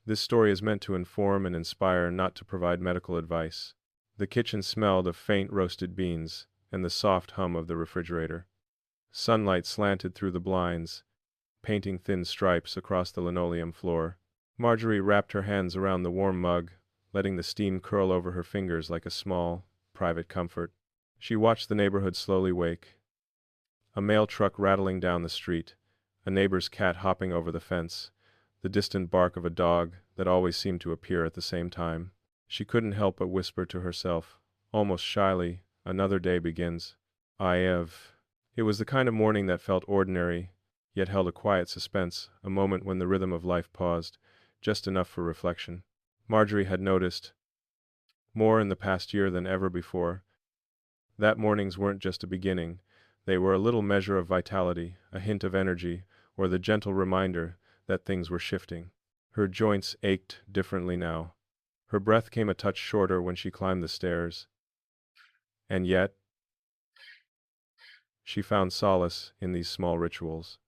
This story is meant to inform and inspire, not to provide medical advice. The kitchen smelled of faint roasted beans and the soft hum of the refrigerator. Sunlight slanted through the blinds, painting thin stripes across the linoleum floor. Marjorie wrapped her hands around the warm mug, letting the steam curl over her fingers like a small, private comfort. She watched the neighborhood slowly wake. A mail truck rattling down the street, a neighbor's cat hopping over the fence, the distant bark of a dog that always seemed to appear at the same time. She couldn't help but whisper to herself, almost shyly, "Another day begins. I have." It was the kind of morning that felt ordinary, yet held a quiet suspense, a moment when the rhythm of life paused, just enough for reflection. Marjorie had noticed, more in the past year than ever before, that mornings weren't just a beginning, they were a little measure of vitality, a hint of energy, or the gentle reminder that things were shifting. Her joints ached differently now. Her breath came a touch shorter when she climbed the stairs. And yet, she found solace in these small rituals.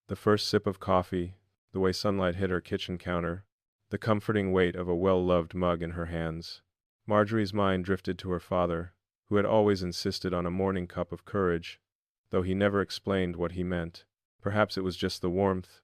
The first sip of coffee, the way sunlight hit her kitchen counter, the comforting weight of a well-loved mug in her hands. Marjorie's mind drifted to her father, who had always insisted on a morning cup of courage, though he never explained what he meant. Perhaps it was just the warmth,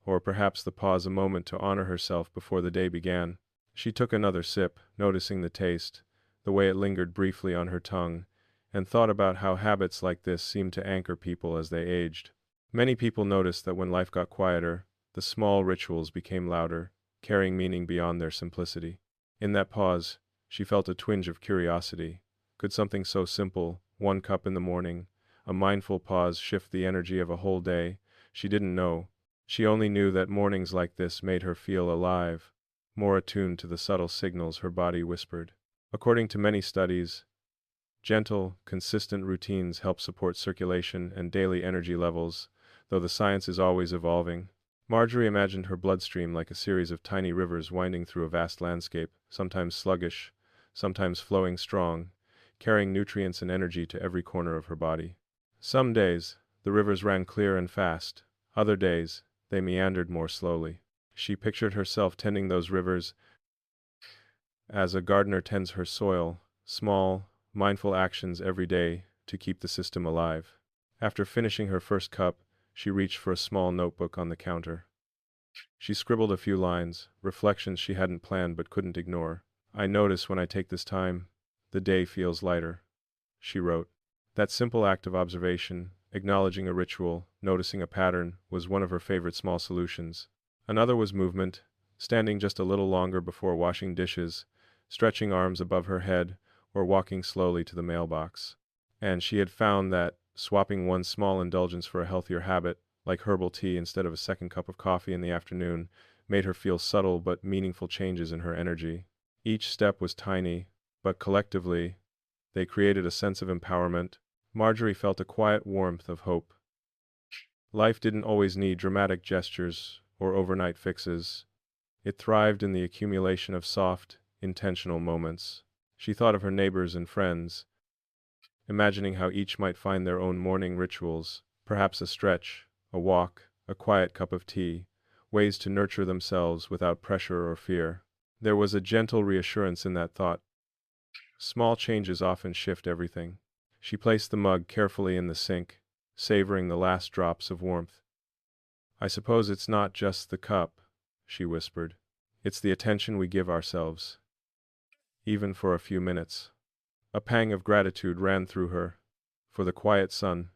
or perhaps the pause a moment to honor herself before the day began. She took another sip, noticing the taste, the way it lingered briefly on her tongue, and thought about how habits like this seemed to anchor people as they aged. Many people noticed that when life got quieter, the small rituals became louder, carrying meaning beyond their simplicity. In that pause, she felt a twinge of curiosity. Could something so simple, one cup in the morning, a mindful pause, shift the energy of a whole day? She didn't know. She only knew that mornings like this made her feel alive, more attuned to the subtle signals her body whispered. According to many studies, gentle, consistent routines help support circulation and daily energy levels, though the science is always evolving. Marjorie imagined her bloodstream like a series of tiny rivers winding through a vast landscape, sometimes sluggish, sometimes flowing strong, carrying nutrients and energy to every corner of her body. Some days, the rivers ran clear and fast. Other days, they meandered more slowly. She pictured herself tending those rivers as a gardener tends her soil, small, mindful actions every day to keep the system alive. After finishing her first cup, she reached for a small notebook on the counter. She scribbled a few lines, reflections she hadn't planned but couldn't ignore. "I notice when I take this time, the day feels lighter," she wrote. That simple act of observation, acknowledging a ritual, noticing a pattern, was one of her favorite small solutions. Another was movement, standing just a little longer before washing dishes, stretching arms above her head, or walking slowly to the mailbox. And she had found that swapping one small indulgence for a healthier habit, like herbal tea instead of a second cup of coffee in the afternoon, made her feel subtle but meaningful changes in her energy. Each step was tiny, but collectively, they created a sense of empowerment. Marjorie felt a quiet warmth of hope. Life didn't always need dramatic gestures or overnight fixes. It thrived in the accumulation of soft, intentional moments. She thought of her neighbors and friends, imagining how each might find their own morning rituals, perhaps a stretch, a walk, a quiet cup of tea, ways to nurture themselves without pressure or fear. There was a gentle reassurance in that thought. Small changes often shift everything. She placed the mug carefully in the sink, savoring the last drops of warmth. "I suppose it's not just the cup," she whispered. "It's the attention we give ourselves, even for a few minutes." A pang of gratitude ran through her, for the quiet sun,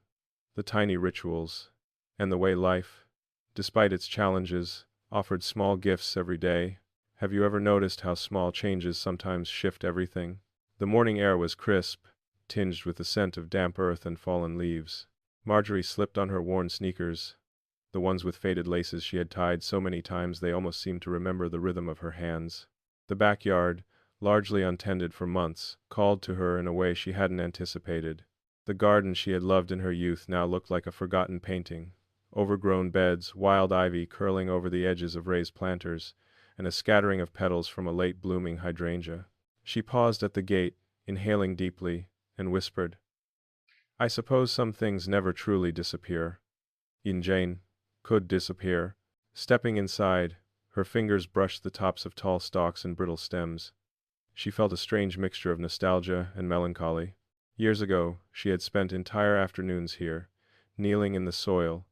the tiny rituals, and the way life, despite its challenges, offered small gifts every day. Have you ever noticed how small changes sometimes shift everything? The morning air was crisp, tinged with the scent of damp earth and fallen leaves. Marjorie slipped on her worn sneakers, the ones with faded laces she had tied so many times they almost seemed to remember the rhythm of her hands. The backyard, largely untended for months, called to her in a way she hadn't anticipated. The garden she had loved in her youth now looked like a forgotten painting. Overgrown beds, wild ivy curling over the edges of raised planters, and a scattering of petals from a late-blooming hydrangea. She paused at the gate, inhaling deeply, and whispered, "I suppose some things never truly disappear." Jane could disappear. Stepping inside, Her fingers brushed the tops of tall stalks and brittle stems. She felt a strange mixture of nostalgia and melancholy. Years ago, she had spent entire afternoons here, kneeling in the soil,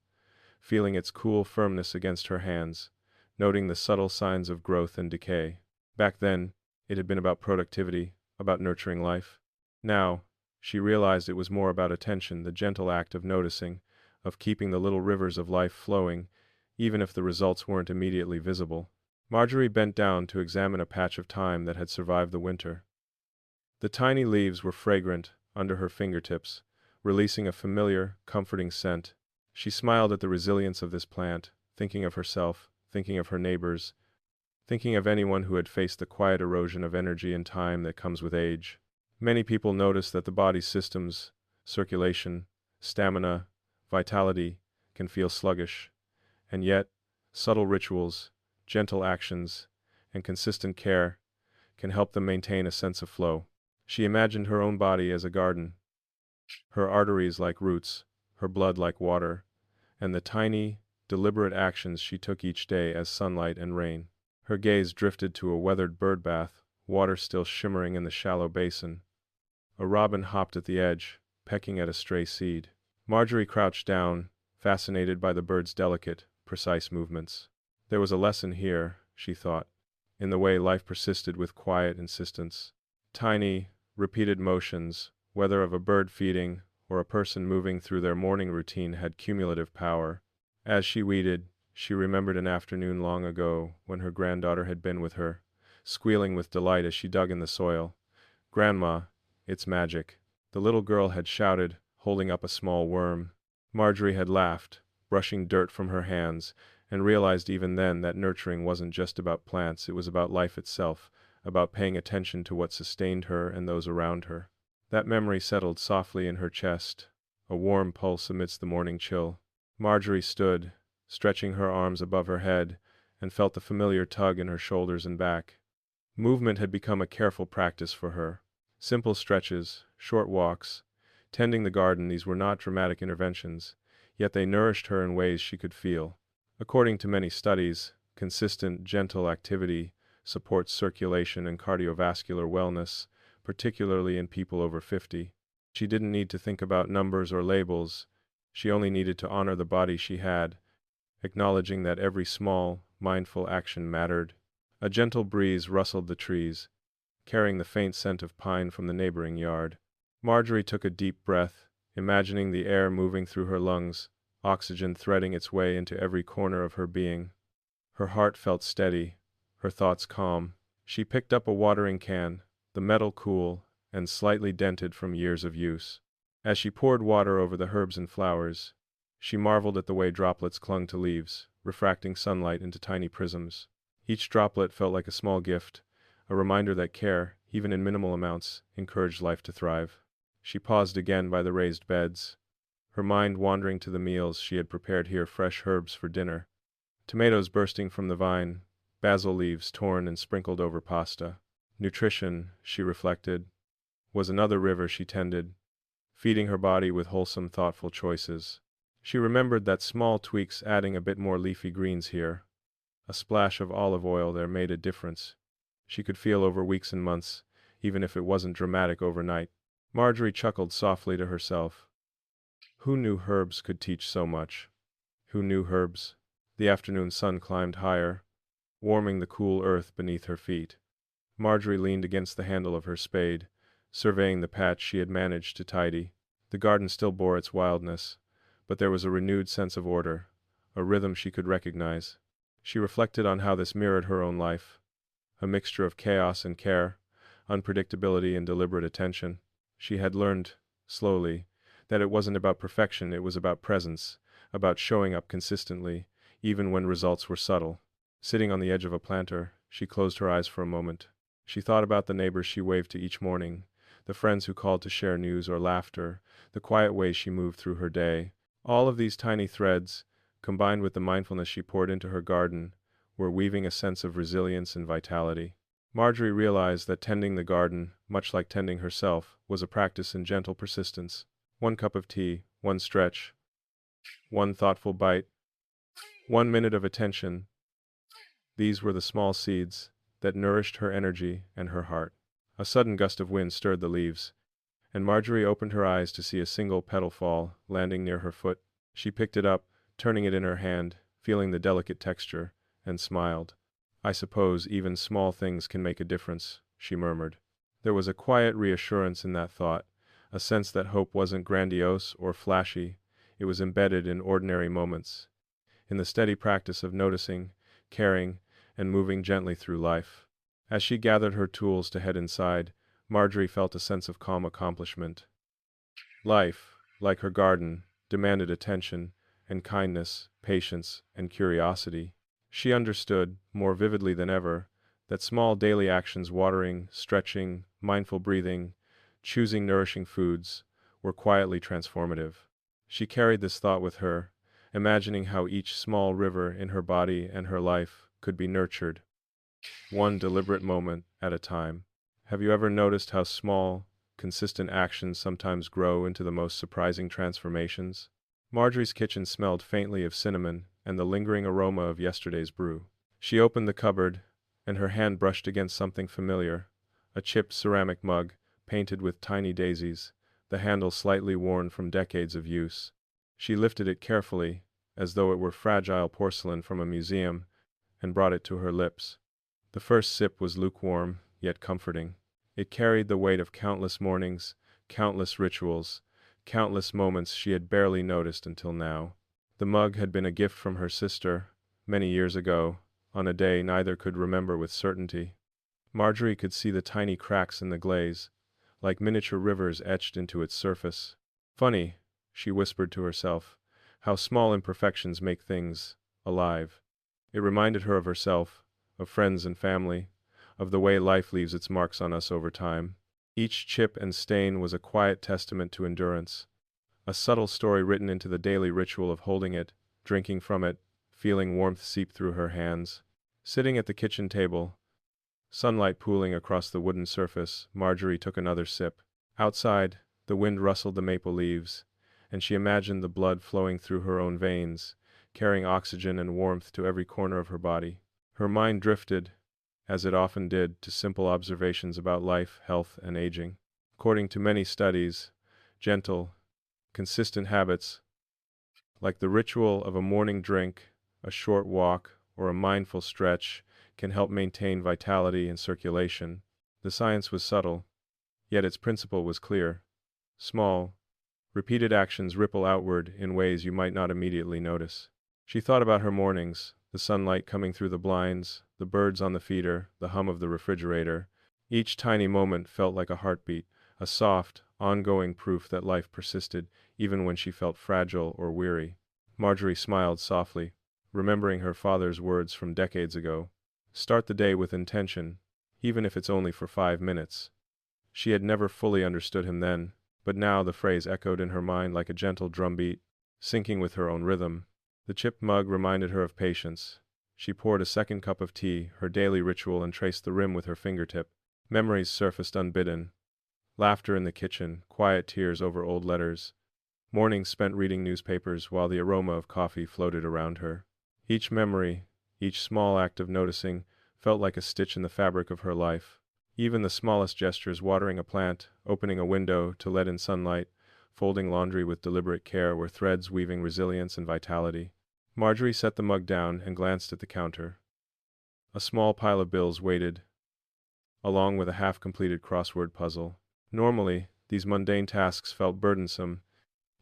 feeling its cool firmness against her hands, noting the subtle signs of growth and decay. Back then, it had been about productivity, about nurturing life. Now, she realized it was more about attention, the gentle act of noticing, of keeping the little rivers of life flowing, even if the results weren't immediately visible. Marjorie bent down to examine a patch of thyme that had survived the winter. The tiny leaves were fragrant under her fingertips, releasing a familiar, comforting scent. She smiled at the resilience of this plant, thinking of herself, thinking of her neighbors, thinking of anyone who had faced the quiet erosion of energy and time that comes with age. Many people notice that the body's systems, circulation, stamina, vitality, can feel sluggish, and yet, subtle rituals, gentle actions, and consistent care can help them maintain a sense of flow. She imagined her own body as a garden, her arteries like roots, her blood like water, and the tiny, deliberate actions she took each day as sunlight and rain. Her gaze drifted to a weathered bird bath, water still shimmering in the shallow basin. A robin hopped at the edge, pecking at a stray seed. Marjorie crouched down, fascinated by the bird's delicate, precise movements. There was a lesson here, she thought, in the way life persisted with quiet insistence. Tiny, repeated motions, whether of a bird feeding or a person moving through their morning routine, had cumulative power. As she weeded, she remembered an afternoon long ago when her granddaughter had been with her, squealing with delight as she dug in the soil. "Grandma, it's magic," the little girl had shouted, holding up a small worm. Marjorie had laughed, brushing dirt from her hands, and realized even then that nurturing wasn't just about plants, it was about life itself, about paying attention to what sustained her and those around her. That memory settled softly in her chest, a warm pulse amidst the morning chill. Marjorie stood, stretching her arms above her head, and felt the familiar tug in her shoulders and back. Movement had become a careful practice for her. Simple stretches, short walks, tending the garden, these were not dramatic interventions, yet they nourished her in ways she could feel. According to many studies, consistent, gentle activity supports circulation and cardiovascular wellness, particularly in people over 50. She didn't need to think about numbers or labels, she only needed to honor the body she had, acknowledging that every small, mindful action mattered. A gentle breeze rustled the trees, carrying the faint scent of pine from the neighboring yard. Marjorie took a deep breath, imagining the air moving through her lungs, oxygen threading its way into every corner of her being. Her heart felt steady, her thoughts calm. She picked up a watering can, the metal cool and slightly dented from years of use. As she poured water over the herbs and flowers, she marveled at the way droplets clung to leaves, refracting sunlight into tiny prisms. Each droplet felt like a small gift, a reminder that care, even in minimal amounts, encouraged life to thrive. She paused again by the raised beds, her mind wandering to the meals she had prepared here, fresh herbs for dinner, tomatoes bursting from the vine, basil leaves torn and sprinkled over pasta. Nutrition, she reflected, was another river she tended, feeding her body with wholesome, thoughtful choices. She remembered that small tweaks, adding a bit more leafy greens here, a splash of olive oil there, made a difference. She could feel over weeks and months, even if it wasn't dramatic overnight. Marjorie chuckled softly to herself. Who knew herbs could teach so much? Who knew herbs? The afternoon sun climbed higher, warming the cool earth beneath her feet. Marjorie leaned against the handle of her spade, surveying the patch she had managed to tidy. The garden still bore its wildness, but there was a renewed sense of order, a rhythm she could recognize. She reflected on how this mirrored her own life, a mixture of chaos and care, unpredictability and deliberate attention. She had learned, slowly, that it wasn't about perfection, it was about presence, about showing up consistently, even when results were subtle. Sitting on the edge of a planter, she closed her eyes for a moment. She thought about the neighbors she waved to each morning, the friends who called to share news or laughter, the quiet ways she moved through her day. All of these tiny threads, combined with the mindfulness she poured into her garden, were weaving a sense of resilience and vitality. Marjorie realized that tending the garden, much like tending herself, was a practice in gentle persistence. One cup of tea, one stretch, one thoughtful bite, 1 minute of attention. These were the small seeds that nourished her energy and her heart. A sudden gust of wind stirred the leaves, and Marjorie opened her eyes to see a single petal fall, landing near her foot. She picked it up, turning it in her hand, feeling the delicate texture, and smiled. "I suppose even small things can make a difference," she murmured. There was a quiet reassurance in that thought, a sense that hope wasn't grandiose or flashy, it was embedded in ordinary moments, in the steady practice of noticing, caring, and moving gently through life. As she gathered her tools to head inside, Marjorie felt a sense of calm accomplishment. Life, like her garden, demanded attention and kindness, patience and curiosity. She understood, more vividly than ever, that small daily actions, watering, stretching, mindful breathing, choosing nourishing foods, were quietly transformative. She carried this thought with her, imagining how each small river in her body and her life could be nurtured, one deliberate moment at a time. Have you ever noticed how small, consistent actions sometimes grow into the most surprising transformations? Marjorie's kitchen smelled faintly of cinnamon and the lingering aroma of yesterday's brew. She opened the cupboard, and her hand brushed against something familiar, a chipped ceramic mug, painted with tiny daisies, the handle slightly worn from decades of use. She lifted it carefully, as though it were fragile porcelain from a museum, and brought it to her lips. The first sip was lukewarm, yet comforting. It carried the weight of countless mornings, countless rituals, countless moments she had barely noticed until now. The mug had been a gift from her sister, many years ago, on a day neither could remember with certainty. Marjorie could see the tiny cracks in the glaze, like miniature rivers etched into its surface. "Funny," she whispered to herself, "how small imperfections make things alive." It reminded her of herself, of friends and family, of the way life leaves its marks on us over time. Each chip and stain was a quiet testament to endurance, a subtle story written into the daily ritual of holding it, drinking from it, feeling warmth seep through her hands. Sitting at the kitchen table, sunlight pooling across the wooden surface, Marjorie took another sip. Outside, the wind rustled the maple leaves, and she imagined the blood flowing through her own veins, carrying oxygen and warmth to every corner of her body. Her mind drifted, as it often did, to simple observations about life, health, and aging. According to many studies, gentle, consistent habits, like the ritual of a morning drink, a short walk, or a mindful stretch, can help maintain vitality and circulation. The science was subtle, yet its principle was clear. Small, repeated actions ripple outward in ways you might not immediately notice. She thought about her mornings, the sunlight coming through the blinds, the birds on the feeder, the hum of the refrigerator. Each tiny moment felt like a heartbeat, a soft, ongoing proof that life persisted, even when she felt fragile or weary. Marjorie smiled softly, remembering her father's words from decades ago. Start the day with intention, even if it's only for 5 minutes. She had never fully understood him then, but now the phrase echoed in her mind like a gentle drumbeat, syncing with her own rhythm. The chipped mug reminded her of patience. She poured a second cup of tea, her daily ritual, and traced the rim with her fingertip. Memories surfaced unbidden. Laughter in the kitchen, quiet tears over old letters. Mornings spent reading newspapers while the aroma of coffee floated around her. Each memory, each small act of noticing, felt like a stitch in the fabric of her life. Even the smallest gestures, watering a plant, opening a window to let in sunlight, folding laundry with deliberate care, were threads weaving resilience and vitality. Marjorie set the mug down and glanced at the counter. A small pile of bills waited, along with a half-completed crossword puzzle. Normally, these mundane tasks felt burdensome,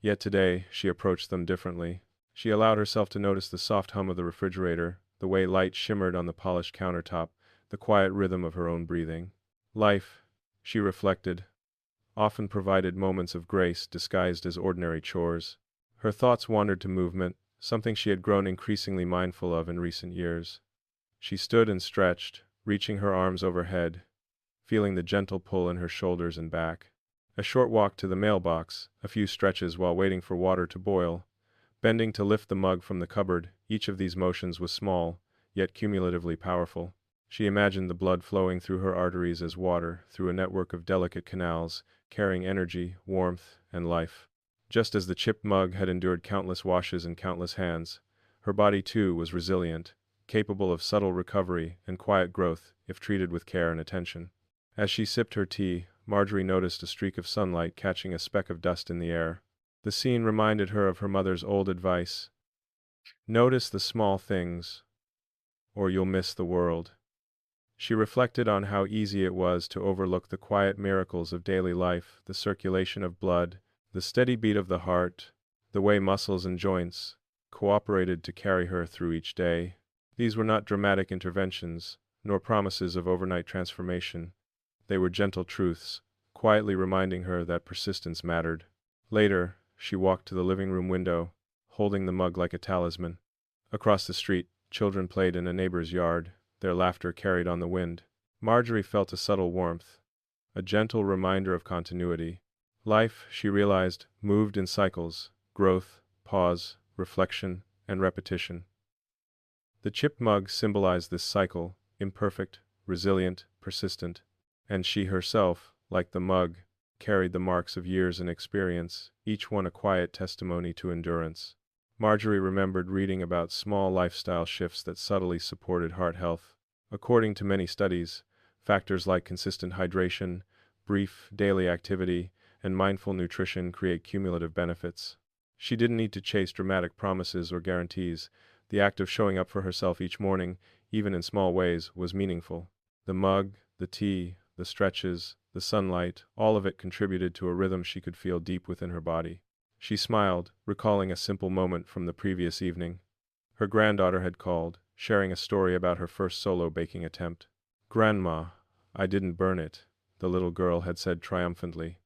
yet today she approached them differently. She allowed herself to notice the soft hum of the refrigerator, the way light shimmered on the polished countertop, the quiet rhythm of her own breathing. Life, she reflected, often provided moments of grace disguised as ordinary chores. Her thoughts wandered to movement, something she had grown increasingly mindful of in recent years. She stood and stretched, reaching her arms overhead, feeling the gentle pull in her shoulders and back. A short walk to the mailbox, a few stretches while waiting for water to boil, bending to lift the mug from the cupboard. Each of these motions was small, yet cumulatively powerful. She imagined the blood flowing through her arteries as water, through a network of delicate canals, carrying energy, warmth, and life. Just as the chipped mug had endured countless washes and countless hands, her body too was resilient, capable of subtle recovery and quiet growth if treated with care and attention. As she sipped her tea, Marjorie noticed a streak of sunlight catching a speck of dust in the air. The scene reminded her of her mother's old advice: notice the small things, or you'll miss the world. She reflected on how easy it was to overlook the quiet miracles of daily life, the circulation of blood, the steady beat of the heart, the way muscles and joints cooperated to carry her through each day. These were not dramatic interventions, nor promises of overnight transformation. They were gentle truths, quietly reminding her that persistence mattered. Later, she walked to the living room window, holding the mug like a talisman. Across the street, children played in a neighbor's yard, their laughter carried on the wind. Marjorie felt a subtle warmth, a gentle reminder of continuity. Life, she realized, moved in cycles: growth, pause, reflection, and repetition. The chipped mug symbolized this cycle: imperfect, resilient, persistent. And she herself, like the mug, carried the marks of years and experience, each one a quiet testimony to endurance. Marjorie remembered reading about small lifestyle shifts that subtly supported heart health. According to many studies, factors like consistent hydration, brief daily activity, and mindful nutrition create cumulative benefits. She didn't need to chase dramatic promises or guarantees. The act of showing up for herself each morning, even in small ways, was meaningful. The mug, the tea, the stretches, the sunlight, all of it contributed to a rhythm she could feel deep within her body. She smiled, recalling a simple moment from the previous evening. Her granddaughter had called, sharing a story about her first solo baking attempt. "Grandma, I didn't burn it," the little girl had said triumphantly.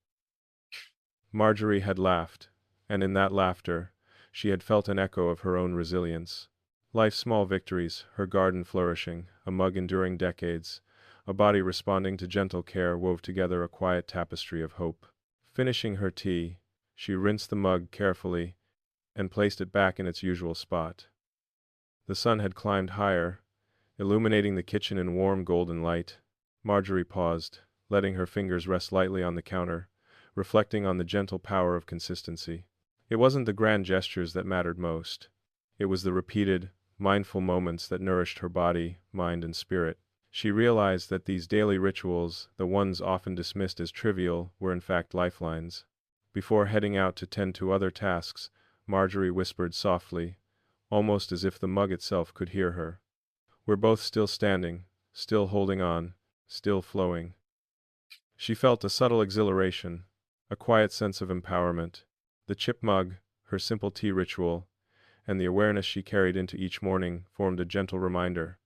Marjorie had laughed, and in that laughter, she had felt an echo of her own resilience. Life's small victories, her garden flourishing, a mug enduring decades, a body responding to gentle care, wove together a quiet tapestry of hope. Finishing her tea, she rinsed the mug carefully and placed it back in its usual spot. The sun had climbed higher, illuminating the kitchen in warm golden light. Marjorie paused, letting her fingers rest lightly on the counter, reflecting on the gentle power of consistency. It wasn't the grand gestures that mattered most. It was the repeated, mindful moments that nourished her body, mind, and spirit. She realized that these daily rituals, the ones often dismissed as trivial, were in fact lifelines. Before heading out to tend to other tasks, Marjorie whispered softly, almost as if the mug itself could hear her. "We're both still standing, still holding on, still flowing." She felt a subtle exhilaration, a quiet sense of empowerment. The chip mug, her simple tea ritual, and the awareness she carried into each morning formed a gentle reminder.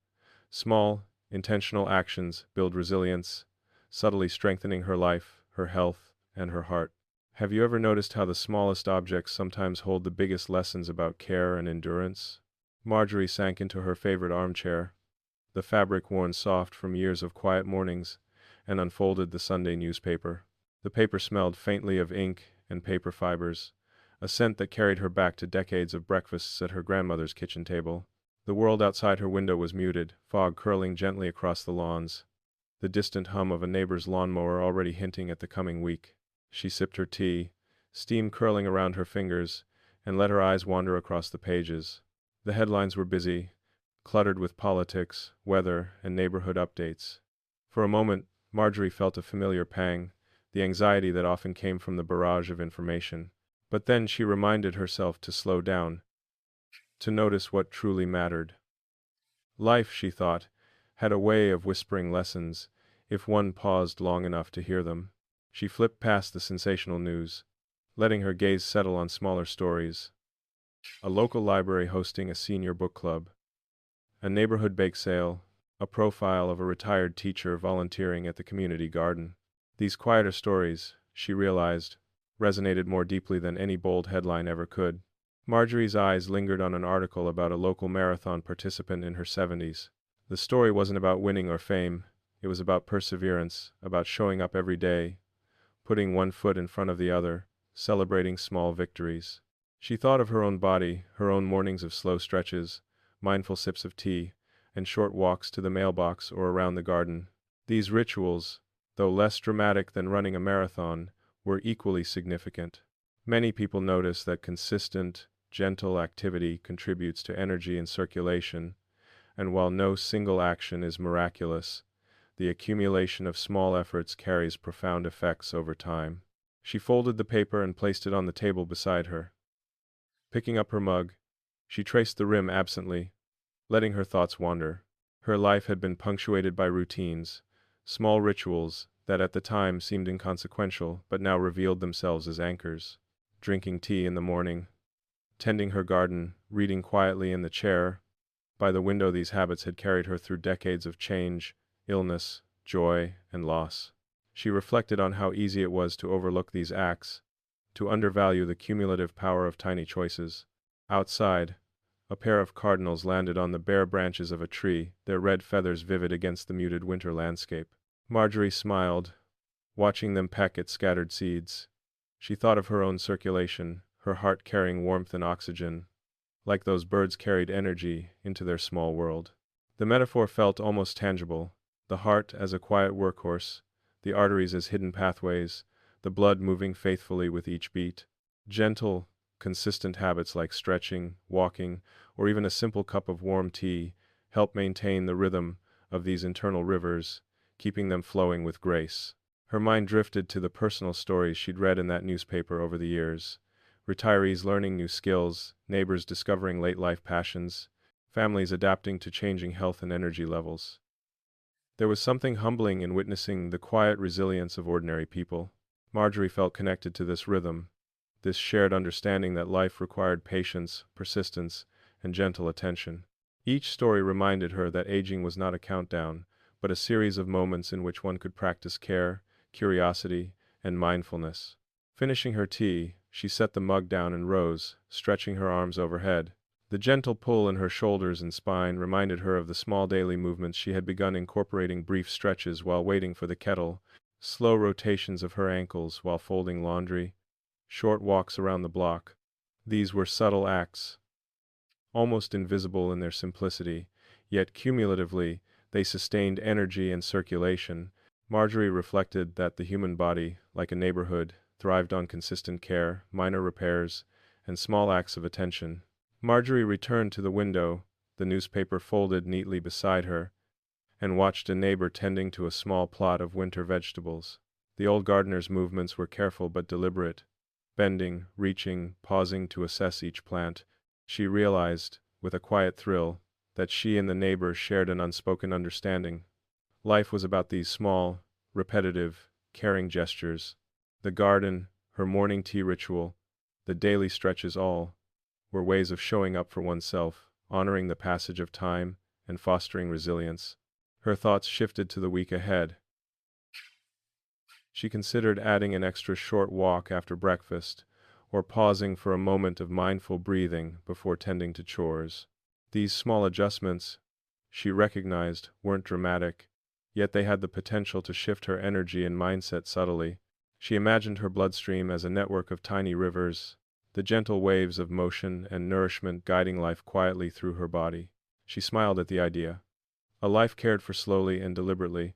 Small, intentional actions build resilience, subtly strengthening her life, her health, and her heart. Have you ever noticed how the smallest objects sometimes hold the biggest lessons about care and endurance? Marjorie sank into her favorite armchair, the fabric worn soft from years of quiet mornings, and unfolded the Sunday newspaper. The paper smelled faintly of ink and paper fibers, a scent that carried her back to decades of breakfasts at her grandmother's kitchen table. The world outside her window was muted, fog curling gently across the lawns, the distant hum of a neighbor's lawnmower already hinting at the coming week. She sipped her tea, steam curling around her fingers, and let her eyes wander across the pages. The headlines were busy, cluttered with politics, weather, and neighborhood updates. For a moment, Marjorie felt a familiar pang, the anxiety that often came from the barrage of information. But then she reminded herself to slow down, to notice what truly mattered. Life, she thought, had a way of whispering lessons, if one paused long enough to hear them. She flipped past the sensational news, letting her gaze settle on smaller stories. A local library hosting a senior book club, a neighborhood bake sale, a profile of a retired teacher volunteering at the community garden. These quieter stories, she realized, resonated more deeply than any bold headline ever could. Marjorie's eyes lingered on an article about a local marathon participant in her 70s. The story wasn't about winning or fame, it was about perseverance, about showing up every day, putting one foot in front of the other, celebrating small victories. She thought of her own body, her own mornings of slow stretches, mindful sips of tea, and short walks to the mailbox or around the garden. These rituals, though less dramatic than running a marathon, were equally significant. Many people notice that consistent, gentle activity contributes to energy and circulation, and while no single action is miraculous, the accumulation of small efforts carries profound effects over time. She folded the paper and placed it on the table beside her. Picking up her mug, she traced the rim absently, letting her thoughts wander. Her life had been punctuated by routines, small rituals that at the time seemed inconsequential but now revealed themselves as anchors. Drinking tea in the morning, tending her garden, reading quietly in the chair by the window, these habits had carried her through decades of change, illness, joy, and loss. She reflected on how easy it was to overlook these acts, to undervalue the cumulative power of tiny choices. Outside, a pair of cardinals landed on the bare branches of a tree, their red feathers vivid against the muted winter landscape. Marjorie smiled, watching them peck at scattered seeds. She thought of her own circulation, her heart carrying warmth and oxygen, like those birds carried energy into their small world. The metaphor felt almost tangible, the heart as a quiet workhorse, the arteries as hidden pathways, the blood moving faithfully with each beat. Gentle, consistent habits like stretching, walking, or even a simple cup of warm tea help maintain the rhythm of these internal rivers, keeping them flowing with grace. Her mind drifted to the personal stories she'd read in that newspaper over the years. Retirees learning new skills, neighbors discovering late-life passions, families adapting to changing health and energy levels. There was something humbling in witnessing the quiet resilience of ordinary people. Marjorie felt connected to this rhythm, this shared understanding that life required patience, persistence, and gentle attention. Each story reminded her that aging was not a countdown, but a series of moments in which one could practice care, curiosity, and mindfulness. Finishing her tea, she set the mug down and rose, stretching her arms overhead. The gentle pull in her shoulders and spine reminded her of the small daily movements she had begun, incorporating brief stretches while waiting for the kettle, slow rotations of her ankles while folding laundry, short walks around the block. These were subtle acts, almost invisible in their simplicity, yet cumulatively they sustained energy and circulation. Marjorie reflected that the human body, like a neighborhood, thrived on consistent care, minor repairs, and small acts of attention. Marjorie returned to the window, the newspaper folded neatly beside her, and watched a neighbor tending to a small plot of winter vegetables. The old gardener's movements were careful but deliberate, bending, reaching, pausing to assess each plant. She realized, with a quiet thrill, that she and the neighbor shared an unspoken understanding. Life was about these small, repetitive, caring gestures. The garden, her morning tea ritual, the daily stretches, all were ways of showing up for oneself, honoring the passage of time, and fostering resilience. Her thoughts shifted to the week ahead. She considered adding an extra short walk after breakfast, or pausing for a moment of mindful breathing before tending to chores. These small adjustments, she recognized, weren't dramatic, yet they had the potential to shift her energy and mindset subtly. She imagined her bloodstream as a network of tiny rivers, the gentle waves of motion and nourishment guiding life quietly through her body. She smiled at the idea. A life cared for slowly and deliberately,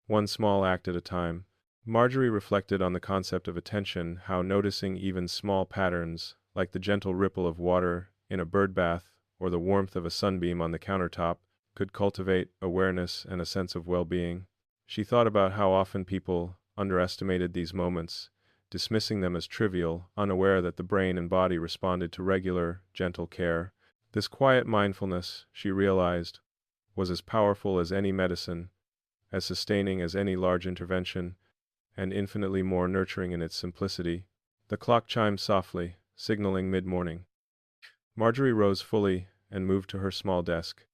one small act at a time. Marjorie reflected on the concept of attention, how noticing even small patterns, like the gentle ripple of water in a bird bath or the warmth of a sunbeam on the countertop, could cultivate awareness and a sense of well-being. She thought about how often people underestimated these moments, dismissing them as trivial, unaware that the brain and body responded to regular, gentle care. This quiet mindfulness, she realized, was as powerful as any medicine, as sustaining as any large intervention, and infinitely more nurturing in its simplicity. The clock chimed softly, signaling mid-morning. Marjorie rose fully and moved to her small desk.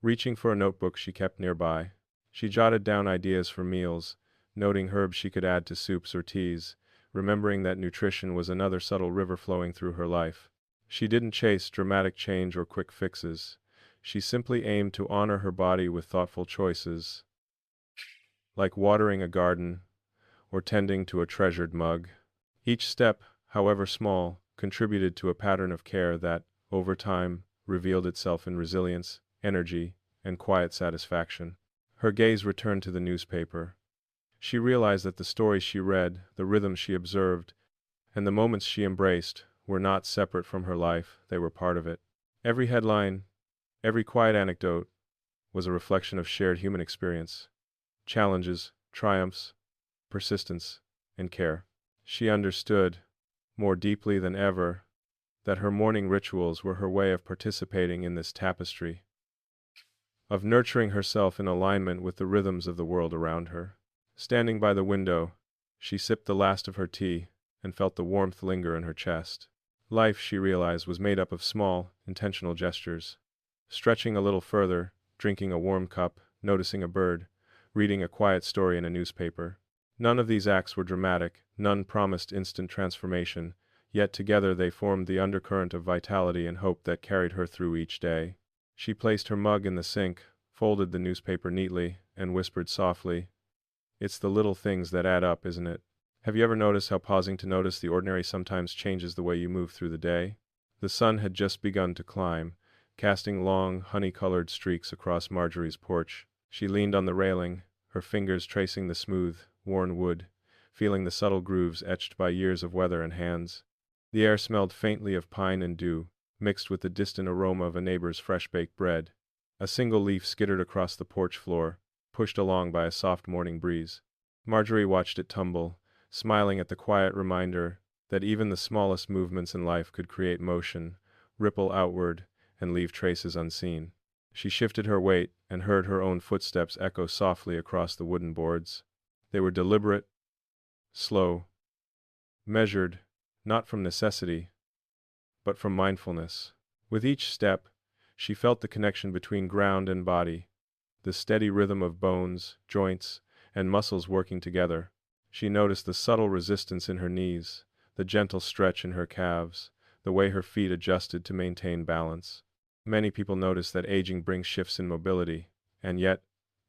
Reaching for a notebook she kept nearby, she jotted down ideas for meals, noting herbs she could add to soups or teas, remembering that nutrition was another subtle river flowing through her life. She didn't chase dramatic change or quick fixes. She simply aimed to honor her body with thoughtful choices, like watering a garden or tending to a treasured mug. Each step, however small, contributed to a pattern of care that, over time, revealed itself in resilience, energy, and quiet satisfaction. Her gaze returned to the newspaper. She realized that the stories she read, the rhythms she observed, and the moments she embraced were not separate from her life, they were part of it. Every headline, every quiet anecdote, was a reflection of shared human experience, challenges, triumphs, persistence, and care. She understood, more deeply than ever, that her morning rituals were her way of participating in this tapestry, of nurturing herself in alignment with the rhythms of the world around her. Standing by the window, she sipped the last of her tea and felt the warmth linger in her chest. Life, she realized, was made up of small, intentional gestures. Stretching a little further, drinking a warm cup, noticing a bird, reading a quiet story in a newspaper. None of these acts were dramatic, none promised instant transformation, yet together they formed the undercurrent of vitality and hope that carried her through each day. She placed her mug in the sink, folded the newspaper neatly, and whispered softly, "It's the little things that add up, isn't it?" Have you ever noticed how pausing to notice the ordinary sometimes changes the way you move through the day? The sun had just begun to climb, casting long, honey-colored streaks across Marjorie's porch. She leaned on the railing, her fingers tracing the smooth, worn wood, feeling the subtle grooves etched by years of weather and hands. The air smelled faintly of pine and dew, mixed with the distant aroma of a neighbor's fresh-baked bread. A single leaf skittered across the porch floor, pushed along by a soft morning breeze. Marjorie watched it tumble, smiling at the quiet reminder that even the smallest movements in life could create motion, ripple outward, and leave traces unseen. She shifted her weight and heard her own footsteps echo softly across the wooden boards. They were deliberate, slow, measured, not from necessity, but from mindfulness. With each step, she felt the connection between ground and body, the steady rhythm of bones, joints, and muscles working together. She noticed the subtle resistance in her knees, the gentle stretch in her calves, the way her feet adjusted to maintain balance. Many people notice that aging brings shifts in mobility, and yet,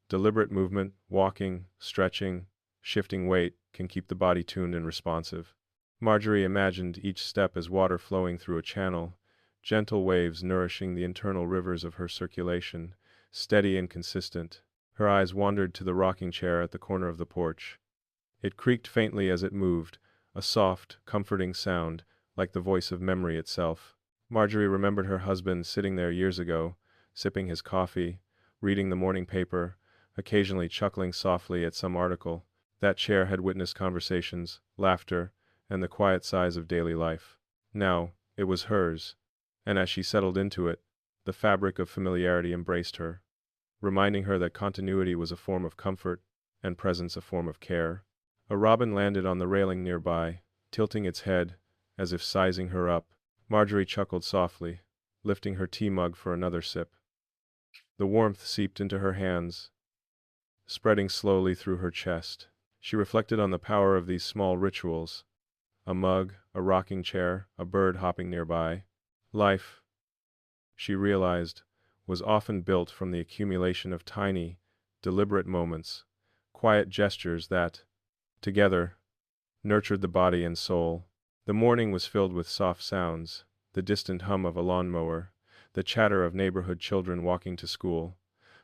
deliberate movement, walking, stretching, shifting weight, can keep the body tuned and responsive. Marjorie imagined each step as water flowing through a channel, gentle waves nourishing the internal rivers of her circulation, steady and consistent. Her eyes wandered to the rocking chair at the corner of the porch. It creaked faintly as it moved, a soft, comforting sound, like the voice of memory itself. Marjorie remembered her husband sitting there years ago, sipping his coffee, reading the morning paper, occasionally chuckling softly at some article. That chair had witnessed conversations, laughter, and the quiet sighs of daily life. Now, it was hers, and as she settled into it, the fabric of familiarity embraced her, reminding her that continuity was a form of comfort, and presence a form of care. A robin landed on the railing nearby, tilting its head, as if sizing her up. Marjorie chuckled softly, lifting her tea mug for another sip. The warmth seeped into her hands, spreading slowly through her chest. She reflected on the power of these small rituals. A mug, a rocking chair, a bird hopping nearby. Life, she realized, was often built from the accumulation of tiny, deliberate moments, quiet gestures that, together, nurtured the body and soul. The morning was filled with soft sounds, the distant hum of a lawnmower, the chatter of neighborhood children walking to school,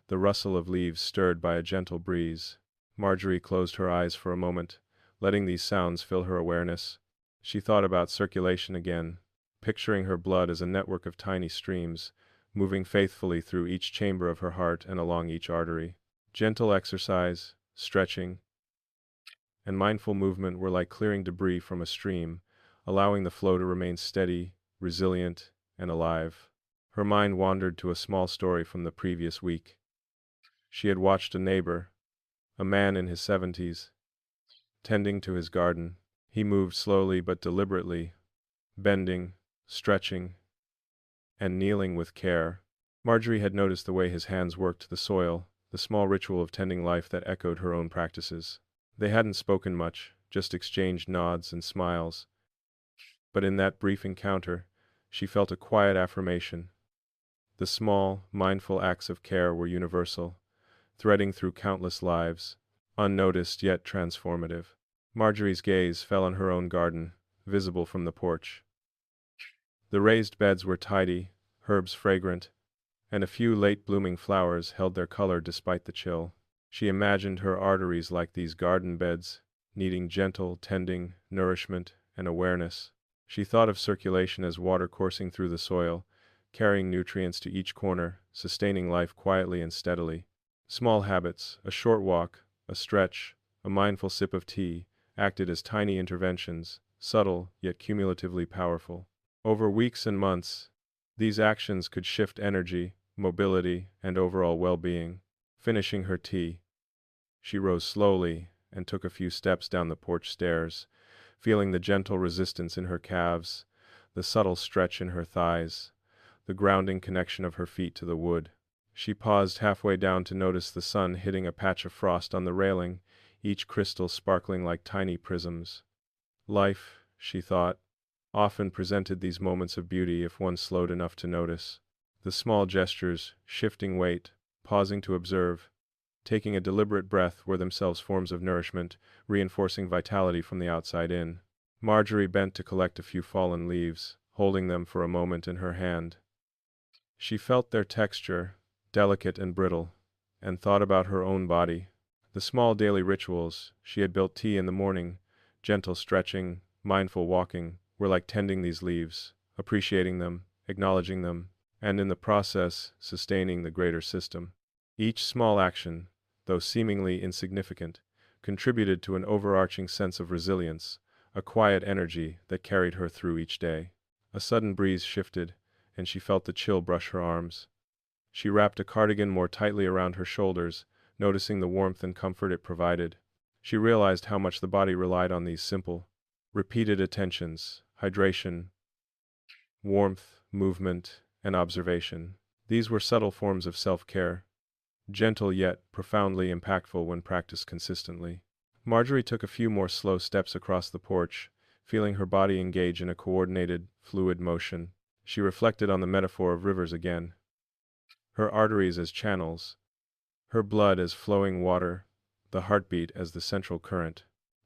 the rustle of leaves stirred by a gentle breeze. Marjorie closed her eyes for a moment, letting these sounds fill her awareness. She thought about circulation again, picturing her blood as a network of tiny streams, moving faithfully through each chamber of her heart and along each artery. Gentle exercise, stretching, and mindful movement were like clearing debris from a stream, allowing the flow to remain steady, resilient, and alive. Her mind wandered to a small story from the previous week. She had watched a neighbor, a man in his 70s, tending to his garden. He moved slowly but deliberately, bending, stretching, and kneeling with care. Marjorie had noticed the way his hands worked the soil, the small ritual of tending life that echoed her own practices. They hadn't spoken much, just exchanged nods and smiles. But in that brief encounter, she felt a quiet affirmation. The small, mindful acts of care were universal, threading through countless lives, unnoticed yet transformative. Marjorie's gaze fell on her own garden, visible from the porch. The raised beds were tidy, herbs fragrant, and a few late-blooming flowers held their color despite the chill. She imagined her arteries like these garden beds, needing gentle tending, nourishment, and awareness. She thought of circulation as water coursing through the soil, carrying nutrients to each corner, sustaining life quietly and steadily. Small habits, a short walk, a stretch, a mindful sip of tea, acted as tiny interventions, subtle yet cumulatively powerful. Over weeks and months, these actions could shift energy, mobility, and overall well-being. Finishing her tea, she rose slowly and took a few steps down the porch stairs, feeling the gentle resistance in her calves, the subtle stretch in her thighs, the grounding connection of her feet to the wood. She paused halfway down to notice the sun hitting a patch of frost on the railing, each crystal sparkling like tiny prisms. Life, she thought, often presented these moments of beauty if one slowed enough to notice. The small gestures, shifting weight, pausing to observe, taking a deliberate breath were themselves forms of nourishment, reinforcing vitality from the outside in. Marjorie bent to collect a few fallen leaves, holding them for a moment in her hand. She felt their texture, delicate and brittle, and thought about her own body. The small daily rituals, she had built tea in the morning, gentle stretching, mindful walking, were like tending these leaves, appreciating them, acknowledging them, and in the process, sustaining the greater system. Each small action, though seemingly insignificant, contributed to an overarching sense of resilience, a quiet energy that carried her through each day. A sudden breeze shifted, and she felt the chill brush her arms. She wrapped a cardigan more tightly around her shoulders, noticing the warmth and comfort it provided. She realized how much the body relied on these simple, repeated attentions: hydration, warmth, movement, and observation. These were subtle forms of self-care, gentle yet profoundly impactful when practiced consistently. Marjorie took a few more slow steps across the porch, feeling her body engage in a coordinated, fluid motion. She reflected on the metaphor of rivers again. Her arteries as channels, her blood as flowing water, the heartbeat as the central current.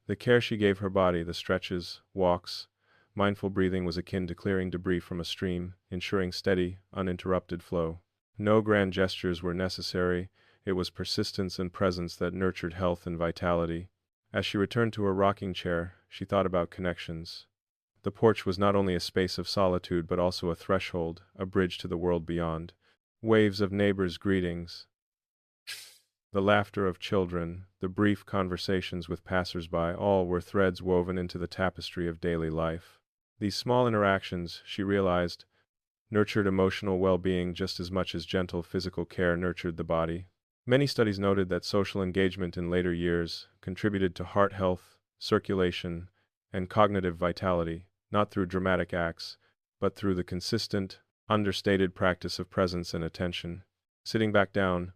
The care she gave her body, the stretches, walks, mindful breathing was akin to clearing debris from a stream, ensuring steady, uninterrupted flow. No grand gestures were necessary, it was persistence and presence that nurtured health and vitality. As she returned to her rocking chair, she thought about connections. The porch was not only a space of solitude but also a threshold, a bridge to the world beyond. Waves of neighbors' greetings, the laughter of children, the brief conversations with passers-by, all were threads woven into the tapestry of daily life. These small interactions, she realized, nurtured emotional well-being just as much as gentle physical care nurtured the body. Many studies noted that social engagement in later years contributed to heart health, circulation, and cognitive vitality, not through dramatic acts, but through the consistent, understated practice of presence and attention. Sitting back down,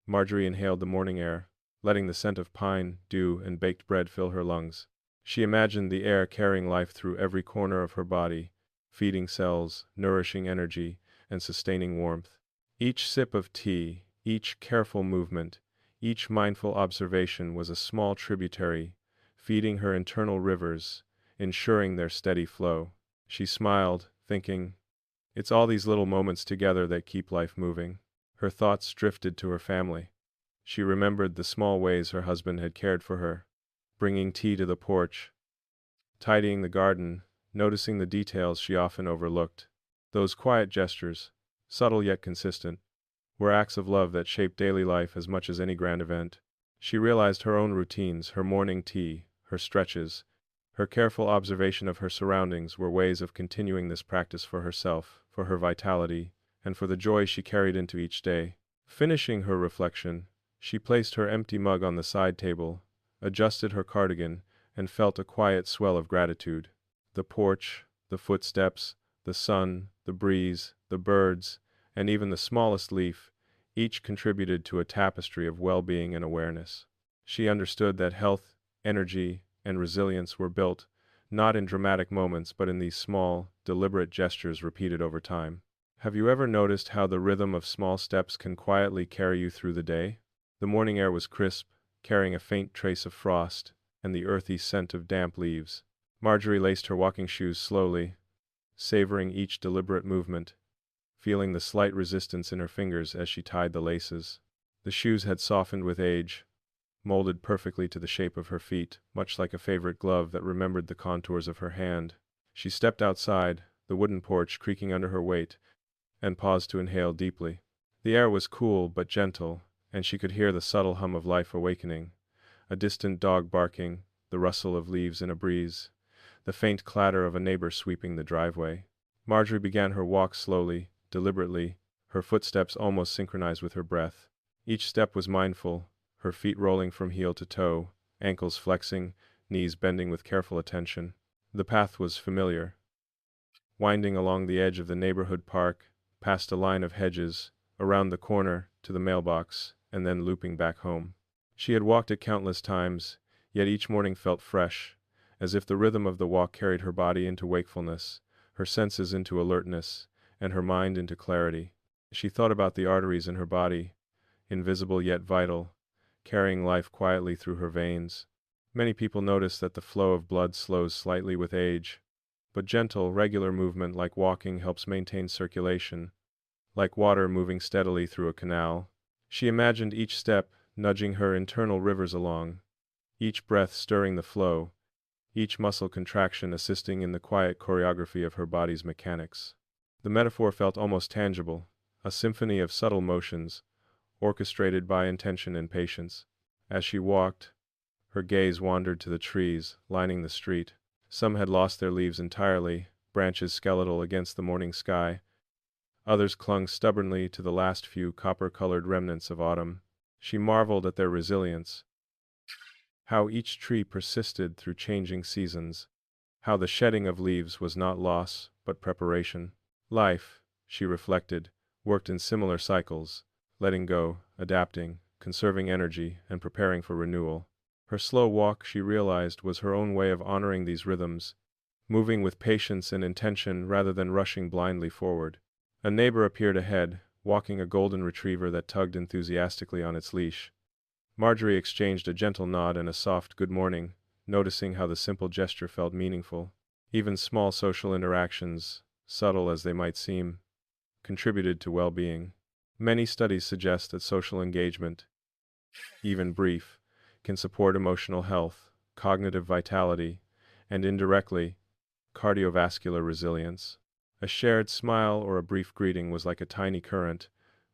Marjorie inhaled the morning air, letting the scent of pine, dew, and baked bread fill her lungs. She imagined the air carrying life through every corner of her body, feeding cells, nourishing energy, and sustaining warmth. Each sip of tea, each careful movement, each mindful observation was a small tributary, feeding her internal rivers, ensuring their steady flow. She smiled, thinking, "It's all these little moments together that keep life moving." Her thoughts drifted to her family. She remembered the small ways her husband had cared for her, bringing tea to the porch, tidying the garden, noticing the details she often overlooked. Those quiet gestures, subtle yet consistent, were acts of love that shaped daily life as much as any grand event. She realized her own routines, her morning tea, her stretches, her careful observation of her surroundings were ways of continuing this practice for herself, for her vitality, and for the joy she carried into each day. Finishing her reflection, she placed her empty mug on the side table, adjusted her cardigan, and felt a quiet swell of gratitude. The porch, the footsteps, the sun, the breeze, the birds, and even the smallest leaf, each contributed to a tapestry of well-being and awareness. She understood that health, energy, and resilience were built, not in dramatic moments but in these small, deliberate gestures repeated over time. Have you ever noticed how the rhythm of small steps can quietly carry you through the day? The morning air was crisp, carrying a faint trace of frost, and the earthy scent of damp leaves. Marjorie laced her walking shoes slowly, savoring each deliberate movement, feeling the slight resistance in her fingers as she tied the laces. The shoes had softened with age, molded perfectly to the shape of her feet, much like a favorite glove that remembered the contours of her hand. She stepped outside, the wooden porch creaking under her weight, and paused to inhale deeply. The air was cool but gentle, and she could hear the subtle hum of life awakening. A distant dog barking, the rustle of leaves in a breeze, the faint clatter of a neighbor sweeping the driveway. Marjorie began her walk slowly, deliberately, her footsteps almost synchronized with her breath. Each step was mindful, her feet rolling from heel to toe, ankles flexing, knees bending with careful attention. The path was familiar, winding along the edge of the neighborhood park, past a line of hedges, around the corner, to the mailbox, and then looping back home. She had walked it countless times, yet each morning felt fresh, as if the rhythm of the walk carried her body into wakefulness, her senses into alertness, and her mind into clarity. She thought about the arteries in her body, invisible yet vital, carrying life quietly through her veins. Many people notice that the flow of blood slows slightly with age, but gentle, regular movement like walking helps maintain circulation, like water moving steadily through a canal. She imagined each step nudging her internal rivers along, each breath stirring the flow, each muscle contraction assisting in the quiet choreography of her body's mechanics. The metaphor felt almost tangible, a symphony of subtle motions, orchestrated by intention and patience. As she walked, her gaze wandered to the trees lining the street. Some had lost their leaves entirely, branches skeletal against the morning sky. Others clung stubbornly to the last few copper-colored remnants of autumn. She marveled at their resilience, how each tree persisted through changing seasons, how the shedding of leaves was not loss, but preparation. Life, she reflected, worked in similar cycles, letting go, adapting, conserving energy, and preparing for renewal. Her slow walk, she realized, was her own way of honoring these rhythms, moving with patience and intention rather than rushing blindly forward. A neighbor appeared ahead, walking a golden retriever that tugged enthusiastically on its leash. Marjorie exchanged a gentle nod and a soft good morning, noticing how the simple gesture felt meaningful. Even small social interactions, subtle as they might seem, contributed to well-being. Many studies suggest that social engagement, even brief, can support emotional health, cognitive vitality, and indirectly, cardiovascular resilience. A shared smile or a brief greeting was like a tiny current,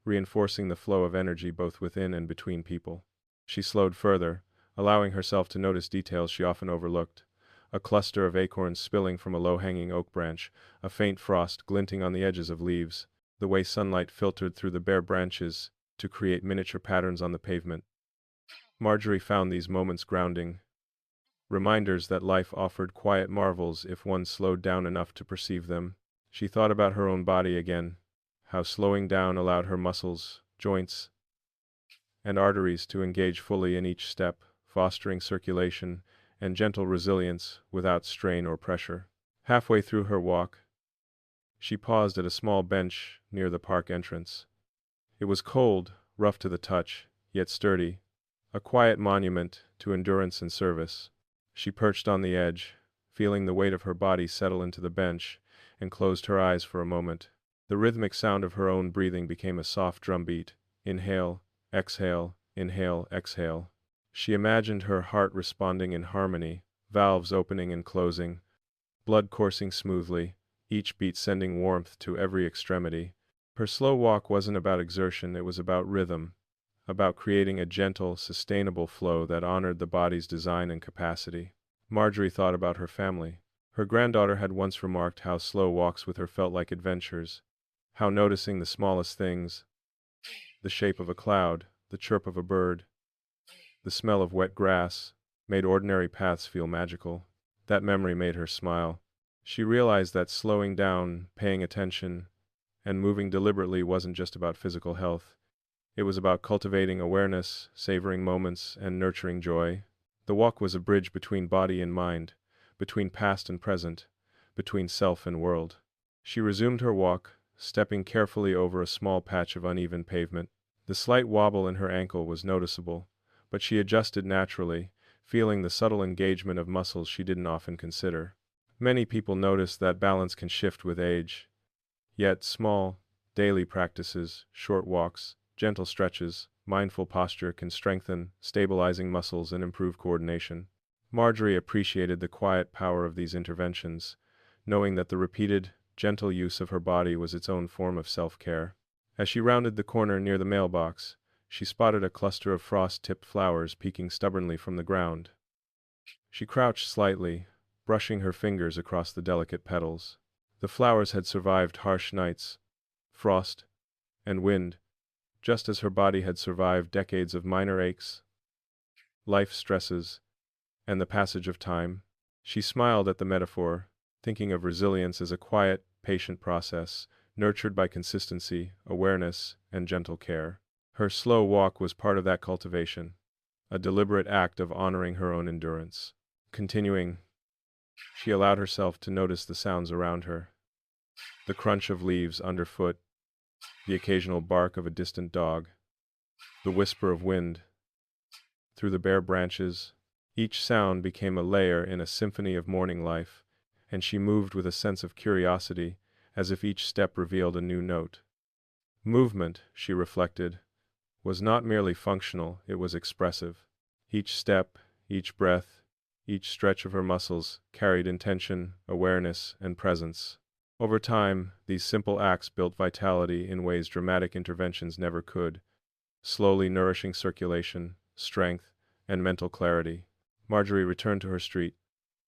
reinforcing the flow of energy both within and between people. She slowed further, allowing herself to notice details she often overlooked. A cluster of acorns spilling from a low-hanging oak branch, a faint frost glinting on the edges of leaves, the way sunlight filtered through the bare branches to create miniature patterns on the pavement. Marjorie found these moments grounding, reminders that life offered quiet marvels if one slowed down enough to perceive them. She thought about her own body again, how slowing down allowed her muscles, joints, and arteries to engage fully in each step, fostering circulation and gentle resilience without strain or pressure. Halfway through her walk, she paused at a small bench near the park entrance. It was cold, rough to the touch, yet sturdy, a quiet monument to endurance and service. She perched on the edge, feeling the weight of her body settle into the bench, and closed her eyes for a moment. The rhythmic sound of her own breathing became a soft drumbeat. Inhale, exhale, inhale, exhale. She imagined her heart responding in harmony, valves opening and closing, blood coursing smoothly, each beat sending warmth to every extremity. Her slow walk wasn't about exertion, it was about rhythm, about creating a gentle, sustainable flow that honored the body's design and capacity. Marjorie thought about her family. Her granddaughter had once remarked how slow walks with her felt like adventures, how noticing the smallest things, the shape of a cloud, the chirp of a bird, the smell of wet grass, made ordinary paths feel magical. That memory made her smile. She realized that slowing down, paying attention, and moving deliberately wasn't just about physical health. It was about cultivating awareness, savoring moments, and nurturing joy. The walk was a bridge between body and mind, between past and present, between self and world. She resumed her walk, stepping carefully over a small patch of uneven pavement. The slight wobble in her ankle was noticeable, but she adjusted naturally, feeling the subtle engagement of muscles she didn't often consider. Many people notice that balance can shift with age. Yet small, daily practices, short walks, gentle stretches, mindful posture can strengthen, stabilizing muscles and improve coordination. Marjorie appreciated the quiet power of these interventions, knowing that the repeated, gentle use of her body was its own form of self-care. As she rounded the corner near the mailbox, she spotted a cluster of frost-tipped flowers peeking stubbornly from the ground. She crouched slightly, brushing her fingers across the delicate petals. The flowers had survived harsh nights, frost, and wind, just as her body had survived decades of minor aches, life stresses, and the passage of time. She smiled at the metaphor, thinking of resilience as a quiet, patient process, nurtured by consistency, awareness, and gentle care. Her slow walk was part of that cultivation, a deliberate act of honoring her own endurance. Continuing, she allowed herself to notice the sounds around her. The crunch of leaves underfoot, the occasional bark of a distant dog, the whisper of wind through the bare branches. Each sound became a layer in a symphony of morning life, and she moved with a sense of curiosity, as if each step revealed a new note. Movement, she reflected, was not merely functional, it was expressive. Each step, each breath, each stretch of her muscles carried intention, awareness, and presence. Over time, these simple acts built vitality in ways dramatic interventions never could, slowly nourishing circulation, strength, and mental clarity. Marjorie returned to her street,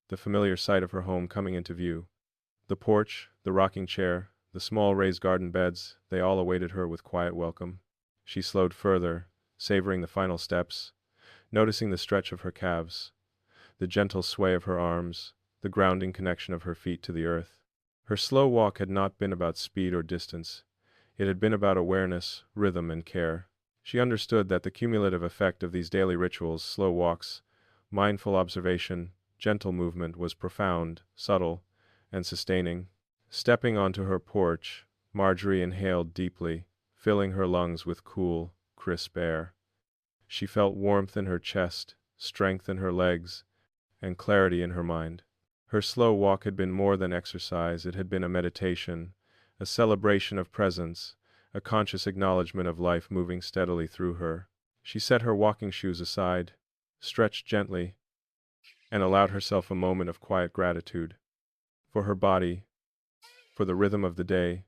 the familiar sight of her home coming into view. The porch, the rocking chair, the small raised garden beds, they all awaited her with quiet welcome. She slowed further, savoring the final steps, noticing the stretch of her calves, the gentle sway of her arms, the grounding connection of her feet to the earth. Her slow walk had not been about speed or distance. It had been about awareness, rhythm, and care. She understood that the cumulative effect of these daily rituals, slow walks, mindful observation, gentle movement, was profound, subtle, and sustaining. Stepping onto her porch, Marjorie inhaled deeply, filling her lungs with cool, crisp air. She felt warmth in her chest, strength in her legs, and clarity in her mind. Her slow walk had been more than exercise, it had been a meditation, a celebration of presence, a conscious acknowledgement of life moving steadily through her. She set her walking shoes aside, stretched gently, and allowed herself a moment of quiet gratitude. For her body, for the rhythm of the day,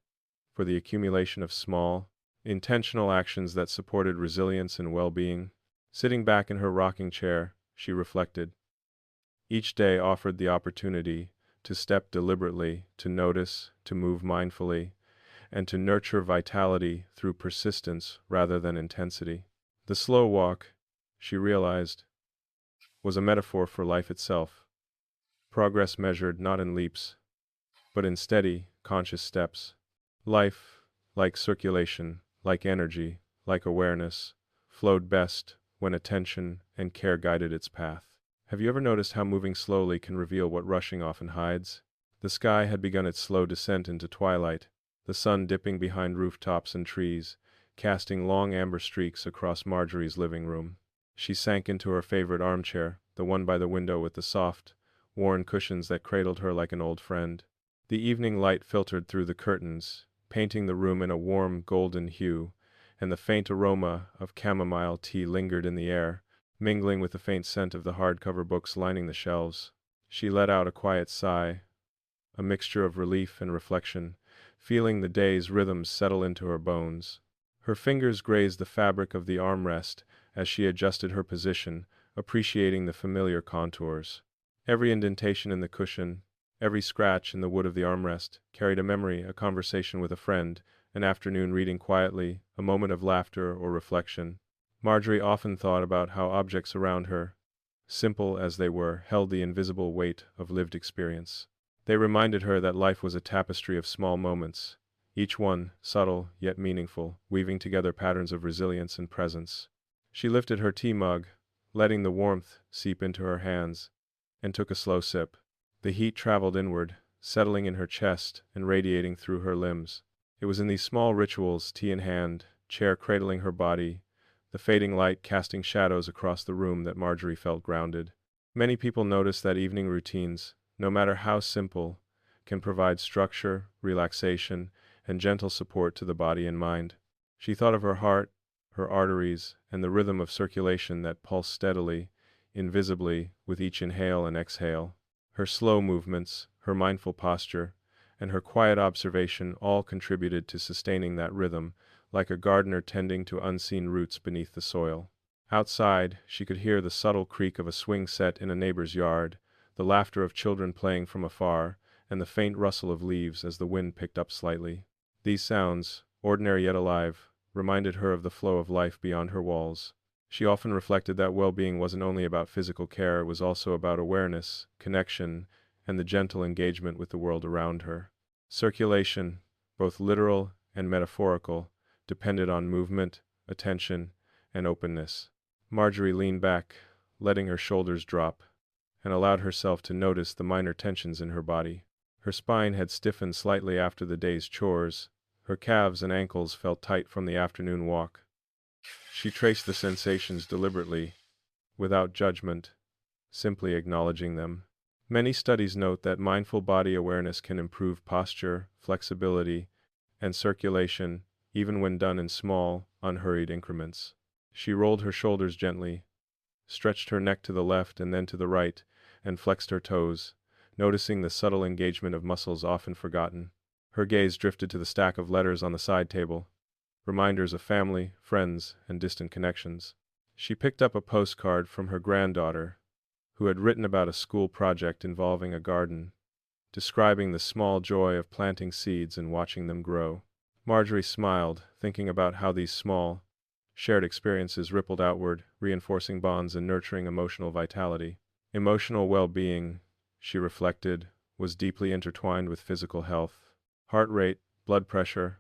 for the accumulation of small, intentional actions that supported resilience and well-being. Sitting back in her rocking chair, she reflected. Each day offered the opportunity to step deliberately, to notice, to move mindfully, and to nurture vitality through persistence rather than intensity. The slow walk, she realized, was a metaphor for life itself. Progress measured not in leaps, but in steady, conscious steps. Life, like circulation, like energy, like awareness, flowed best when attention and care guided its path. Have you ever noticed how moving slowly can reveal what rushing often hides? The sky had begun its slow descent into twilight, the sun dipping behind rooftops and trees, casting long amber streaks across Marjorie's living room. She sank into her favorite armchair, the one by the window with the soft, worn cushions that cradled her like an old friend. The evening light filtered through the curtains, painting the room in a warm golden hue, and the faint aroma of chamomile tea lingered in the air, mingling with the faint scent of the hardcover books lining the shelves. She let out a quiet sigh, a mixture of relief and reflection, feeling the day's rhythms settle into her bones. Her fingers grazed the fabric of the armrest as she adjusted her position, appreciating the familiar contours. Every indentation in the cushion, every scratch in the wood of the armrest, carried a memory, a conversation with a friend, an afternoon reading quietly, a moment of laughter or reflection. Marjorie often thought about how objects around her, simple as they were, held the invisible weight of lived experience. They reminded her that life was a tapestry of small moments, each one subtle yet meaningful, weaving together patterns of resilience and presence. She lifted her tea mug, letting the warmth seep into her hands, and took a slow sip. The heat traveled inward, settling in her chest and radiating through her limbs. It was in these small rituals, tea in hand, chair cradling her body, the fading light casting shadows across the room, that Marjorie felt grounded. Many people notice that evening routines, no matter how simple, can provide structure, relaxation, and gentle support to the body and mind. She thought of her heart, her arteries, and the rhythm of circulation that pulsed steadily, invisibly, with each inhale and exhale. Her slow movements, her mindful posture, and her quiet observation all contributed to sustaining that rhythm, like a gardener tending to unseen roots beneath the soil. Outside, she could hear the subtle creak of a swing set in a neighbor's yard, the laughter of children playing from afar, and the faint rustle of leaves as the wind picked up slightly. These sounds, ordinary yet alive, reminded her of the flow of life beyond her walls. She often reflected that well-being wasn't only about physical care, it was also about awareness, connection, and the gentle engagement with the world around her. Circulation, both literal and metaphorical, depended on movement, attention, and openness. Marjorie leaned back, letting her shoulders drop, and allowed herself to notice the minor tensions in her body. Her spine had stiffened slightly after the day's chores, her calves and ankles felt tight from the afternoon walk. She traced the sensations deliberately, without judgment, simply acknowledging them. Many studies note that mindful body awareness can improve posture, flexibility, and circulation, even when done in small, unhurried increments. She rolled her shoulders gently, stretched her neck to the left and then to the right, and flexed her toes, noticing the subtle engagement of muscles often forgotten. Her gaze drifted to the stack of letters on the side table, reminders of family, friends, and distant connections. She picked up a postcard from her granddaughter, who had written about a school project involving a garden, describing the small joy of planting seeds and watching them grow. Marjorie smiled, thinking about how these small, shared experiences rippled outward, reinforcing bonds and nurturing emotional vitality. Emotional well-being, she reflected, was deeply intertwined with physical health. Heart rate, blood pressure,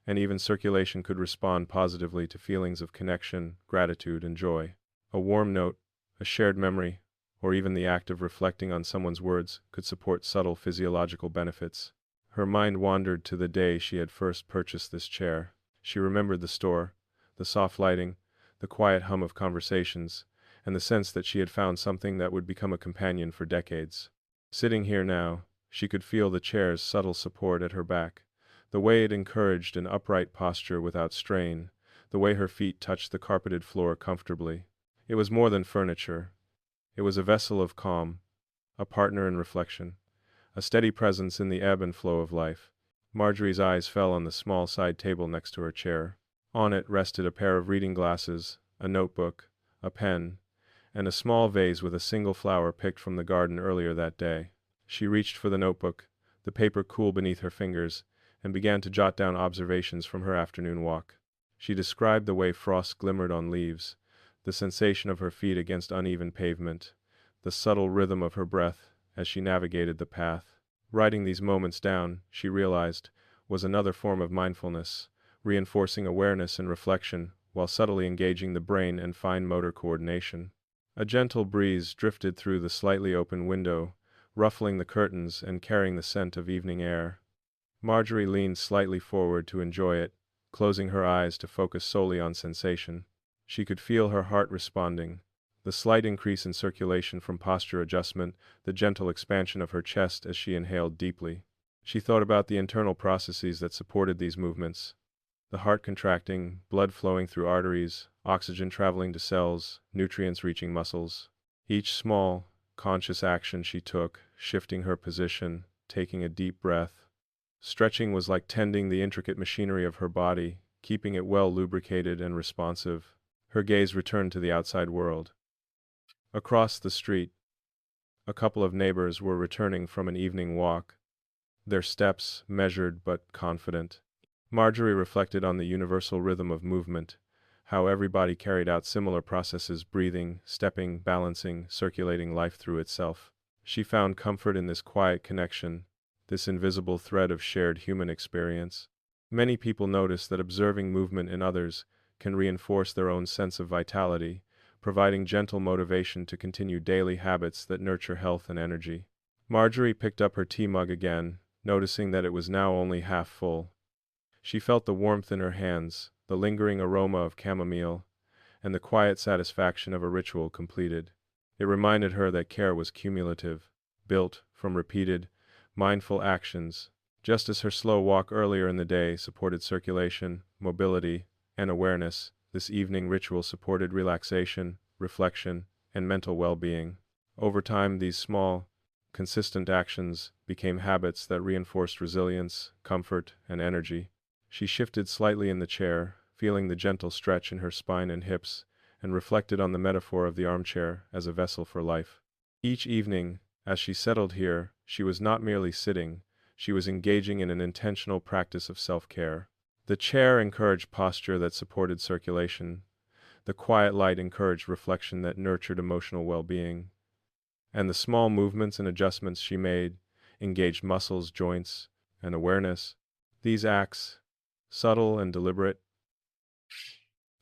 and even circulation could respond positively to feelings of connection, gratitude, and joy. A warm note, a shared memory, or even the act of reflecting on someone's words could support subtle physiological benefits. Her mind wandered to the day she had first purchased this chair. She remembered the store, the soft lighting, the quiet hum of conversations, and the sense that she had found something that would become a companion for decades. Sitting here now, she could feel the chair's subtle support at her back, the way it encouraged an upright posture without strain, the way her feet touched the carpeted floor comfortably. It was more than furniture. It was a vessel of calm, a partner in reflection, a steady presence in the ebb and flow of life. Marjorie's eyes fell on the small side table next to her chair. On it rested a pair of reading glasses, a notebook, a pen, and a small vase with a single flower picked from the garden earlier that day. She reached for the notebook, the paper cool beneath her fingers, and began to jot down observations from her afternoon walk. She described the way frost glimmered on leaves, the sensation of her feet against uneven pavement, the subtle rhythm of her breath as she navigated the path. Writing these moments down, she realized, was another form of mindfulness, reinforcing awareness and reflection while subtly engaging the brain and fine motor coordination. A gentle breeze drifted through the slightly open window, ruffling the curtains and carrying the scent of evening air. Marjorie leaned slightly forward to enjoy it, closing her eyes to focus solely on sensation. She could feel her heart responding, the slight increase in circulation from posture adjustment, the gentle expansion of her chest as she inhaled deeply. She thought about the internal processes that supported these movements, the heart contracting, blood flowing through arteries, oxygen traveling to cells, nutrients reaching muscles. Each small, conscious action she took, shifting her position, taking a deep breath. Stretching was like tending the intricate machinery of her body, keeping it well lubricated and responsive. Her gaze returned to the outside world. Across the street, a couple of neighbors were returning from an evening walk, their steps measured but confident. Marjorie reflected on the universal rhythm of movement, how everybody carried out similar processes: breathing, stepping, balancing, circulating life through itself. She found comfort in this quiet connection, this invisible thread of shared human experience. Many people notice that observing movement in others can reinforce their own sense of vitality, providing gentle motivation to continue daily habits that nurture health and energy. Marjorie picked up her tea mug again, noticing that it was now only half full. She felt the warmth in her hands, the lingering aroma of chamomile, and the quiet satisfaction of a ritual completed. It reminded her that care was cumulative, built from repeated, mindful actions, just as her slow walk earlier in the day supported circulation, mobility, and awareness. This evening ritual supported relaxation, reflection, and mental well-being. Over time, these small, consistent actions became habits that reinforced resilience, comfort, and energy. She shifted slightly in the chair, feeling the gentle stretch in her spine and hips, and reflected on the metaphor of the armchair as a vessel for life. Each evening, as she settled here, she was not merely sitting, she was engaging in an intentional practice of self-care. The chair encouraged posture that supported circulation, the quiet light encouraged reflection that nurtured emotional well-being, and the small movements and adjustments she made engaged muscles, joints, and awareness. These acts, subtle and deliberate,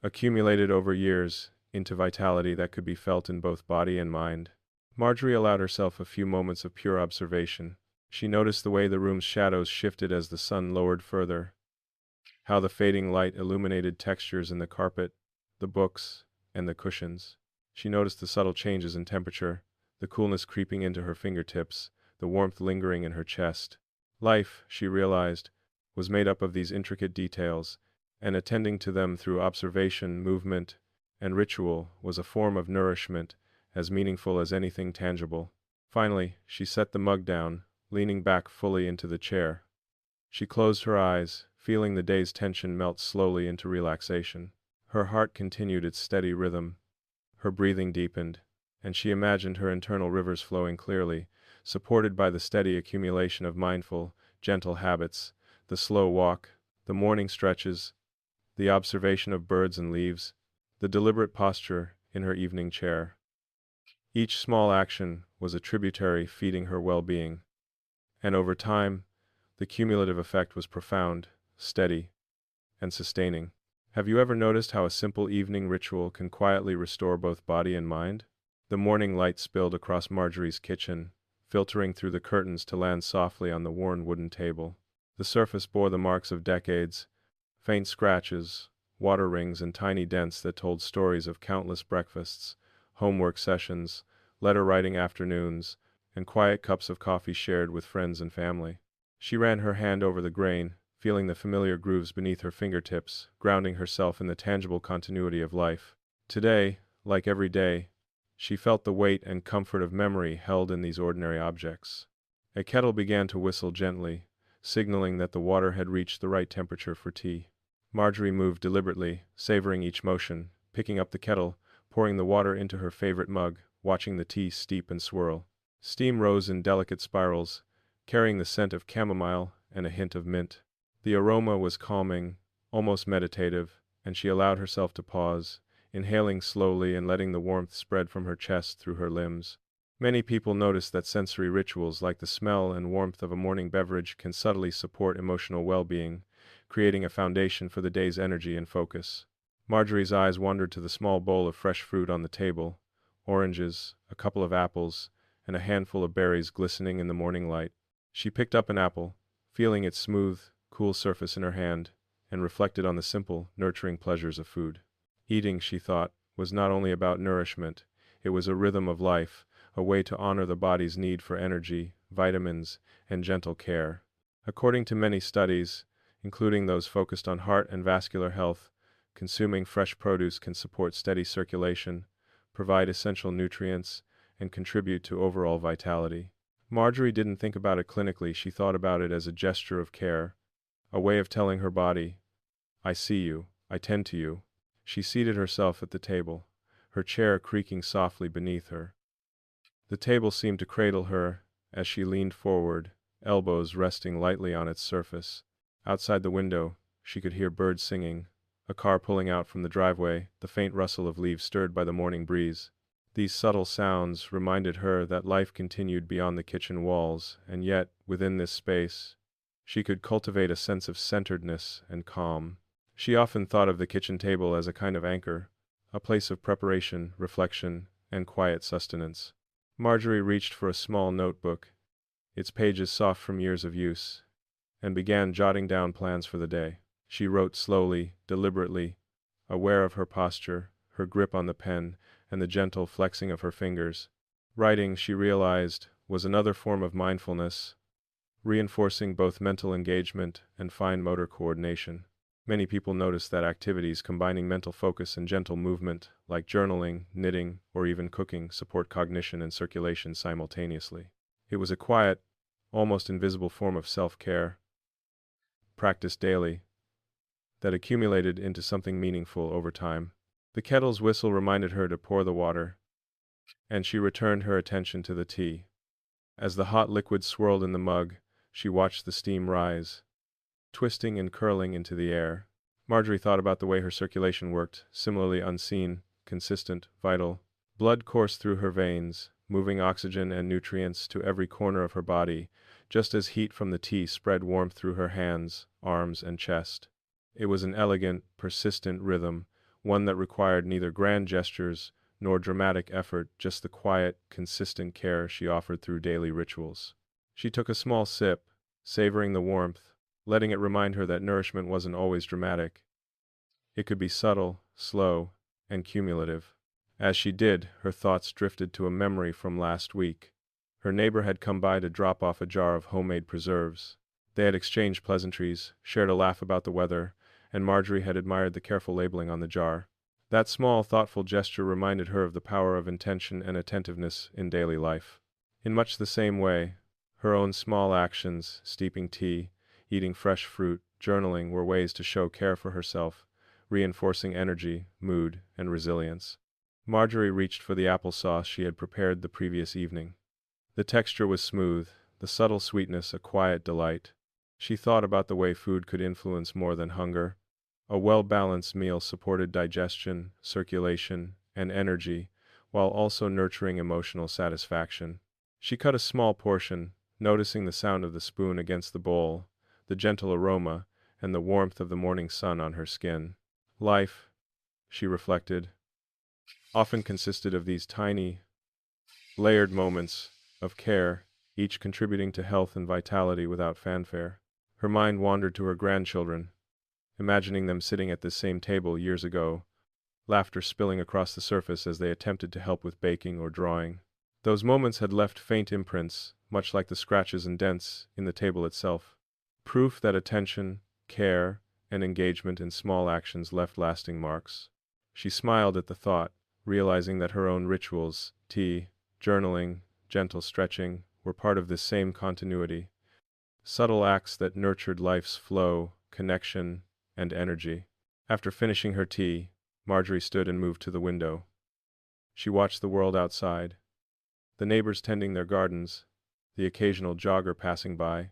accumulated over years into vitality that could be felt in both body and mind. Marjorie allowed herself a few moments of pure observation. She noticed the way the room's shadows shifted as the sun lowered further, how the fading light illuminated textures in the carpet, the books, and the cushions. She noticed the subtle changes in temperature, the coolness creeping into her fingertips, the warmth lingering in her chest. Life, she realized, was made up of these intricate details, and attending to them through observation, movement, and ritual was a form of nourishment as meaningful as anything tangible. Finally, she set the mug down, leaning back fully into the chair. She closed her eyes, feeling the day's tension melt slowly into relaxation. Her heart continued its steady rhythm. Her breathing deepened, and she imagined her internal rivers flowing clearly, supported by the steady accumulation of mindful, gentle habits, the slow walk, the morning stretches, the observation of birds and leaves, the deliberate posture in her evening chair. Each small action was a tributary feeding her well-being, and over time, the cumulative effect was profound, steady, and sustaining. Have you ever noticed how a simple evening ritual can quietly restore both body and mind? The morning light spilled across Marjorie's kitchen, filtering through the curtains to land softly on the worn wooden table. The surface bore the marks of decades, faint scratches, water rings, and tiny dents that told stories of countless breakfasts, homework sessions, letter-writing afternoons, and quiet cups of coffee shared with friends and family. She ran her hand over the grain, feeling the familiar grooves beneath her fingertips, grounding herself in the tangible continuity of life. Today, like every day, she felt the weight and comfort of memory held in these ordinary objects. A kettle began to whistle gently, signaling that the water had reached the right temperature for tea. Marjorie moved deliberately, savoring each motion, picking up the kettle, pouring the water into her favorite mug, watching the tea steep and swirl. Steam rose in delicate spirals, carrying the scent of chamomile and a hint of mint. The aroma was calming, almost meditative, and she allowed herself to pause, inhaling slowly and letting the warmth spread from her chest through her limbs. Many people notice that sensory rituals like the smell and warmth of a morning beverage can subtly support emotional well-being, creating a foundation for the day's energy and focus. Marjorie's eyes wandered to the small bowl of fresh fruit on the table, oranges, a couple of apples, and a handful of berries glistening in the morning light. She picked up an apple, feeling its smooth, cool surface in her hand, and reflected on the simple, nurturing pleasures of food. Eating, she thought, was not only about nourishment, it was a rhythm of life, a way to honor the body's need for energy, vitamins, and gentle care. According to many studies, including those focused on heart and vascular health, consuming fresh produce can support steady circulation, provide essential nutrients, and contribute to overall vitality. Marjorie didn't think about it clinically, she thought about it as a gesture of care, a way of telling her body, "I see you, I tend to you." She seated herself at the table, her chair creaking softly beneath her. The table seemed to cradle her as she leaned forward, elbows resting lightly on its surface. Outside the window, she could hear birds singing, a car pulling out from the driveway, the faint rustle of leaves stirred by the morning breeze. These subtle sounds reminded her that life continued beyond the kitchen walls, and yet, within this space, she could cultivate a sense of centeredness and calm. She often thought of the kitchen table as a kind of anchor, a place of preparation, reflection, and quiet sustenance. Marjorie reached for a small notebook, its pages soft from years of use, and began jotting down plans for the day. She wrote slowly, deliberately, aware of her posture, her grip on the pen, and the gentle flexing of her fingers. Writing, she realized, was another form of mindfulness, reinforcing both mental engagement and fine motor coordination. Many people notice that activities combining mental focus and gentle movement, like journaling, knitting, or even cooking, support cognition and circulation simultaneously. It was a quiet, almost invisible form of self-care, practiced daily, that accumulated into something meaningful over time. The kettle's whistle reminded her to pour the water, and she returned her attention to the tea. As the hot liquid swirled in the mug, she watched the steam rise, twisting and curling into the air. Marjorie thought about the way her circulation worked, similarly unseen, consistent, vital. Blood coursed through her veins, moving oxygen and nutrients to every corner of her body, just as heat from the tea spread warmth through her hands, arms, and chest. It was an elegant, persistent rhythm, one that required neither grand gestures nor dramatic effort, just the quiet, consistent care she offered through daily rituals. She took a small sip, savoring the warmth, letting it remind her that nourishment wasn't always dramatic. It could be subtle, slow, and cumulative. As she did, her thoughts drifted to a memory from last week. Her neighbor had come by to drop off a jar of homemade preserves. They had exchanged pleasantries, shared a laugh about the weather, and Marjorie had admired the careful labeling on the jar. That small, thoughtful gesture reminded her of the power of intention and attentiveness in daily life. In much the same way, her own small actions, steeping tea, eating fresh fruit, journaling, were ways to show care for herself, reinforcing energy, mood, and resilience. Marjorie reached for the applesauce she had prepared the previous evening. The texture was smooth, the subtle sweetness a quiet delight. She thought about the way food could influence more than hunger. A well-balanced meal supported digestion, circulation, and energy, while also nurturing emotional satisfaction. She cut a small portion, noticing the sound of the spoon against the bowl, the gentle aroma, and the warmth of the morning sun on her skin. Life, she reflected, often consisted of these tiny, layered moments of care, each contributing to health and vitality without fanfare. Her mind wandered to her grandchildren, imagining them sitting at this same table years ago, laughter spilling across the surface as they attempted to help with baking or drawing. Those moments had left faint imprints, much like the scratches and dents in the table itself. Proof that attention, care, and engagement in small actions left lasting marks. She smiled at the thought, realizing that her own rituals, tea, journaling, gentle stretching, were part of this same continuity. Subtle acts that nurtured life's flow, connection, and energy. After finishing her tea, Marjorie stood and moved to the window. She watched the world outside, the neighbors tending their gardens, the occasional jogger passing by,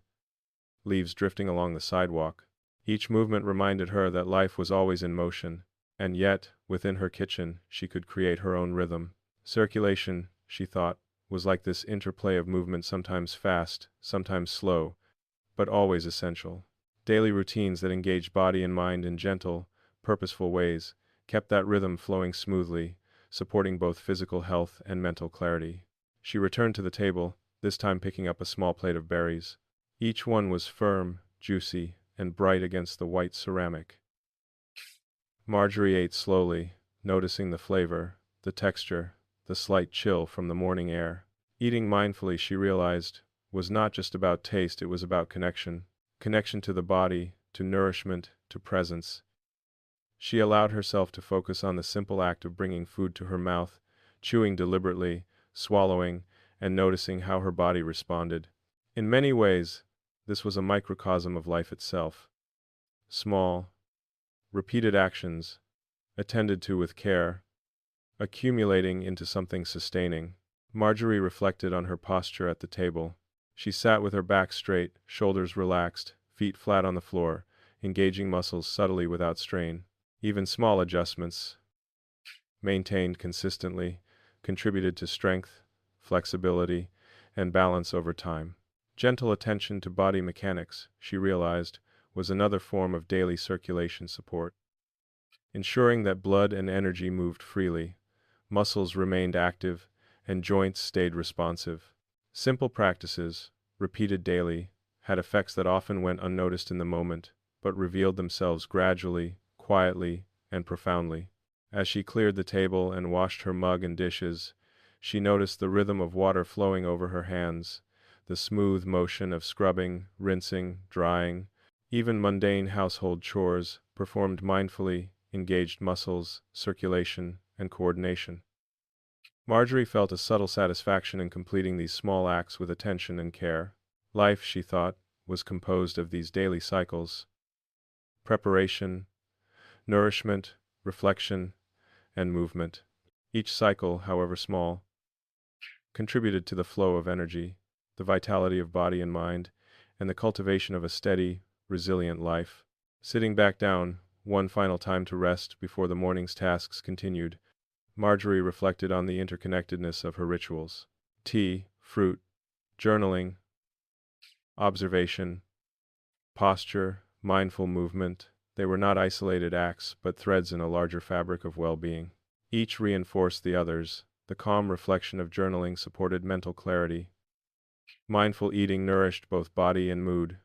leaves drifting along the sidewalk. Each movement reminded her that life was always in motion, and yet, within her kitchen, she could create her own rhythm. Circulation, she thought, was like this interplay of movement, sometimes fast, sometimes slow, but always essential. Daily routines that engaged body and mind in gentle, purposeful ways kept that rhythm flowing smoothly, supporting both physical health and mental clarity. She returned to the table, this time picking up a small plate of berries. Each one was firm, juicy, and bright against the white ceramic. Marjorie ate slowly, noticing the flavor, the texture, the slight chill from the morning air. Eating mindfully, she realized, was not just about taste, it was about connection. Connection to the body, to nourishment, to presence. She allowed herself to focus on the simple act of bringing food to her mouth, chewing deliberately, swallowing, and noticing how her body responded. In many ways, this was a microcosm of life itself. Small, repeated actions, attended to with care, accumulating into something sustaining. Marjorie reflected on her posture at the table. She sat with her back straight, shoulders relaxed, feet flat on the floor, engaging muscles subtly without strain. Even small adjustments, maintained consistently, contributed to strength, flexibility, and balance over time. Gentle attention to body mechanics, she realized, was another form of daily circulation support. Ensuring that blood and energy moved freely, muscles remained active, and joints stayed responsive. Simple practices, repeated daily, had effects that often went unnoticed in the moment, but revealed themselves gradually, quietly, and profoundly. As she cleared the table and washed her mug and dishes, she noticed the rhythm of water flowing over her hands, the smooth motion of scrubbing, rinsing, drying. Even mundane household chores, performed mindfully, engaged muscles, circulation, and coordination. Marjorie felt a subtle satisfaction in completing these small acts with attention and care. Life, she thought, was composed of these daily cycles: preparation, nourishment, reflection, and movement. Each cycle, however small, contributed to the flow of energy, the vitality of body and mind, and the cultivation of a steady, resilient life. Sitting back down, one final time to rest before the morning's tasks continued, Marjorie reflected on the interconnectedness of her rituals. Tea, fruit, journaling, observation, posture, mindful movement. They were not isolated acts, but threads in a larger fabric of well-being. Each reinforced the others. The calm reflection of journaling supported mental clarity. Mindful eating nourished both body and mood.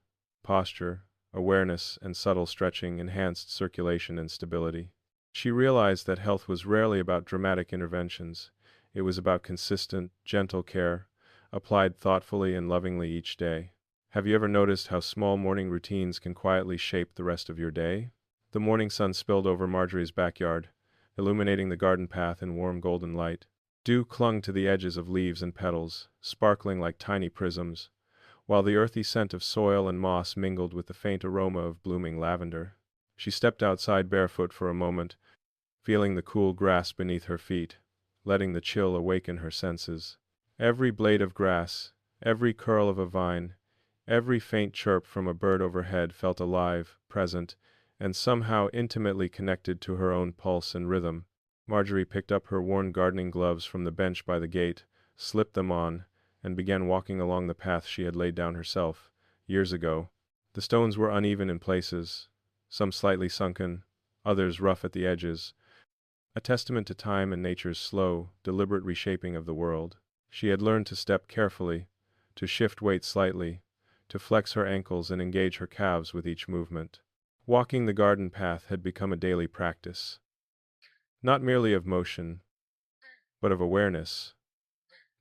Posture, awareness, and subtle stretching enhanced circulation and stability. She realized that health was rarely about dramatic interventions. It was about consistent, gentle care, applied thoughtfully and lovingly each day. Have you ever noticed how small morning routines can quietly shape the rest of your day? The morning sun spilled over Marjorie's backyard, illuminating the garden path in warm golden light. Dew clung to the edges of leaves and petals, sparkling like tiny prisms, while the earthy scent of soil and moss mingled with the faint aroma of blooming lavender. She stepped outside barefoot for a moment, feeling the cool grass beneath her feet, letting the chill awaken her senses. Every blade of grass, every curl of a vine, every faint chirp from a bird overhead felt alive, present, and somehow intimately connected to her own pulse and rhythm. Marjorie picked up her worn gardening gloves from the bench by the gate, slipped them on, and began walking along the path she had laid down herself, years ago. The stones were uneven in places, some slightly sunken, others rough at the edges, a testament to time and nature's slow, deliberate reshaping of the world. She had learned to step carefully, to shift weight slightly, to flex her ankles and engage her calves with each movement. Walking the garden path had become a daily practice, not merely of motion, but of awareness,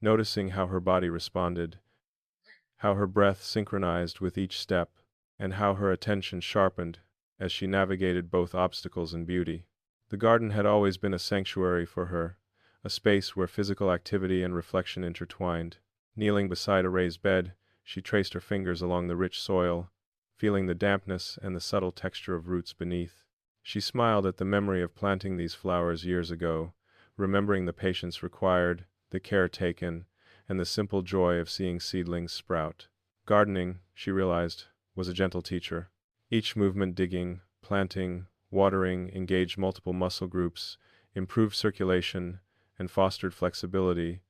noticing how her body responded, how her breath synchronized with each step, and how her attention sharpened as she navigated both obstacles and beauty. The garden had always been a sanctuary for her, a space where physical activity and reflection intertwined. Kneeling beside a raised bed, she traced her fingers along the rich soil, feeling the dampness and the subtle texture of roots beneath. She smiled at the memory of planting these flowers years ago, remembering the patience required, the care taken, and the simple joy of seeing seedlings sprout. Gardening, she realized, was a gentle teacher. Each movement, digging, planting, watering, engaged multiple muscle groups, improved circulation, and fostered flexibility,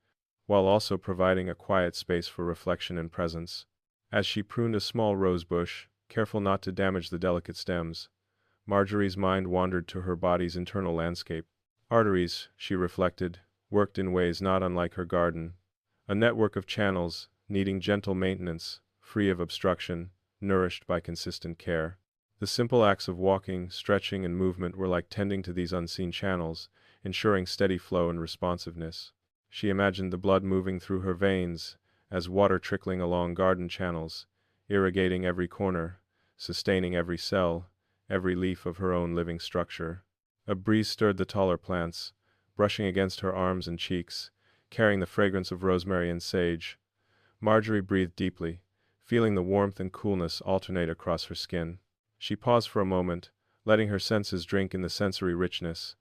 while also providing a quiet space for reflection and presence. As she pruned a small rose bush, careful not to damage the delicate stems, Marjorie's mind wandered to her body's internal landscape. Arteries, she reflected, worked in ways not unlike her garden, a network of channels, needing gentle maintenance, free of obstruction, nourished by consistent care. The simple acts of walking, stretching, and movement were like tending to these unseen channels, ensuring steady flow and responsiveness. She imagined the blood moving through her veins, as water trickling along garden channels, irrigating every corner, sustaining every cell, every leaf of her own living structure. A breeze stirred the taller plants, brushing against her arms and cheeks, carrying the fragrance of rosemary and sage. Marjorie breathed deeply, feeling the warmth and coolness alternate across her skin. She paused for a moment, letting her senses drink in the sensory richness,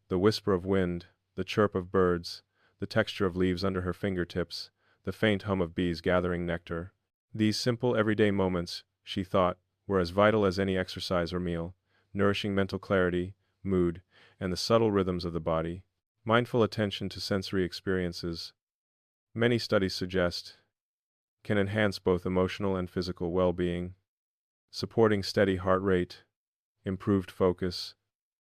the whisper of wind, the chirp of birds, the texture of leaves under her fingertips, the faint hum of bees gathering nectar. These simple everyday moments, she thought, were as vital as any exercise or meal, nourishing mental clarity, mood, and the subtle rhythms of the body. Mindful attention to sensory experiences, many studies suggest, can enhance both emotional and physical well-being, supporting steady heart rate, improved focus,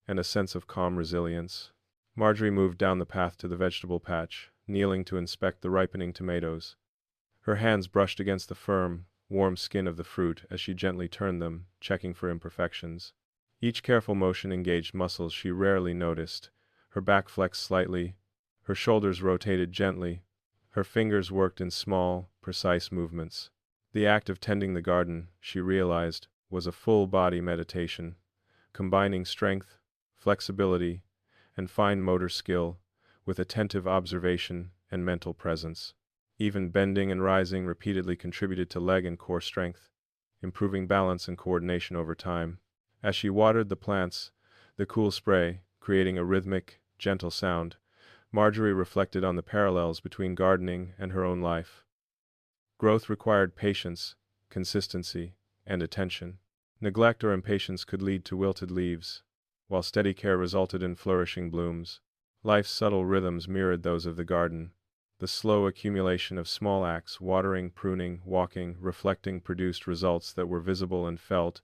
and a sense of calm resilience. Marjorie moved down the path to the vegetable patch, kneeling to inspect the ripening tomatoes. Her hands brushed against the firm, warm skin of the fruit as she gently turned them, checking for imperfections. Each careful motion engaged muscles she rarely noticed. Her back flexed slightly, her shoulders rotated gently, her fingers worked in small, precise movements. The act of tending the garden, she realized, was a full-body meditation, combining strength, flexibility, and fine motor skill, with attentive observation and mental presence. Even bending and rising repeatedly contributed to leg and core strength, improving balance and coordination over time. As she watered the plants, the cool spray, creating a rhythmic, gentle sound, Marjorie reflected on the parallels between gardening and her own life. Growth required patience, consistency, and attention. Neglect or impatience could lead to wilted leaves, while steady care resulted in flourishing blooms. Life's subtle rhythms mirrored those of the garden. The slow accumulation of small acts, watering, pruning, walking, reflecting, produced results that were visible and felt,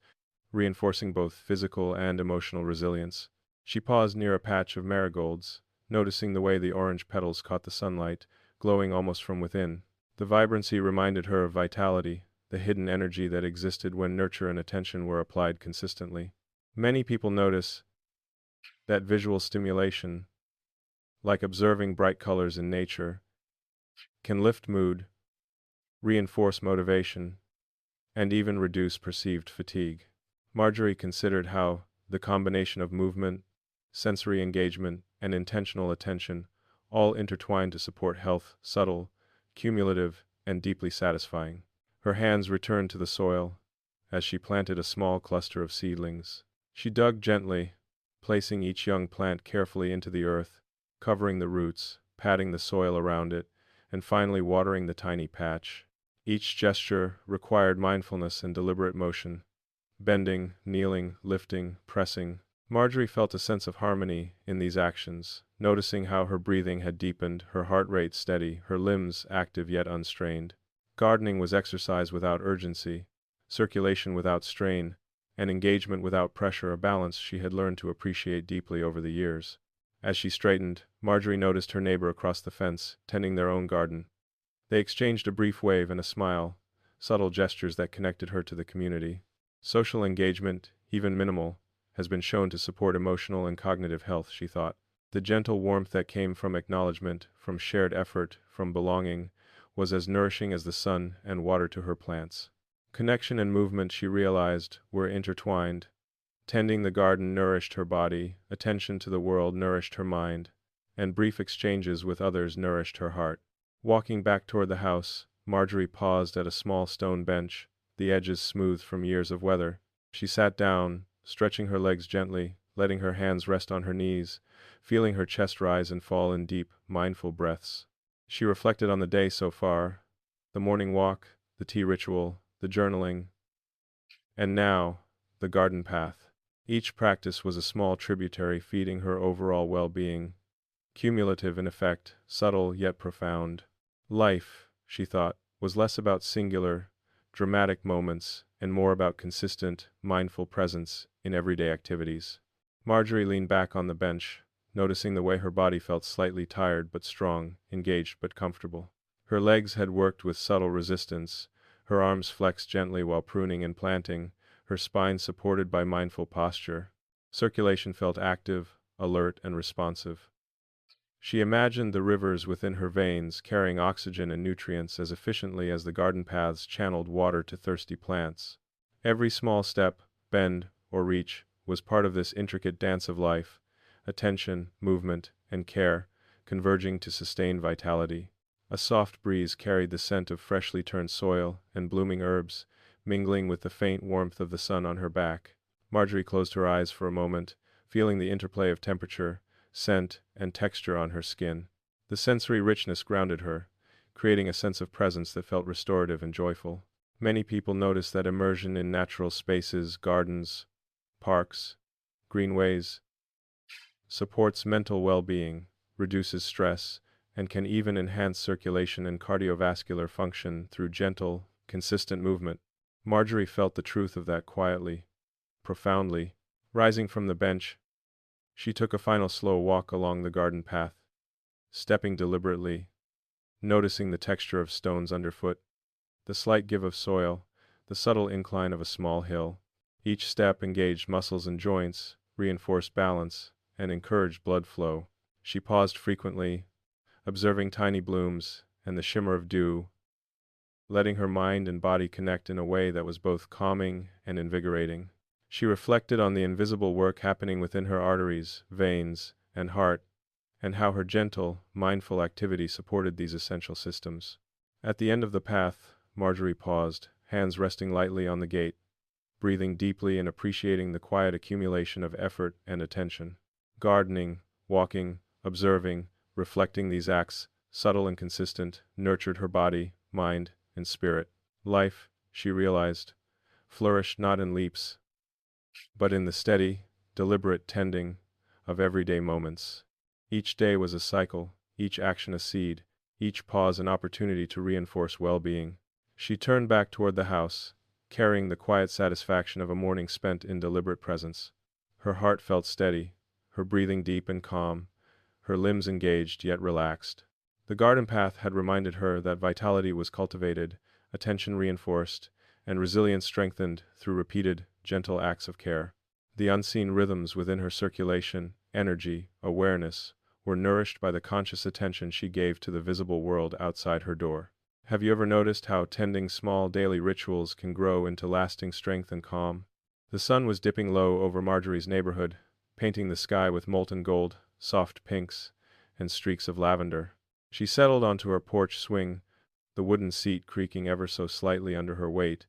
reinforcing both physical and emotional resilience. She paused near a patch of marigolds, noticing the way the orange petals caught the sunlight, glowing almost from within. The vibrancy reminded her of vitality, the hidden energy that existed when nurture and attention were applied consistently. Many people notice that visual stimulation, like observing bright colors in nature, can lift mood, reinforce motivation, and even reduce perceived fatigue. Marjorie considered how the combination of movement, sensory engagement, and intentional attention all intertwined to support health, subtle, cumulative, and deeply satisfying. Her hands returned to the soil as she planted a small cluster of seedlings. She dug gently, placing each young plant carefully into the earth, covering the roots, patting the soil around it, and finally watering the tiny patch. Each gesture required mindfulness and deliberate motion. Bending, kneeling, lifting, pressing. Marjorie felt a sense of harmony in these actions, noticing how her breathing had deepened, her heart rate steady, her limbs active yet unstrained. Gardening was exercise without urgency, circulation without strain, and engagement without pressure, a balance she had learned to appreciate deeply over the years. As she straightened, Marjorie noticed her neighbor across the fence, tending their own garden. They exchanged a brief wave and a smile, subtle gestures that connected her to the community. Social engagement, even minimal, has been shown to support emotional and cognitive health, she thought. The gentle warmth that came from acknowledgement, from shared effort, from belonging, was as nourishing as the sun and water to her plants. Connection and movement, she realized, were intertwined. Tending the garden nourished her body, attention to the world nourished her mind, and brief exchanges with others nourished her heart. Walking back toward the house, Marjorie paused at a small stone bench, the edges smooth from years of weather. She sat down, stretching her legs gently, letting her hands rest on her knees, feeling her chest rise and fall in deep, mindful breaths. She reflected on the day so far, the morning walk, the tea ritual, the journaling, and now, the garden path. Each practice was a small tributary feeding her overall well-being, cumulative in effect, subtle yet profound. Life, she thought, was less about singular, dramatic moments and more about consistent, mindful presence in everyday activities. Marjorie leaned back on the bench, noticing the way her body felt slightly tired but strong, engaged but comfortable. Her legs had worked with subtle resistance, her arms flexed gently while pruning and planting, her spine supported by mindful posture. Circulation felt active, alert, and responsive. She imagined the rivers within her veins carrying oxygen and nutrients as efficiently as the garden paths channeled water to thirsty plants. Every small step, bend, or reach was part of this intricate dance of life, attention, movement, and care, converging to sustain vitality. A soft breeze carried the scent of freshly turned soil and blooming herbs, mingling with the faint warmth of the sun on her back. Marjorie closed her eyes for a moment, feeling the interplay of temperature, scent, and texture on her skin. The sensory richness grounded her, creating a sense of presence that felt restorative and joyful. Many people notice that immersion in natural spaces, gardens, parks, greenways, supports mental well-being, reduces stress, and can even enhance circulation and cardiovascular function through gentle, consistent movement. Marjorie felt the truth of that quietly, profoundly. Rising from the bench, she took a final slow walk along the garden path, stepping deliberately, noticing the texture of stones underfoot, the slight give of soil, the subtle incline of a small hill. Each step engaged muscles and joints, reinforced balance, and encouraged blood flow. She paused frequently, observing tiny blooms and the shimmer of dew, letting her mind and body connect in a way that was both calming and invigorating. She reflected on the invisible work happening within her arteries, veins, and heart, and how her gentle, mindful activity supported these essential systems. At the end of the path, Marjorie paused, hands resting lightly on the gate, breathing deeply and appreciating the quiet accumulation of effort and attention. Gardening, walking, observing, reflecting these acts, subtle and consistent, nurtured her body, mind, and spirit. Life, she realized, flourished not in leaps, but in the steady, deliberate tending of everyday moments. Each day was a cycle, each action a seed, each pause an opportunity to reinforce well-being. She turned back toward the house, carrying the quiet satisfaction of a morning spent in deliberate presence. Her heart felt steady, her breathing deep and calm, her limbs engaged yet relaxed. The garden path had reminded her that vitality was cultivated, attention reinforced, and resilience strengthened through repeated, gentle acts of care. The unseen rhythms within her circulation, energy, awareness, were nourished by the conscious attention she gave to the visible world outside her door. Have you ever noticed how tending small daily rituals can grow into lasting strength and calm? The sun was dipping low over Marjorie's neighborhood, painting the sky with molten gold, soft pinks, and streaks of lavender. She settled onto her porch swing, the wooden seat creaking ever so slightly under her weight,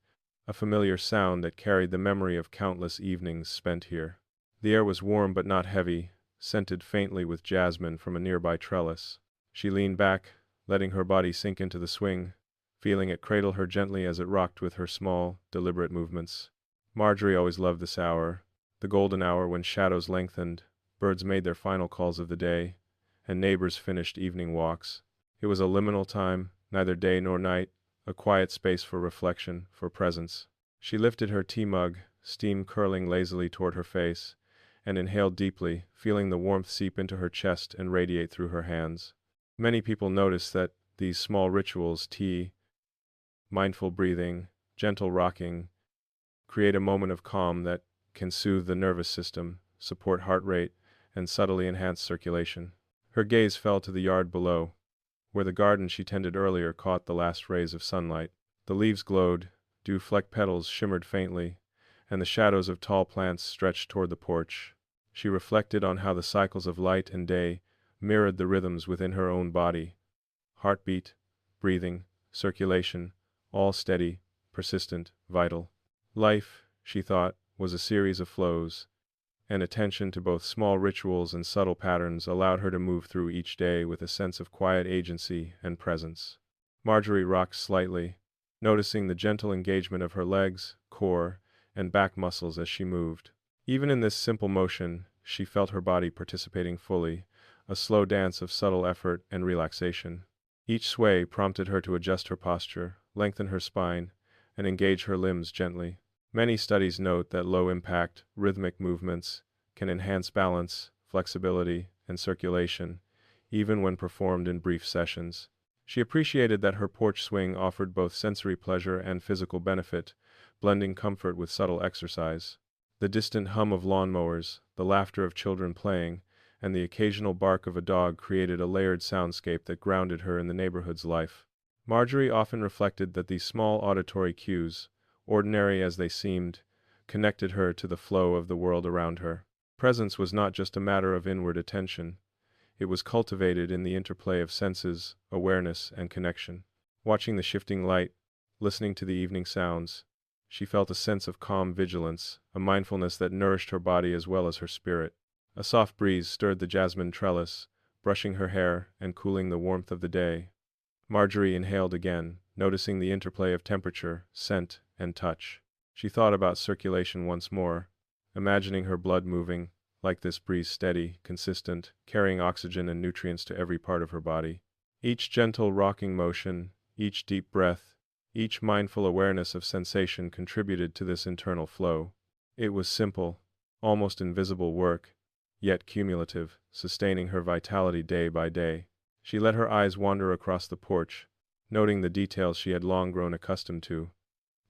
a familiar sound that carried the memory of countless evenings spent here. The air was warm but not heavy, scented faintly with jasmine from a nearby trellis. She leaned back, letting her body sink into the swing, feeling it cradle her gently as it rocked with her small, deliberate movements. Marjorie always loved this hour, the golden hour when shadows lengthened, birds made their final calls of the day, and neighbors finished evening walks. It was a liminal time, neither day nor night, a quiet space for reflection, for presence. She lifted her tea mug, steam curling lazily toward her face, and inhaled deeply, feeling the warmth seep into her chest and radiate through her hands. Many people notice that these small rituals, tea, mindful breathing, gentle rocking, create a moment of calm that can soothe the nervous system, support heart rate, and subtly enhance circulation. Her gaze fell to the yard below, where the garden she tended earlier caught the last rays of sunlight. The leaves glowed, dew-flecked petals shimmered faintly, and the shadows of tall plants stretched toward the porch. She reflected on how the cycles of light and day mirrored the rhythms within her own body. Heartbeat, breathing, circulation, all steady, persistent, vital. Life, she thought, was a series of flows, and attention to both small rituals and subtle patterns allowed her to move through each day with a sense of quiet agency and presence. Marjorie rocked slightly, noticing the gentle engagement of her legs, core, and back muscles as she moved. Even in this simple motion, she felt her body participating fully, a slow dance of subtle effort and relaxation. Each sway prompted her to adjust her posture, lengthen her spine, and engage her limbs gently. Many studies note that low-impact, rhythmic movements can enhance balance, flexibility, and circulation, even when performed in brief sessions. She appreciated that her porch swing offered both sensory pleasure and physical benefit, blending comfort with subtle exercise. The distant hum of lawnmowers, the laughter of children playing, and the occasional bark of a dog created a layered soundscape that grounded her in the neighborhood's life. Marjorie often reflected that these small auditory cues, ordinary as they seemed, connected her to the flow of the world around her. Presence was not just a matter of inward attention. It was cultivated in the interplay of senses, awareness, and connection. Watching the shifting light, listening to the evening sounds, she felt a sense of calm vigilance, a mindfulness that nourished her body as well as her spirit. A soft breeze stirred the jasmine trellis, brushing her hair and cooling the warmth of the day. Marjorie inhaled again, noticing the interplay of temperature, scent, and touch. She thought about circulation once more, imagining her blood moving, like this breeze steady, consistent, carrying oxygen and nutrients to every part of her body. Each gentle rocking motion, each deep breath, each mindful awareness of sensation contributed to this internal flow. It was simple, almost invisible work, yet cumulative, sustaining her vitality day by day. She let her eyes wander across the porch, noting the details she had long grown accustomed to.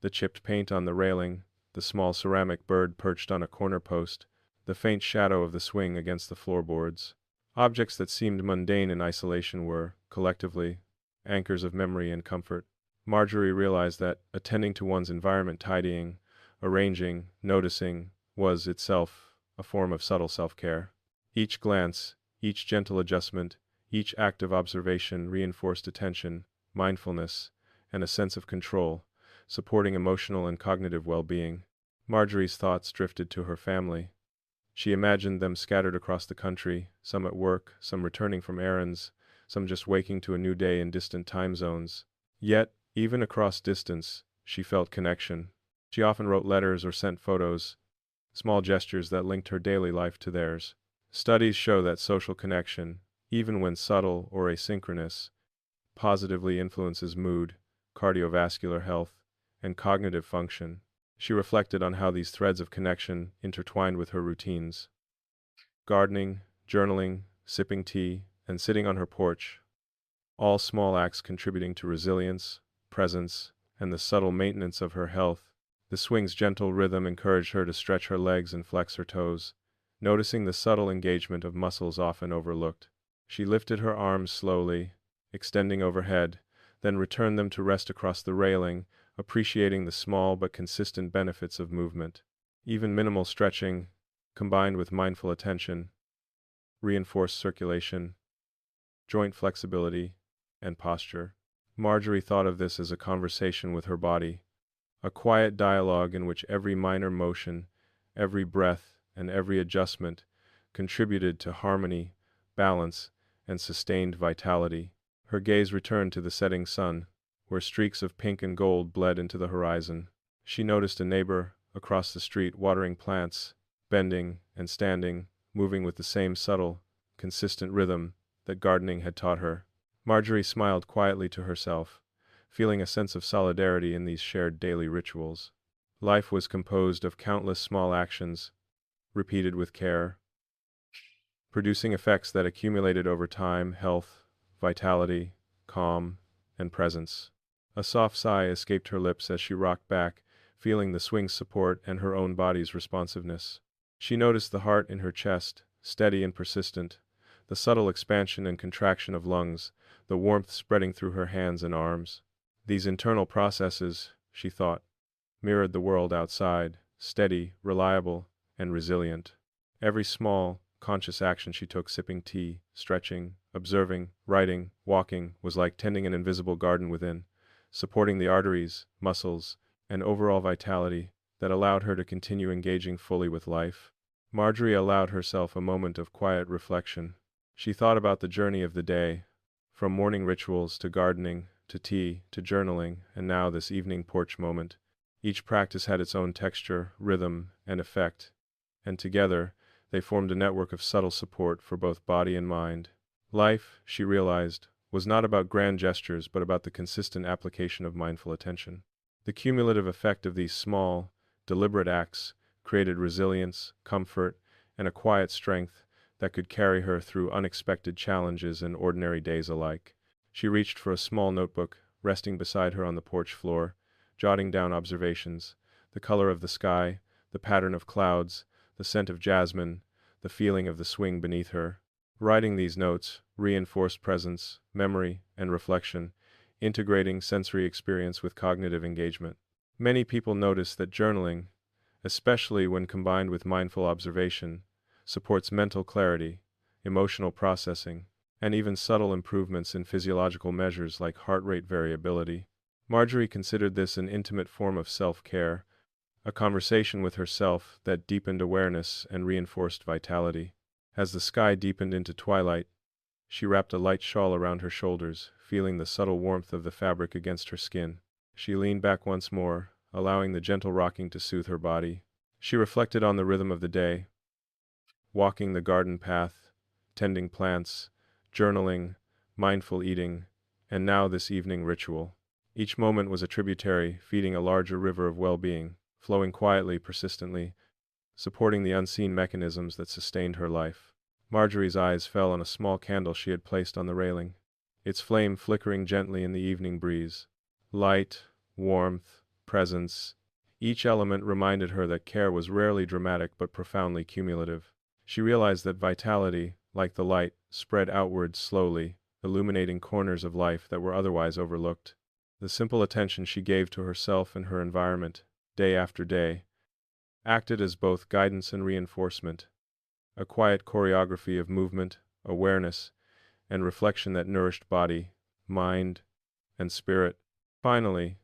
The chipped paint on the railing, the small ceramic bird perched on a corner post, the faint shadow of the swing against the floorboards. Objects that seemed mundane in isolation were, collectively, anchors of memory and comfort. Marjorie realized that attending to one's environment, tidying, arranging, noticing, was itself a form of subtle self-care. Each glance, Each gentle adjustment, each active observation reinforced attention, mindfulness, and a sense of control, supporting emotional and cognitive well-being. Marjorie's thoughts drifted to her family. She imagined them scattered across the country, some at work, some returning from errands, some just waking to a new day in distant time zones. Yet, even across distance, she felt connection. She often wrote letters or sent photos, small gestures that linked her daily life to theirs. Studies show that social connection, even when subtle or asynchronous, positively influences mood, cardiovascular health, and cognitive function. She reflected on how these threads of connection intertwined with her routines. Gardening, journaling, sipping tea, and sitting on her porch, all small acts contributing to resilience, presence, and the subtle maintenance of her health. The swing's gentle rhythm encouraged her to stretch her legs and flex her toes, noticing the subtle engagement of muscles often overlooked. She lifted her arms slowly, extending overhead, then returned them to rest across the railing, appreciating the small but consistent benefits of movement. Even minimal stretching, combined with mindful attention, reinforced circulation, joint flexibility, and posture. Marjorie thought of this as a conversation with her body, a quiet dialogue in which every minor motion, every breath, and every adjustment contributed to harmony, balance, and sustained vitality. Her gaze returned to the setting sun, where streaks of pink and gold bled into the horizon. She noticed a neighbor across the street watering plants, bending and standing, moving with the same subtle, consistent rhythm that gardening had taught her. Marjorie smiled quietly to herself, feeling a sense of solidarity in these shared daily rituals. Life was composed of countless small actions, repeated with care, producing effects that accumulated over time: health, vitality, calm, and presence. A soft sigh escaped her lips as she rocked back, feeling the swing's support and her own body's responsiveness. She noticed the heart in her chest, steady and persistent, the subtle expansion and contraction of lungs, the warmth spreading through her hands and arms. These internal processes, she thought, mirrored the world outside, steady, reliable, and resilient. Every small, conscious action she took, sipping tea, stretching, observing, writing, walking, was like tending an invisible garden within, supporting the arteries, muscles, and overall vitality that allowed her to continue engaging fully with life. Marjorie allowed herself a moment of quiet reflection. She thought about the journey of the day, from morning rituals to gardening, to tea, to journaling, and now this evening porch moment. Each practice had its own texture, rhythm, and effect, and together, they formed a network of subtle support for both body and mind. Life, she realized, was not about grand gestures but about the consistent application of mindful attention. The cumulative effect of these small, deliberate acts created resilience, comfort, and a quiet strength that could carry her through unexpected challenges and ordinary days alike. She reached for a small notebook, resting beside her on the porch floor, jotting down observations: the color of the sky, the pattern of clouds, the scent of jasmine, the feeling of the swing beneath her. Writing these notes reinforced presence, memory, and reflection, integrating sensory experience with cognitive engagement. Many people notice that journaling, especially when combined with mindful observation, supports mental clarity, emotional processing, and even subtle improvements in physiological measures like heart rate variability. Marjorie considered this an intimate form of self-care, a conversation with herself that deepened awareness and reinforced vitality. As the sky deepened into twilight, she wrapped a light shawl around her shoulders, feeling the subtle warmth of the fabric against her skin. She leaned back once more, allowing the gentle rocking to soothe her body. She reflected on the rhythm of the day, walking the garden path, tending plants, journaling, mindful eating, and now this evening ritual. Each moment was a tributary, feeding a larger river of well-being, flowing quietly, persistently, supporting the unseen mechanisms that sustained her life. Marjorie's eyes fell on a small candle she had placed on the railing, its flame flickering gently in the evening breeze. Light, warmth, presence, each element reminded her that care was rarely dramatic but profoundly cumulative. She realized that vitality, like the light, spread outward slowly, illuminating corners of life that were otherwise overlooked. The simple attention she gave to herself and her environment, day after day, acted as both guidance and reinforcement, a quiet choreography of movement, awareness, and reflection that nourished body, mind, and spirit. Finally,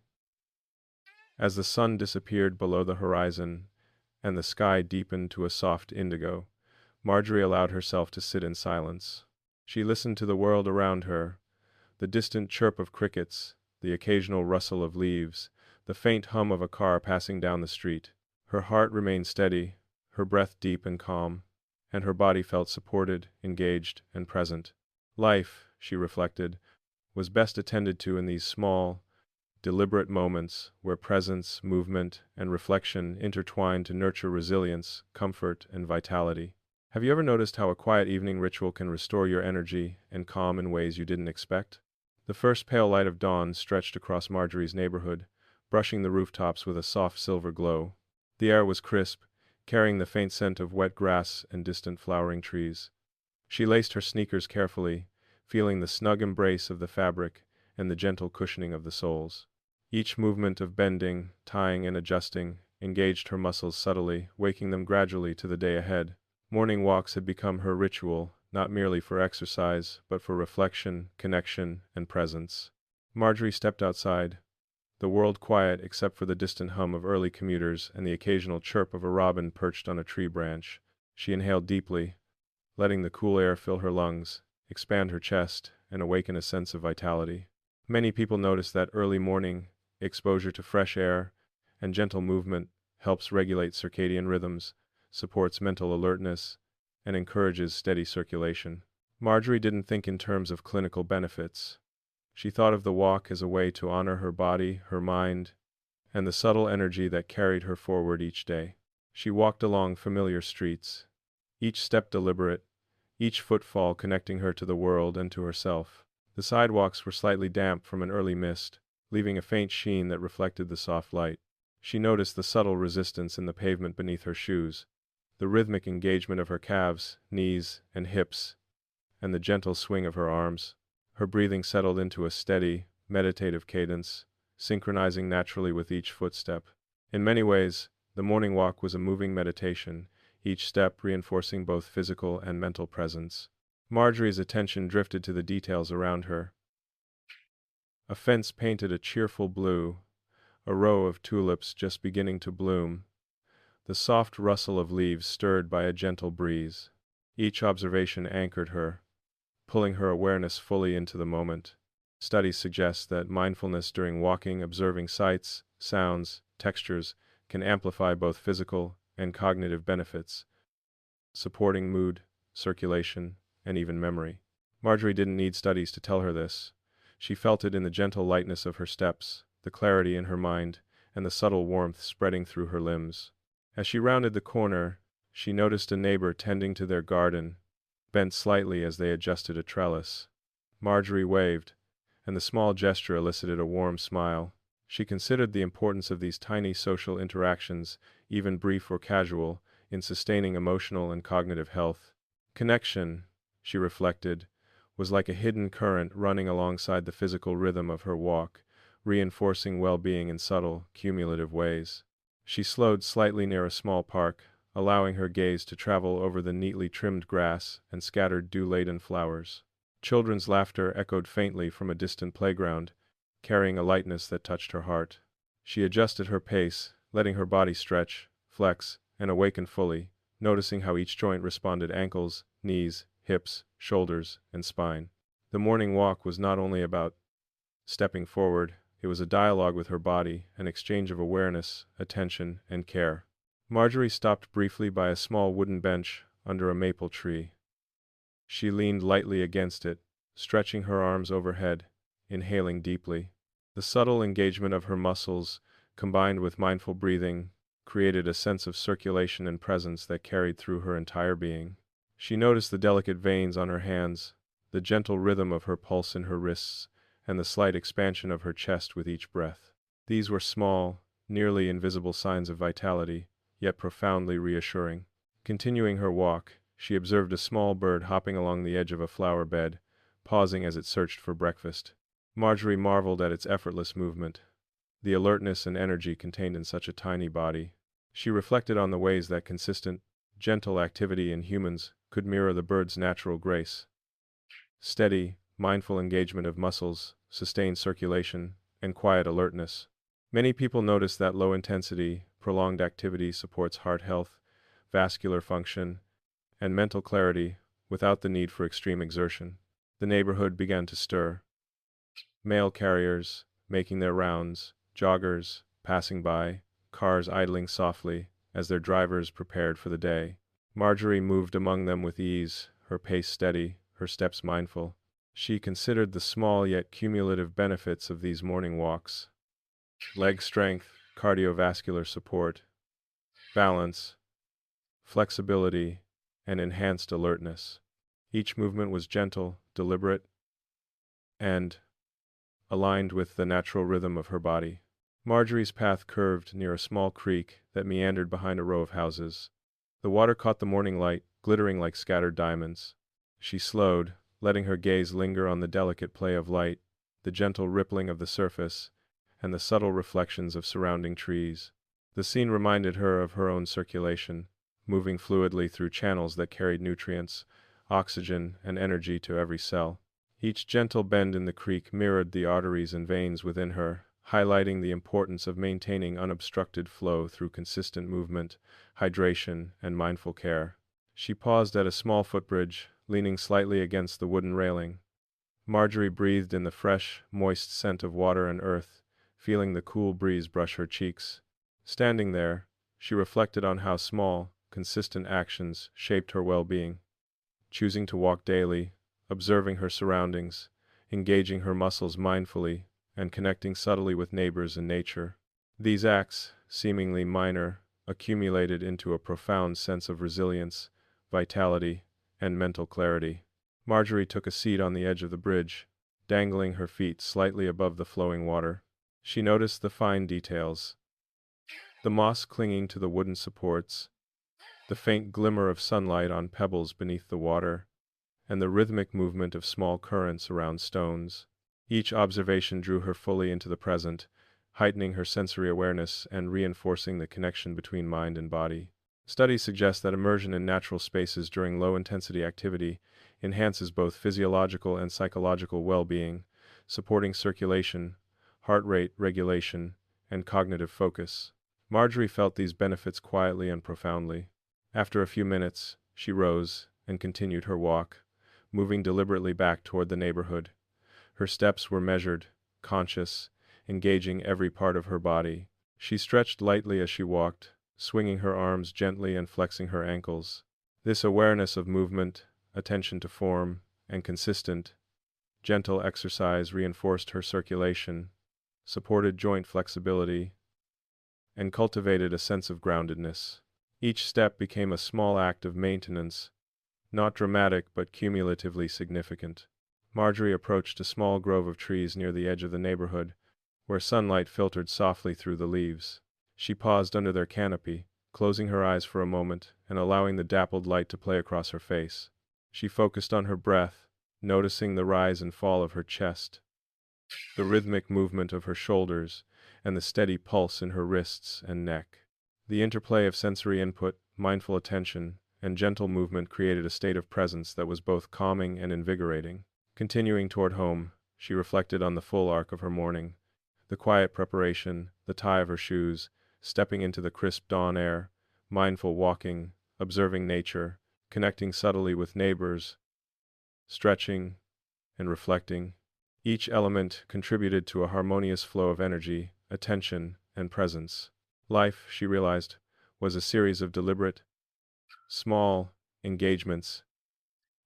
as the sun disappeared below the horizon and the sky deepened to a soft indigo, Marjorie allowed herself to sit in silence. She listened to the world around her, the distant chirp of crickets, the occasional rustle of leaves, the faint hum of a car passing down the street. Her heart remained steady, her breath deep and calm, and her body felt supported, engaged, and present. Life, she reflected, was best attended to in these small, deliberate moments where presence, movement, and reflection intertwine to nurture resilience, comfort, and vitality. Have you ever noticed how a quiet evening ritual can restore your energy and calm in ways you didn't expect? The first pale light of dawn stretched across Marjorie's neighborhood, brushing the rooftops with a soft silver glow. The air was crisp, carrying the faint scent of wet grass and distant flowering trees. She laced her sneakers carefully, feeling the snug embrace of the fabric and the gentle cushioning of the soles. Each movement of bending, tying, and adjusting engaged her muscles subtly, waking them gradually to the day ahead. Morning walks had become her ritual, not merely for exercise, but for reflection, connection, and presence. Marjorie stepped outside, the world quiet except for the distant hum of early commuters and the occasional chirp of a robin perched on a tree branch. She inhaled deeply, letting the cool air fill her lungs, expand her chest, and awaken a sense of vitality. Many people notice that early morning exposure to fresh air and gentle movement helps regulate circadian rhythms, supports mental alertness, and encourages steady circulation. Marjorie didn't think in terms of clinical benefits. She thought of the walk as a way to honor her body, her mind, and the subtle energy that carried her forward each day. She walked along familiar streets, each step deliberate, each footfall connecting her to the world and to herself. The sidewalks were slightly damp from an early mist, leaving a faint sheen that reflected the soft light. She noticed the subtle resistance in the pavement beneath her shoes, the rhythmic engagement of her calves, knees, and hips, and the gentle swing of her arms. Her breathing settled into a steady, meditative cadence, synchronizing naturally with each footstep. In many ways, the morning walk was a moving meditation, each step reinforcing both physical and mental presence. Marjorie's attention drifted to the details around her. A fence painted a cheerful blue, a row of tulips just beginning to bloom, the soft rustle of leaves stirred by a gentle breeze. Each observation anchored her, pulling her awareness fully into the moment. Studies suggest that mindfulness during walking, observing sights, sounds, textures, can amplify both physical and cognitive benefits, supporting mood, circulation, and even memory. Marjorie didn't need studies to tell her this. She felt it in the gentle lightness of her steps, the clarity in her mind, and the subtle warmth spreading through her limbs. As she rounded the corner, she noticed a neighbor tending to their garden, bent slightly as they adjusted a trellis. Marjorie waved, and the small gesture elicited a warm smile. She considered the importance of these tiny social interactions, even brief or casual, in sustaining emotional and cognitive health. Connection, she reflected, was like a hidden current running alongside the physical rhythm of her walk, reinforcing well-being in subtle, cumulative ways. She slowed slightly near a small park, allowing her gaze to travel over the neatly trimmed grass and scattered dew-laden flowers. Children's laughter echoed faintly from a distant playground, carrying a lightness that touched her heart. She adjusted her pace, letting her body stretch, flex, and awaken fully, noticing how each joint responded: ankles, knees, hips, shoulders, and spine. The morning walk was not only about stepping forward, it was a dialogue with her body, an exchange of awareness, attention, and care. Marjorie stopped briefly by a small wooden bench under a maple tree. She leaned lightly against it, stretching her arms overhead, inhaling deeply. The subtle engagement of her muscles, combined with mindful breathing, created a sense of circulation and presence that carried through her entire being. She noticed the delicate veins on her hands, the gentle rhythm of her pulse in her wrists, and the slight expansion of her chest with each breath. These were small, nearly invisible signs of vitality, yet profoundly reassuring. Continuing her walk, she observed a small bird hopping along the edge of a flower bed, pausing as it searched for breakfast. Marjorie marveled at its effortless movement, the alertness and energy contained in such a tiny body. She reflected on the ways that consistent, gentle activity in humans could mirror the bird's natural grace. steady, mindful engagement of muscles, sustained circulation, and quiet alertness. Many people notice that low-intensity, prolonged activity supports heart health, vascular function, and mental clarity without the need for extreme exertion. The neighborhood began to stir. Mail carriers, making their rounds, joggers, passing by, cars idling softly as their drivers prepared for the day. Marjorie moved among them with ease, her pace steady, her steps mindful. She considered the small yet cumulative benefits of these morning walks. Leg strength, cardiovascular support, balance, flexibility, and enhanced alertness. Each movement was gentle, deliberate, and aligned with the natural rhythm of her body. Marjorie's path curved near a small creek that meandered behind a row of houses. The water caught the morning light, glittering like scattered diamonds. She slowed, letting her gaze linger on the delicate play of light, the gentle rippling of the surface, and the subtle reflections of surrounding trees. The scene reminded her of her own circulation, moving fluidly through channels that carried nutrients, oxygen, and energy to every cell. Each gentle bend in the creek mirrored the arteries and veins within her, highlighting the importance of maintaining unobstructed flow through consistent movement, hydration, and mindful care. She paused at a small footbridge, leaning slightly against the wooden railing. Marjorie breathed in the fresh, moist scent of water and earth, feeling the cool breeze brush her cheeks. Standing there, she reflected on how small, consistent actions shaped her well-being. Choosing to walk daily, observing her surroundings, engaging her muscles mindfully, and connecting subtly with neighbors and nature. These acts, seemingly minor, accumulated into a profound sense of resilience, vitality, and mental clarity. Marjorie took a seat on the edge of the bridge, dangling her feet slightly above the flowing water. She noticed the fine details. The moss clinging to the wooden supports, the faint glimmer of sunlight on pebbles beneath the water, and the rhythmic movement of small currents around stones. Each observation drew her fully into the present, heightening her sensory awareness and reinforcing the connection between mind and body. Studies suggest that immersion in natural spaces during low-intensity activity enhances both physiological and psychological well-being, supporting circulation, heart rate regulation, and cognitive focus. Marjorie felt these benefits quietly and profoundly. After a few minutes, she rose and continued her walk, moving deliberately back toward the neighborhood. Her steps were measured, conscious, engaging every part of her body. She stretched lightly as she walked, swinging her arms gently and flexing her ankles. This awareness of movement, attention to form, and consistent, gentle exercise reinforced her circulation, supported joint flexibility, and cultivated a sense of groundedness. Each step became a small act of maintenance, not dramatic but cumulatively significant. Marjorie approached a small grove of trees near the edge of the neighborhood, where sunlight filtered softly through the leaves. She paused under their canopy, closing her eyes for a moment and allowing the dappled light to play across her face. She focused on her breath, noticing the rise and fall of her chest, the rhythmic movement of her shoulders, and the steady pulse in her wrists and neck. The interplay of sensory input, mindful attention, and gentle movement created a state of presence that was both calming and invigorating. Continuing toward home, she reflected on the full arc of her morning, the quiet preparation, the tie of her shoes, stepping into the crisp dawn air, mindful walking, observing nature, connecting subtly with neighbors, stretching, and reflecting. Each element contributed to a harmonious flow of energy, attention, and presence. Life, she realized, was a series of deliberate, small engagements,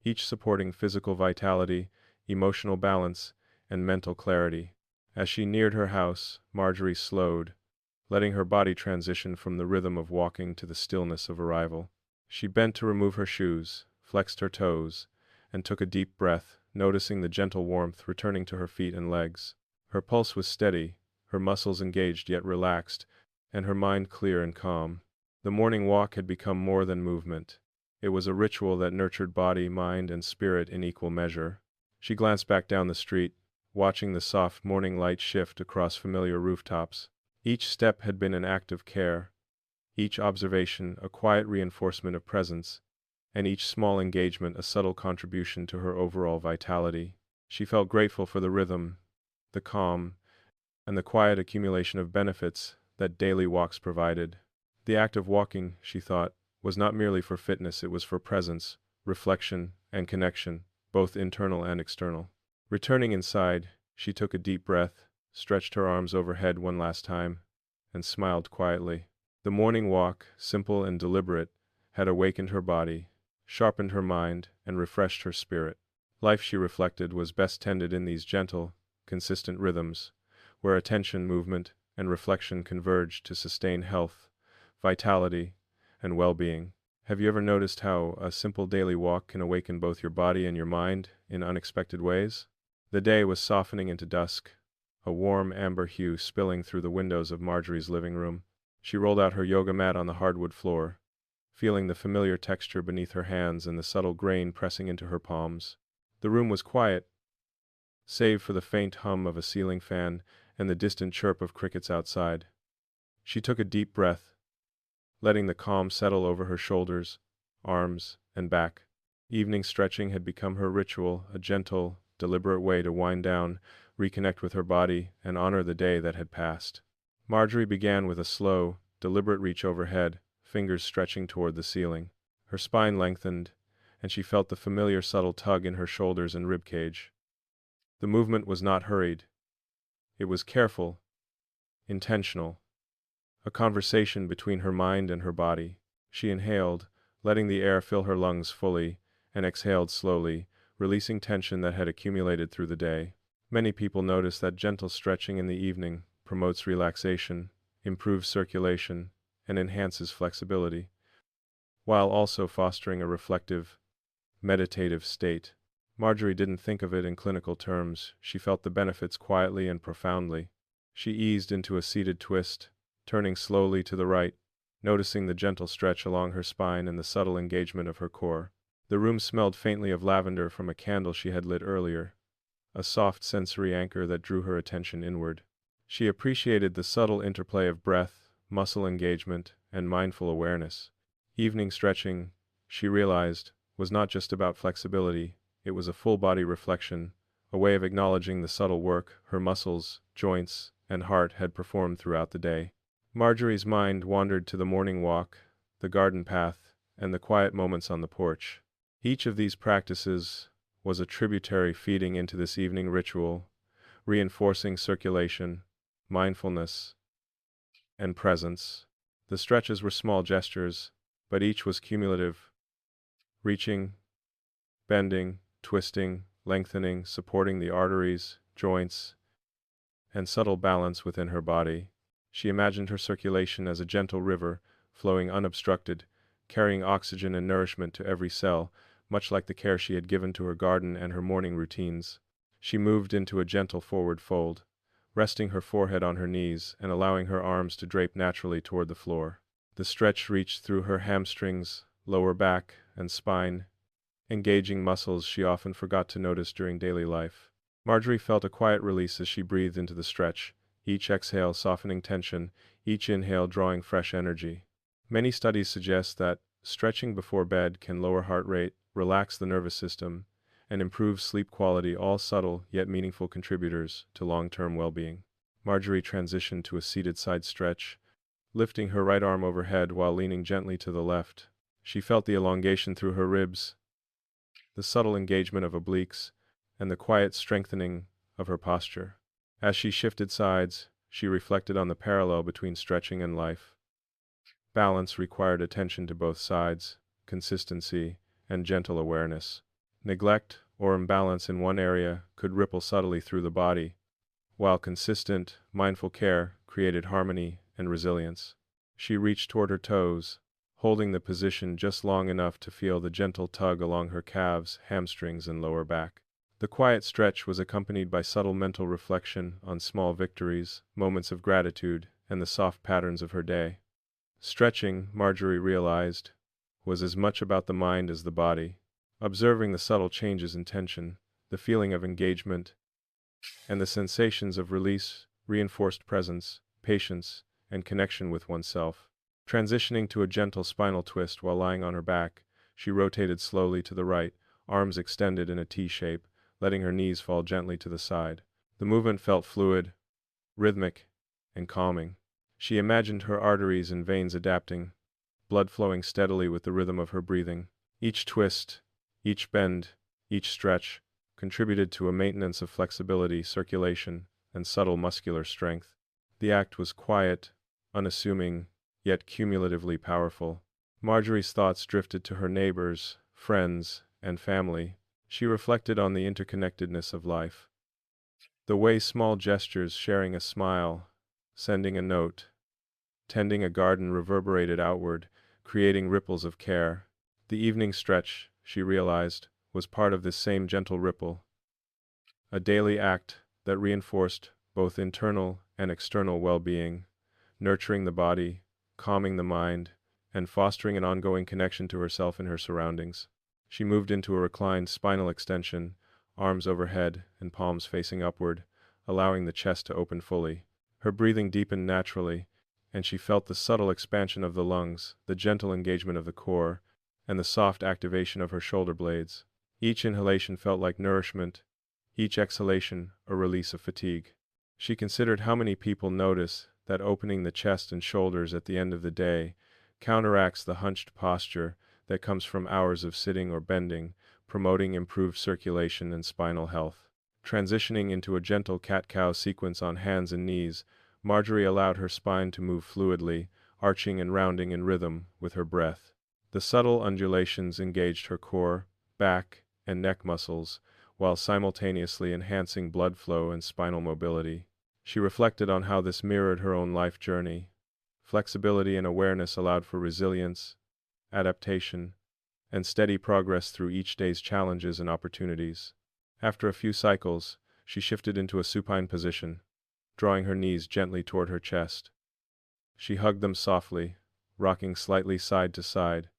each supporting physical vitality, emotional balance, and mental clarity. As she neared her house, Marjorie slowed, letting her body transition from the rhythm of walking to the stillness of arrival. She bent to remove her shoes, flexed her toes, and took a deep breath, noticing the gentle warmth returning to her feet and legs. Her pulse was steady, her muscles engaged yet relaxed, and her mind clear and calm. The morning walk had become more than movement. It was a ritual that nurtured body, mind, and spirit in equal measure. She glanced back down the street, watching the soft morning light shift across familiar rooftops. Each step had been an act of care, each observation a quiet reinforcement of presence, and each small engagement a subtle contribution to her overall vitality. She felt grateful for the rhythm, the calm, and the quiet accumulation of benefits that daily walks provided. The act of walking, she thought, was not merely for fitness, it was for presence, reflection, and connection, both internal and external. Returning inside, she took a deep breath, stretched her arms overhead one last time, and smiled quietly. The morning walk, simple and deliberate, had awakened her body, sharpened her mind, and refreshed her spirit. Life, she reflected, was best tended in these gentle, consistent rhythms, where attention, movement, and reflection converged to sustain health, vitality, and well-being. Have you ever noticed how a simple daily walk can awaken both your body and your mind in unexpected ways? The day was softening into dusk, a warm amber hue spilling through the windows of Marjorie's living room. She rolled out her yoga mat on the hardwood floor, feeling the familiar texture beneath her hands and the subtle grain pressing into her palms. The room was quiet, save for the faint hum of a ceiling fan and the distant chirp of crickets outside. She took a deep breath, letting the calm settle over her shoulders, arms, and back. Evening stretching had become her ritual, a gentle, deliberate way to wind down, reconnect with her body, and honor the day that had passed. Marjorie began with a slow, deliberate reach overhead, fingers stretching toward the ceiling. Her spine lengthened, and she felt the familiar subtle tug in her shoulders and ribcage. The movement was not hurried. It was careful, intentional. A conversation between her mind and her body. She inhaled, letting the air fill her lungs fully, and exhaled slowly, releasing tension that had accumulated through the day. Many people notice that gentle stretching in the evening promotes relaxation, improves circulation, and enhances flexibility, while also fostering a reflective, meditative state. Marjorie didn't think of it in clinical terms. She felt the benefits quietly and profoundly. She eased into a seated twist, turning slowly to the right, noticing the gentle stretch along her spine and the subtle engagement of her core. The room smelled faintly of lavender from a candle she had lit earlier, a soft sensory anchor that drew her attention inward. She appreciated the subtle interplay of breath, muscle engagement, and mindful awareness. Evening stretching, she realized, was not just about flexibility, it was a full-body reflection, a way of acknowledging the subtle work her muscles, joints, and heart had performed throughout the day. Marjorie's mind wandered to the morning walk, the garden path, and the quiet moments on the porch. Each of these practices was a tributary feeding into this evening ritual, reinforcing circulation, mindfulness, and presence. The stretches were small gestures, but each was cumulative, reaching, bending, twisting, lengthening, supporting the arteries, joints, and subtle balance within her body. She imagined her circulation as a gentle river, flowing unobstructed, carrying oxygen and nourishment to every cell, much like the care she had given to her garden and her morning routines. She moved into a gentle forward fold, resting her forehead on her knees and allowing her arms to drape naturally toward the floor. The stretch reached through her hamstrings, lower back, and spine, engaging muscles she often forgot to notice during daily life. Marjorie felt a quiet release as she breathed into the stretch, each exhale softening tension, each inhale drawing fresh energy. Many studies suggest that stretching before bed can lower heart rate, relax the nervous system, and improve sleep quality, all subtle yet meaningful contributors to long-term well-being. Marjorie transitioned to a seated side stretch, lifting her right arm overhead while leaning gently to the left. She felt the elongation through her ribs, the subtle engagement of obliques, and the quiet strengthening of her posture. As she shifted sides, she reflected on the parallel between stretching and life. Balance required attention to both sides, consistency, and gentle awareness. Neglect or imbalance in one area could ripple subtly through the body, while consistent, mindful care created harmony and resilience. She reached toward her toes, holding the position just long enough to feel the gentle tug along her calves, hamstrings, and lower back. The quiet stretch was accompanied by subtle mental reflection on small victories, moments of gratitude, and the soft patterns of her day. Stretching, Marjorie realized, was as much about the mind as the body. Observing the subtle changes in tension, the feeling of engagement, and the sensations of release reinforced presence, patience, and connection with oneself. Transitioning to a gentle spinal twist while lying on her back, She rotated slowly to the right, arms extended in a T shape, letting her knees fall gently to the side. The movement felt fluid, rhythmic, and calming. She imagined her arteries and veins adapting, blood flowing steadily with the rhythm of her breathing. Each twist, each bend, each stretch contributed to a maintenance of flexibility, circulation, and subtle muscular strength. The act was quiet, unassuming, yet cumulatively powerful. Marjorie's thoughts drifted to her neighbors, friends, and family. She reflected on the interconnectedness of life. The way small gestures, sharing a smile, sending a note, tending a garden reverberated outward, creating ripples of care. The evening stretch, she realized, was part of this same gentle ripple, a daily act that reinforced both internal and external well-being, nurturing the body, calming the mind, and fostering an ongoing connection to herself and her surroundings. She moved into a reclined spinal extension, arms overhead and palms facing upward, allowing the chest to open fully. Her breathing deepened naturally, and she felt the subtle expansion of the lungs, the gentle engagement of the core, and the soft activation of her shoulder blades. Each inhalation felt like nourishment, each exhalation a release of fatigue. She considered how many people notice that opening the chest and shoulders at the end of the day counteracts the hunched posture that comes from hours of sitting or bending, promoting improved circulation and spinal health. Transitioning into a gentle cat-cow sequence on hands and knees, Marjorie allowed her spine to move fluidly, arching and rounding in rhythm with her breath. The subtle undulations engaged her core, back, and neck muscles, while simultaneously enhancing blood flow and spinal mobility. She reflected on how this mirrored her own life journey. Flexibility and awareness allowed for resilience, adaptation, and steady progress through each day's challenges and opportunities. After a few cycles, she shifted into a supine position, drawing her knees gently toward her chest. She hugged them softly, rocking slightly side to side,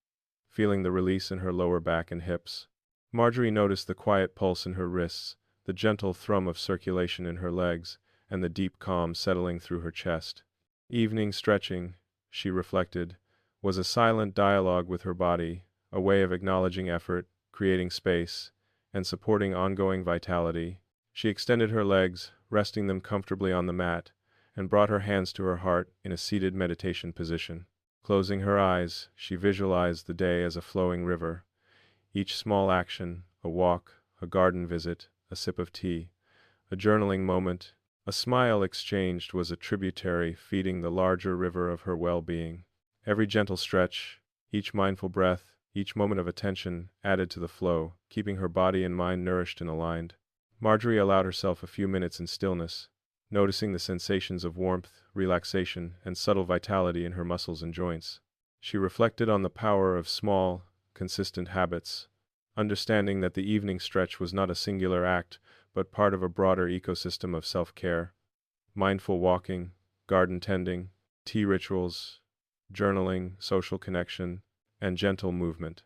feeling the release in her lower back and hips. Marjorie noticed the quiet pulse in her wrists, the gentle thrum of circulation in her legs, and the deep calm settling through her chest. Evening stretching, she reflected, was a silent dialogue with her body, a way of acknowledging effort, creating space, and supporting ongoing vitality. She extended her legs, resting them comfortably on the mat, and brought her hands to her heart in a seated meditation position. Closing her eyes, she visualized the day as a flowing river. Each small action, a walk, a garden visit, a sip of tea, a journaling moment, a smile exchanged was a tributary feeding the larger river of her well-being. Every gentle stretch, each mindful breath, each moment of attention added to the flow, keeping her body and mind nourished and aligned. Marjorie allowed herself a few minutes in stillness, noticing the sensations of warmth, relaxation, and subtle vitality in her muscles and joints. She reflected on the power of small, consistent habits, understanding that the evening stretch was not a singular act, but part of a broader ecosystem of self-care. Mindful walking, garden tending, tea rituals, journaling, social connection, and gentle movement.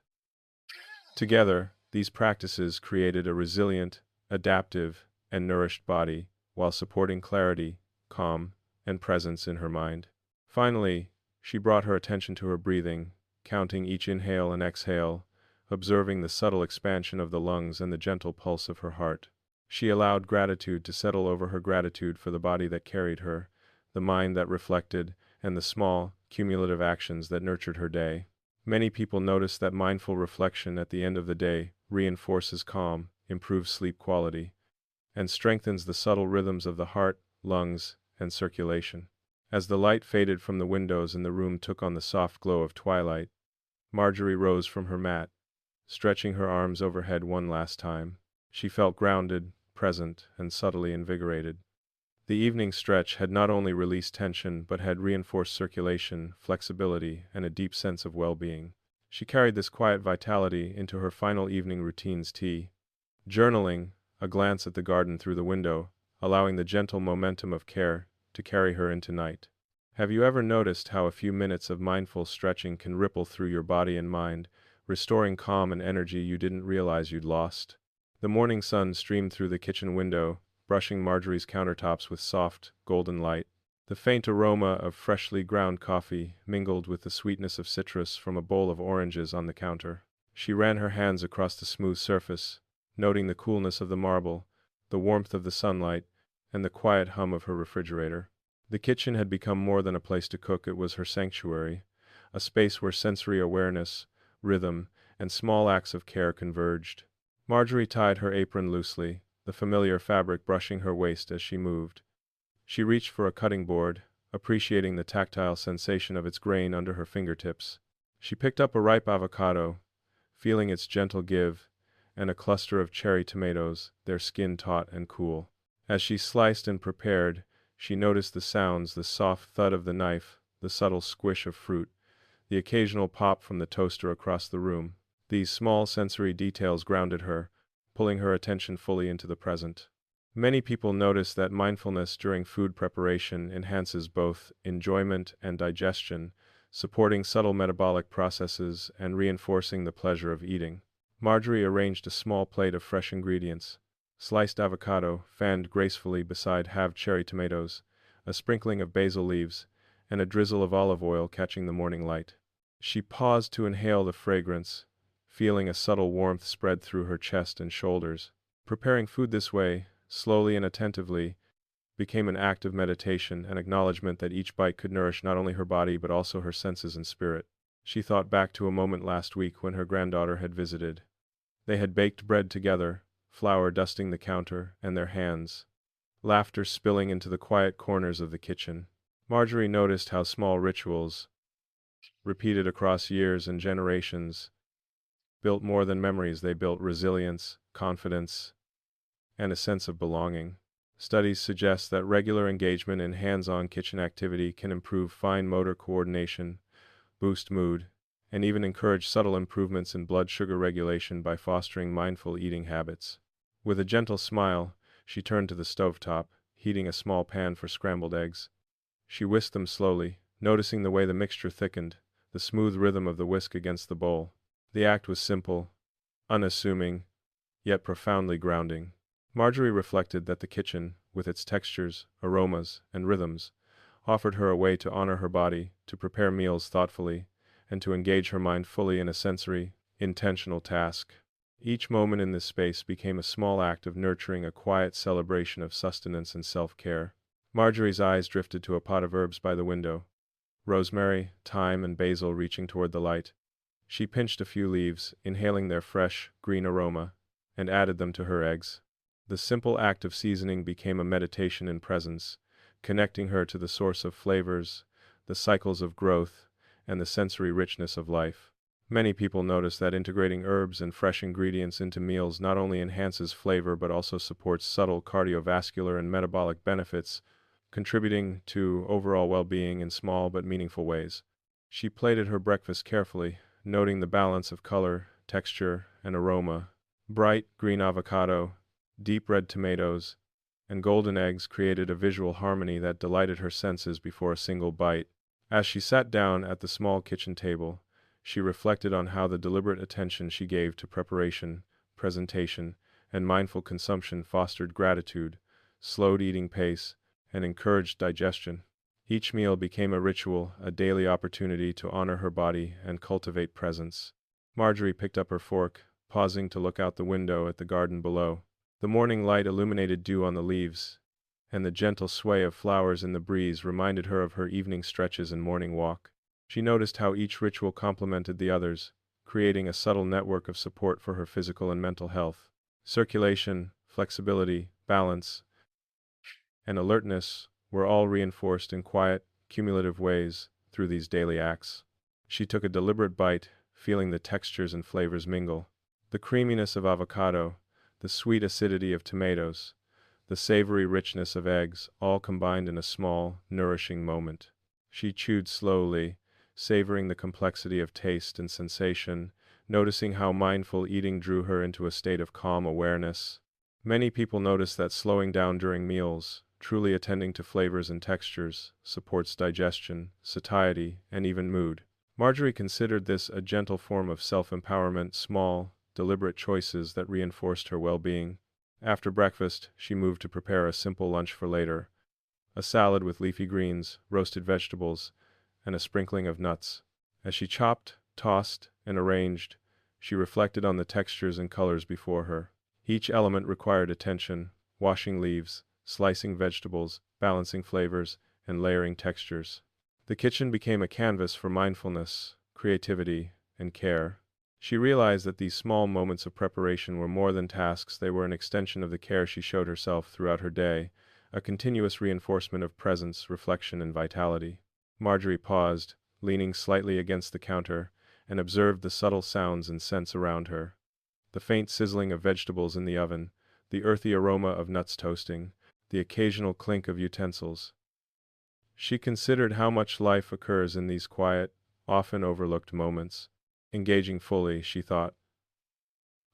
Together, these practices created a resilient, adaptive, and nourished body, while supporting clarity, calm, and presence in her mind. Finally, she brought her attention to her breathing, counting each inhale and exhale, observing the subtle expansion of the lungs and the gentle pulse of her heart. She allowed gratitude to settle over her gratitude for the body that carried her, the mind that reflected, and the small, cumulative actions that nurtured her day. Many people notice that mindful reflection at the end of the day reinforces calm, improves sleep quality, and strengthens the subtle rhythms of the heart, lungs, and circulation. As the light faded from the windows and the room took on the soft glow of twilight, Marjorie rose from her mat, stretching her arms overhead one last time. She felt grounded, present, and subtly invigorated. The evening stretch had not only released tension but had reinforced circulation, flexibility, and a deep sense of well-being. She carried this quiet vitality into her final evening routines: tea, journaling, a glance at the garden through the window, allowing the gentle momentum of care to carry her into night. Have you ever noticed how a few minutes of mindful stretching can ripple through your body and mind, restoring calm and energy you didn't realize you'd lost? The morning sun streamed through the kitchen window, brushing Marjorie's countertops with soft, golden light. The faint aroma of freshly ground coffee mingled with the sweetness of citrus from a bowl of oranges on the counter. She ran her hands across the smooth surface, noting the coolness of the marble, the warmth of the sunlight, and the quiet hum of her refrigerator. The kitchen had become more than a place to cook, it was her sanctuary, a space where sensory awareness, rhythm, and small acts of care converged. Marjorie tied her apron loosely, the familiar fabric brushing her waist as she moved. She reached for a cutting board, appreciating the tactile sensation of its grain under her fingertips. She picked up a ripe avocado, feeling its gentle give, and a cluster of cherry tomatoes, their skin taut and cool. As she sliced and prepared, she noticed the sounds, the soft thud of the knife, the subtle squish of fruit, the occasional pop from the toaster across the room. These small sensory details grounded her, pulling her attention fully into the present. Many people notice that mindfulness during food preparation enhances both enjoyment and digestion, supporting subtle metabolic processes and reinforcing the pleasure of eating. Marjorie arranged a small plate of fresh ingredients: sliced avocado, fanned gracefully beside halved cherry tomatoes, a sprinkling of basil leaves, and a drizzle of olive oil catching the morning light. She paused to inhale the fragrance, feeling a subtle warmth spread through her chest and shoulders. Preparing food this way, slowly and attentively, became an act of meditation, an acknowledgement that each bite could nourish not only her body but also her senses and spirit. She thought back to a moment last week when her granddaughter had visited. They had baked bread together, flour dusting the counter and their hands, laughter spilling into the quiet corners of the kitchen. Marjorie noticed how small rituals, repeated across years and generations, built more than memories. They built resilience, confidence, and a sense of belonging. Studies suggest that regular engagement in hands-on kitchen activity can improve fine motor coordination, boost mood, and even encourage subtle improvements in blood sugar regulation by fostering mindful eating habits. With a gentle smile, she turned to the stovetop, heating a small pan for scrambled eggs. She whisked them slowly, noticing the way the mixture thickened, the smooth rhythm of the whisk against the bowl. The act was simple, unassuming, yet profoundly grounding. Marjorie reflected that the kitchen, with its textures, aromas, and rhythms, offered her a way to honor her body, to prepare meals thoughtfully, and to engage her mind fully in a sensory, intentional task. Each moment in this space became a small act of nurturing, a quiet celebration of sustenance and self-care. Marjorie's eyes drifted to a pot of herbs by the window, rosemary, thyme, and basil reaching toward the light. She pinched a few leaves, inhaling their fresh, green aroma, and added them to her eggs. The simple act of seasoning became a meditation in presence, connecting her to the source of flavors, the cycles of growth, and the sensory richness of life. Many people notice that integrating herbs and fresh ingredients into meals not only enhances flavor but also supports subtle cardiovascular and metabolic benefits, contributing to overall well-being in small but meaningful ways. She plated her breakfast carefully, noting the balance of color, texture, and aroma. Bright green avocado, deep red tomatoes, and golden eggs created a visual harmony that delighted her senses before a single bite. As she sat down at the small kitchen table, she reflected on how the deliberate attention she gave to preparation, presentation, and mindful consumption fostered gratitude, slowed eating pace, and encouraged digestion. Each meal became a ritual, a daily opportunity to honor her body and cultivate presence. Marjorie picked up her fork, pausing to look out the window at the garden below. The morning light illuminated dew on the leaves, and the gentle sway of flowers in the breeze reminded her of her evening stretches and morning walk. She noticed how each ritual complemented the others, creating a subtle network of support for her physical and mental health. Circulation, flexibility, balance, and alertness were all reinforced in quiet, cumulative ways through these daily acts. She took a deliberate bite, feeling the textures and flavors mingle. The creaminess of avocado, the sweet acidity of tomatoes, the savory richness of eggs, all combined in a small, nourishing moment. She chewed slowly, savoring the complexity of taste and sensation, noticing how mindful eating drew her into a state of calm awareness. Many people notice that slowing down during meals, truly attending to flavors and textures, supports digestion, satiety, and even mood. Marjorie considered this a gentle form of self-empowerment, small, deliberate choices that reinforced her well-being. After breakfast, she moved to prepare a simple lunch for later: a salad with leafy greens, roasted vegetables, and a sprinkling of nuts. As she chopped, tossed, and arranged, She reflected on the textures and colors before her. Each element required attention: washing leaves, slicing vegetables, balancing flavors, and layering textures. The kitchen became a canvas for mindfulness, creativity, and care. She realized that these small moments of preparation were more than tasks, they were an extension of the care she showed herself throughout her day, a continuous reinforcement of presence, reflection, and vitality. Marjorie paused, leaning slightly against the counter, and observed the subtle sounds and scents around her. The faint sizzling of vegetables in the oven, the earthy aroma of nuts toasting, the occasional clink of utensils. She considered how much life occurs in these quiet, often overlooked moments. Engaging fully, she thought,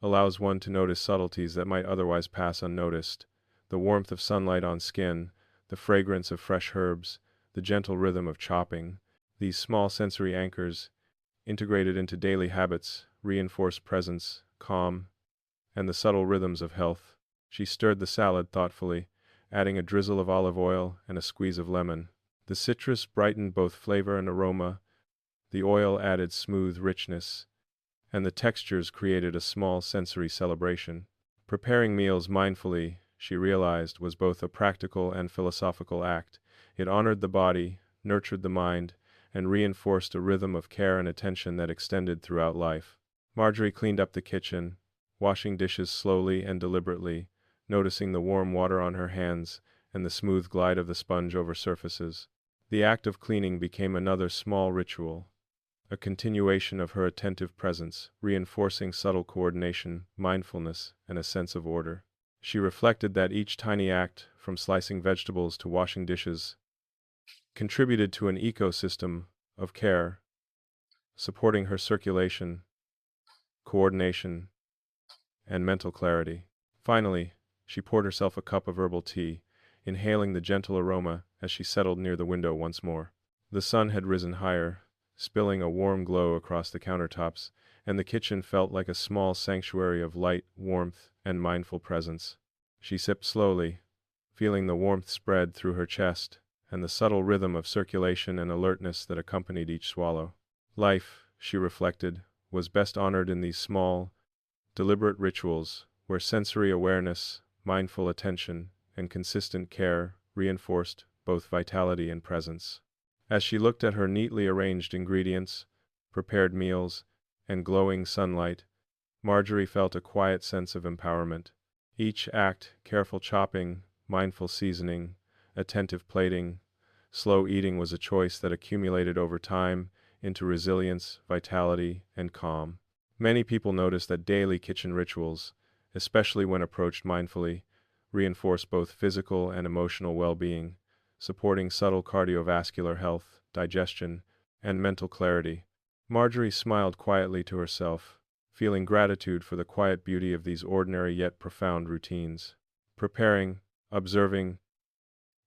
allows one to notice subtleties that might otherwise pass unnoticed: the warmth of sunlight on skin, the fragrance of fresh herbs, the gentle rhythm of chopping. These small sensory anchors, integrated into daily habits, reinforce presence, calm, and the subtle rhythms of health. She stirred the salad thoughtfully, adding a drizzle of olive oil and a squeeze of lemon. The citrus brightened both flavor and aroma, the oil added smooth richness, and the textures created a small sensory celebration. Preparing meals mindfully, she realized, was both a practical and philosophical act. It honored the body, nurtured the mind, and reinforced a rhythm of care and attention that extended throughout life. Marjorie cleaned up the kitchen, washing dishes slowly and deliberately, noticing the warm water on her hands and the smooth glide of the sponge over surfaces. The act of cleaning became another small ritual, a continuation of her attentive presence, reinforcing subtle coordination, mindfulness, and a sense of order. She reflected that each tiny act, from slicing vegetables to washing dishes, contributed to an ecosystem of care, supporting her circulation, coordination, and mental clarity. Finally, she poured herself a cup of herbal tea, inhaling the gentle aroma as she settled near the window once more. The sun had risen higher, spilling a warm glow across the countertops, and the kitchen felt like a small sanctuary of light, warmth, and mindful presence. She sipped slowly, feeling the warmth spread through her chest, and the subtle rhythm of circulation and alertness that accompanied each swallow. Life, she reflected, was best honored in these small, deliberate rituals, where sensory awareness, mindful attention, and consistent care reinforced both vitality and presence. As she looked at her neatly arranged ingredients, prepared meals, and glowing sunlight, Marjorie felt a quiet sense of empowerment. Each act, careful chopping, mindful seasoning, attentive plating, slow eating, was a choice that accumulated over time into resilience, vitality, and calm. Many people notice that daily kitchen rituals, especially when approached mindfully, reinforce both physical and emotional well-being, supporting subtle cardiovascular health, digestion, and mental clarity. Marjorie smiled quietly to herself, feeling gratitude for the quiet beauty of these ordinary yet profound routines. Preparing, observing,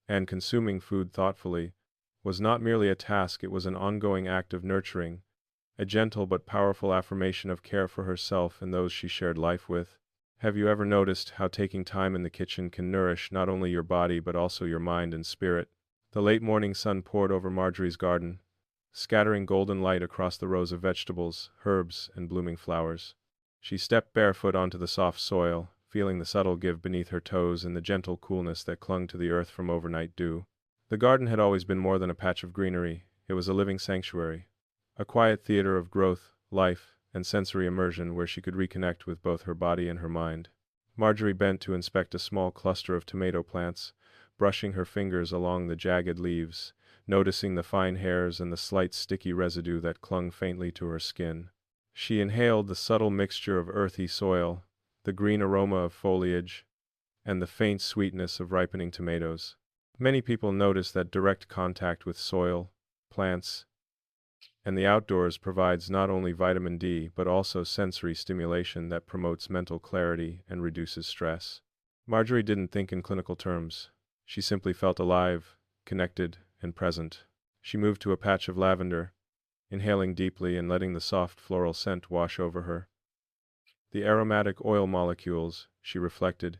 and consuming food thoughtfully was not merely a task, it was an ongoing act of nurturing, a gentle but powerful affirmation of care for herself and those she shared life with. Have you ever noticed how taking time in the kitchen can nourish not only your body but also your mind and spirit? The late morning sun poured over Marjorie's garden, scattering golden light across the rows of vegetables, herbs, and blooming flowers. She stepped barefoot onto the soft soil, feeling the subtle give beneath her toes and the gentle coolness that clung to the earth from overnight dew. The garden had always been more than a patch of greenery, it was a living sanctuary, a quiet theater of growth, life, and sensory immersion where she could reconnect with both her body and her mind. Marjorie bent to inspect a small cluster of tomato plants, brushing her fingers along the jagged leaves, noticing the fine hairs and the slight sticky residue that clung faintly to her skin. She inhaled the subtle mixture of earthy soil, the green aroma of foliage, and the faint sweetness of ripening tomatoes. Many people notice that direct contact with soil, plants, and the outdoors provides not only vitamin D but also sensory stimulation that promotes mental clarity and reduces stress. Marjorie didn't think in clinical terms. She simply felt alive, connected, and present. She moved to a patch of lavender, inhaling deeply and letting the soft floral scent wash over her. The aromatic oil molecules, she reflected,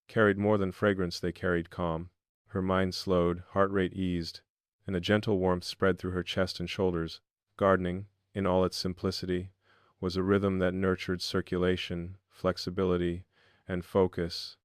carried more than fragrance, they carried calm. Her mind slowed, heart rate eased, and a gentle warmth spread through her chest and shoulders. Gardening, in all its simplicity, was a rhythm that nurtured circulation, flexibility, and focus.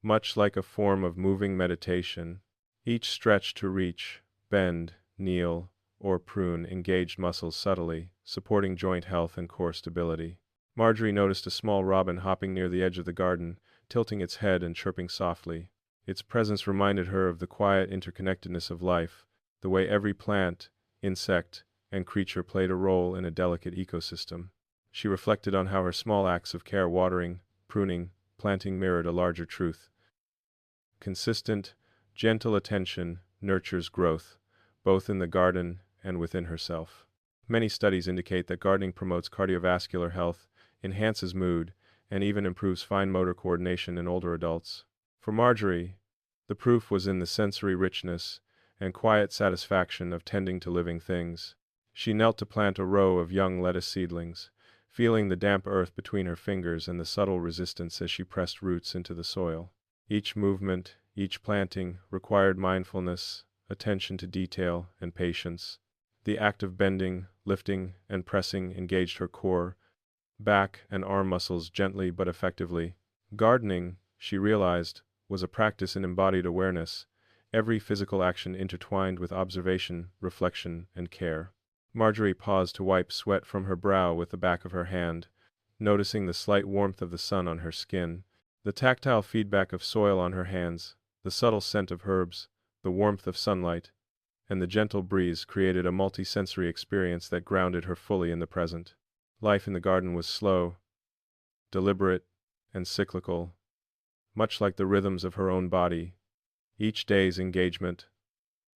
Much like a form of moving meditation, each stretch to reach, bend, kneel, or prune engaged muscles subtly, supporting joint health and core stability. Marjorie noticed a small robin hopping near the edge of the garden, tilting its head and chirping softly. Its presence reminded her of the quiet interconnectedness of life, the way every plant, insect, and creature played a role in a delicate ecosystem. She reflected on how her small acts of care, watering, pruning, planting, mirrored a larger truth. Consistent, gentle attention nurtures growth, both in the garden and within herself. Many studies indicate that gardening promotes cardiovascular health, enhances mood, and even improves fine motor coordination in older adults. For Marjorie, the proof was in the sensory richness and quiet satisfaction of tending to living things. She knelt to plant a row of young lettuce seedlings, feeling the damp earth between her fingers and the subtle resistance as she pressed roots into the soil. Each movement, each planting, required mindfulness, attention to detail, and patience. The act of bending, lifting, and pressing engaged her core, back, and arm muscles gently but effectively. Gardening, she realized, was a practice in embodied awareness, every physical action intertwined with observation, reflection, and care. Marjorie paused to wipe sweat from her brow with the back of her hand, noticing the slight warmth of the sun on her skin, the tactile feedback of soil on her hands, the subtle scent of herbs, the warmth of sunlight, and the gentle breeze created a multi-sensory experience that grounded her fully in the present. Life in the garden was slow, deliberate, and cyclical, much like the rhythms of her own body, each day's engagement,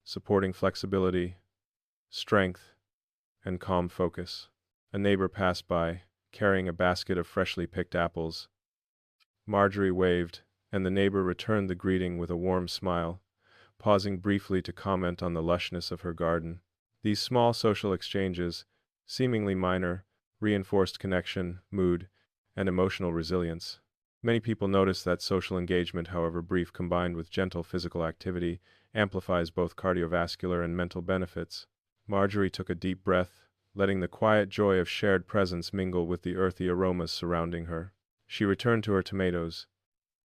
supporting flexibility, strength, and calm focus. A neighbor passed by, carrying a basket of freshly picked apples. Marjorie waved, and the neighbor returned the greeting with a warm smile, pausing briefly to comment on the lushness of her garden. These small social exchanges, seemingly minor, reinforced connection, mood, and emotional resilience. Many people notice that social engagement, however brief, combined with gentle physical activity, amplifies both cardiovascular and mental benefits. Marjorie took a deep breath, letting the quiet joy of shared presence mingle with the earthy aromas surrounding her. She returned to her tomatoes,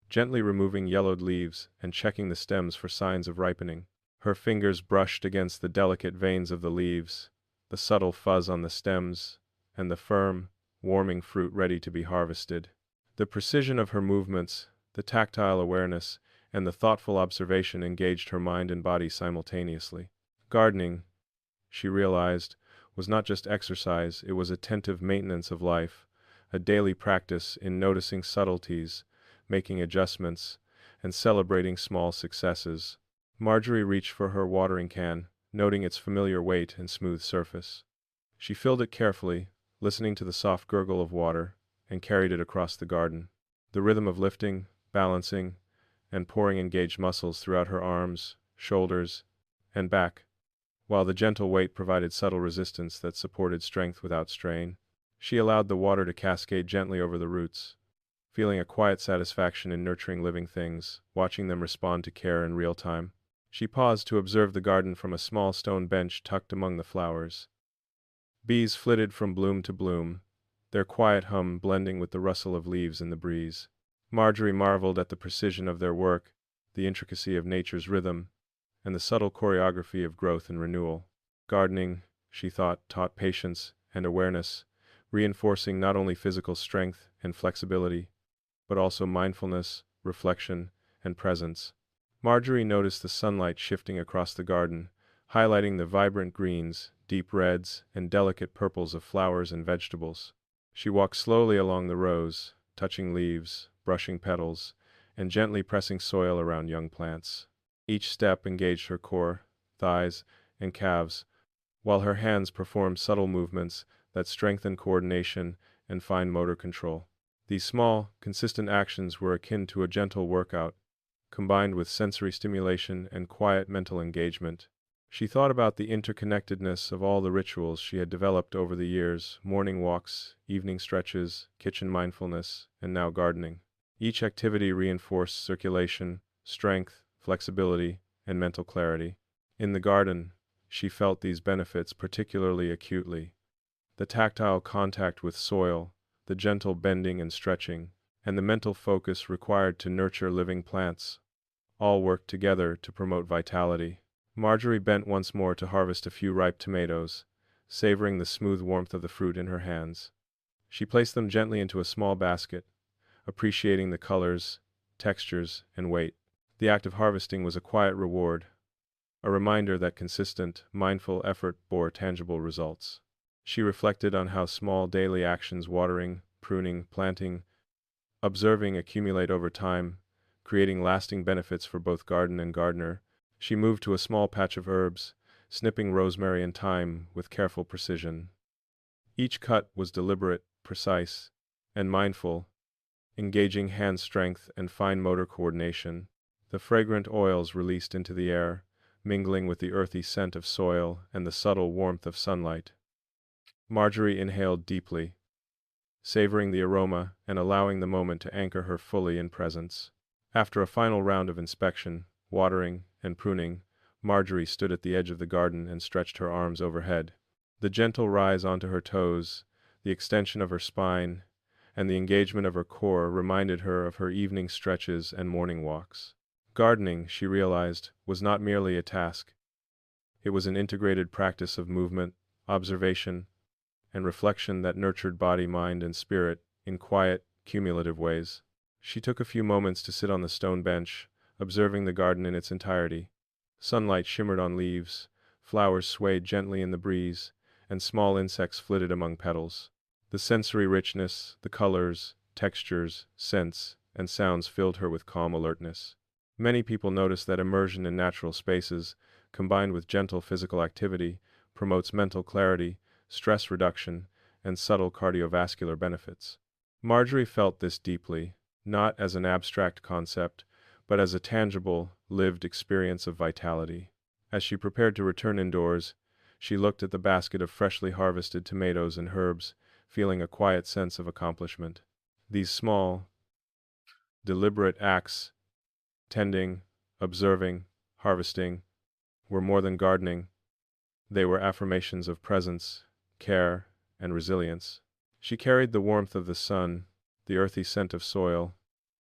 gently removing yellowed leaves and checking the stems for signs of ripening. Her fingers brushed against the delicate veins of the leaves, the subtle fuzz on the stems, and the firm, warming fruit ready to be harvested. The precision of her movements, the tactile awareness, and the thoughtful observation engaged her mind and body simultaneously. Gardening, she realized, was not just exercise, it was attentive maintenance of life, a daily practice in noticing subtleties, making adjustments, and celebrating small successes. Marjorie reached for her watering can, noting its familiar weight and smooth surface. She filled it carefully, listening to the soft gurgle of water, and carried it across the garden. The rhythm of lifting, balancing, and pouring engaged muscles throughout her arms, shoulders, and back, while the gentle weight provided subtle resistance that supported strength without strain. She allowed the water to cascade gently over the roots, feeling a quiet satisfaction in nurturing living things, watching them respond to care in real time. She paused to observe the garden from a small stone bench tucked among the flowers. Bees flitted from bloom to bloom, their quiet hum blending with the rustle of leaves in the breeze. Marjorie marveled at the precision of their work, the intricacy of nature's rhythm, and the subtle choreography of growth and renewal. Gardening, she thought, taught patience and awareness, reinforcing not only physical strength and flexibility, but also mindfulness, reflection, and presence. Marjorie noticed the sunlight shifting across the garden, highlighting the vibrant greens, deep reds, and delicate purples of flowers and vegetables. She walked slowly along the rows, touching leaves, brushing petals, and gently pressing soil around young plants. Each step engaged her core, thighs, and calves, while her hands performed subtle movements that strengthened coordination and fine motor control. These small, consistent actions were akin to a gentle workout, combined with sensory stimulation and quiet mental engagement. She thought about the interconnectedness of all the rituals she had developed over the years: morning walks, evening stretches, kitchen mindfulness, and now gardening. Each activity reinforced circulation, strength, flexibility, and mental clarity. In the garden, she felt these benefits particularly acutely. The tactile contact with soil, the gentle bending and stretching, and the mental focus required to nurture living plants, all worked together to promote vitality. Marjorie bent once more to harvest a few ripe tomatoes, savoring the smooth warmth of the fruit in her hands. She placed them gently into a small basket, appreciating the colors, textures, and weight. The act of harvesting was a quiet reward, a reminder that consistent, mindful effort bore tangible results. She reflected on how small daily actions, watering, pruning, planting, observing, accumulate over time, creating lasting benefits for both garden and gardener. She moved to a small patch of herbs, snipping rosemary and thyme with careful precision. Each cut was deliberate, precise, and mindful, engaging hand strength and fine motor coordination. The fragrant oils released into the air, mingling with the earthy scent of soil and the subtle warmth of sunlight. Marjorie inhaled deeply, savoring the aroma and allowing the moment to anchor her fully in presence. After a final round of inspection, watering, and pruning, Marjorie stood at the edge of the garden and stretched her arms overhead. The gentle rise onto her toes, the extension of her spine, and the engagement of her core reminded her of her evening stretches and morning walks. Gardening, she realized, was not merely a task. It was an integrated practice of movement, observation, and reflection that nurtured body, mind, and spirit in quiet, cumulative ways. She took a few moments to sit on the stone bench, observing the garden in its entirety. Sunlight shimmered on leaves, flowers swayed gently in the breeze, and small insects flitted among petals. The sensory richness, the colors, textures, scents, and sounds filled her with calm alertness. Many people notice that immersion in natural spaces, combined with gentle physical activity, promotes mental clarity, stress reduction, and subtle cardiovascular benefits. Marjorie felt this deeply, not as an abstract concept, but as a tangible, lived experience of vitality. As she prepared to return indoors, she looked at the basket of freshly harvested tomatoes and herbs, feeling a quiet sense of accomplishment. These small, deliberate acts, tending, observing, harvesting, were more than gardening. They were affirmations of presence, care, and resilience. She carried the warmth of the sun, the earthy scent of soil,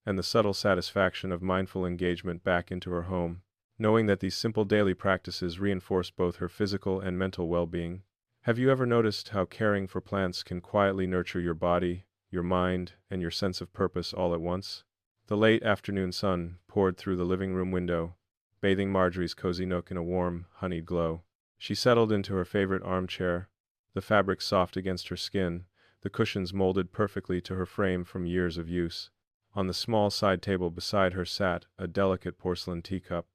and the subtle satisfaction of mindful engagement back into her home, knowing that these simple daily practices reinforced both her physical and mental well-being. Have you ever noticed how caring for plants can quietly nurture your body, your mind, and your sense of purpose all at once? The late afternoon sun poured through the living room window, bathing Marjorie's cozy nook in a warm, honeyed glow. She settled into her favorite armchair, the fabric soft against her skin, the cushions molded perfectly to her frame from years of use. On the small side table beside her sat a delicate porcelain teacup,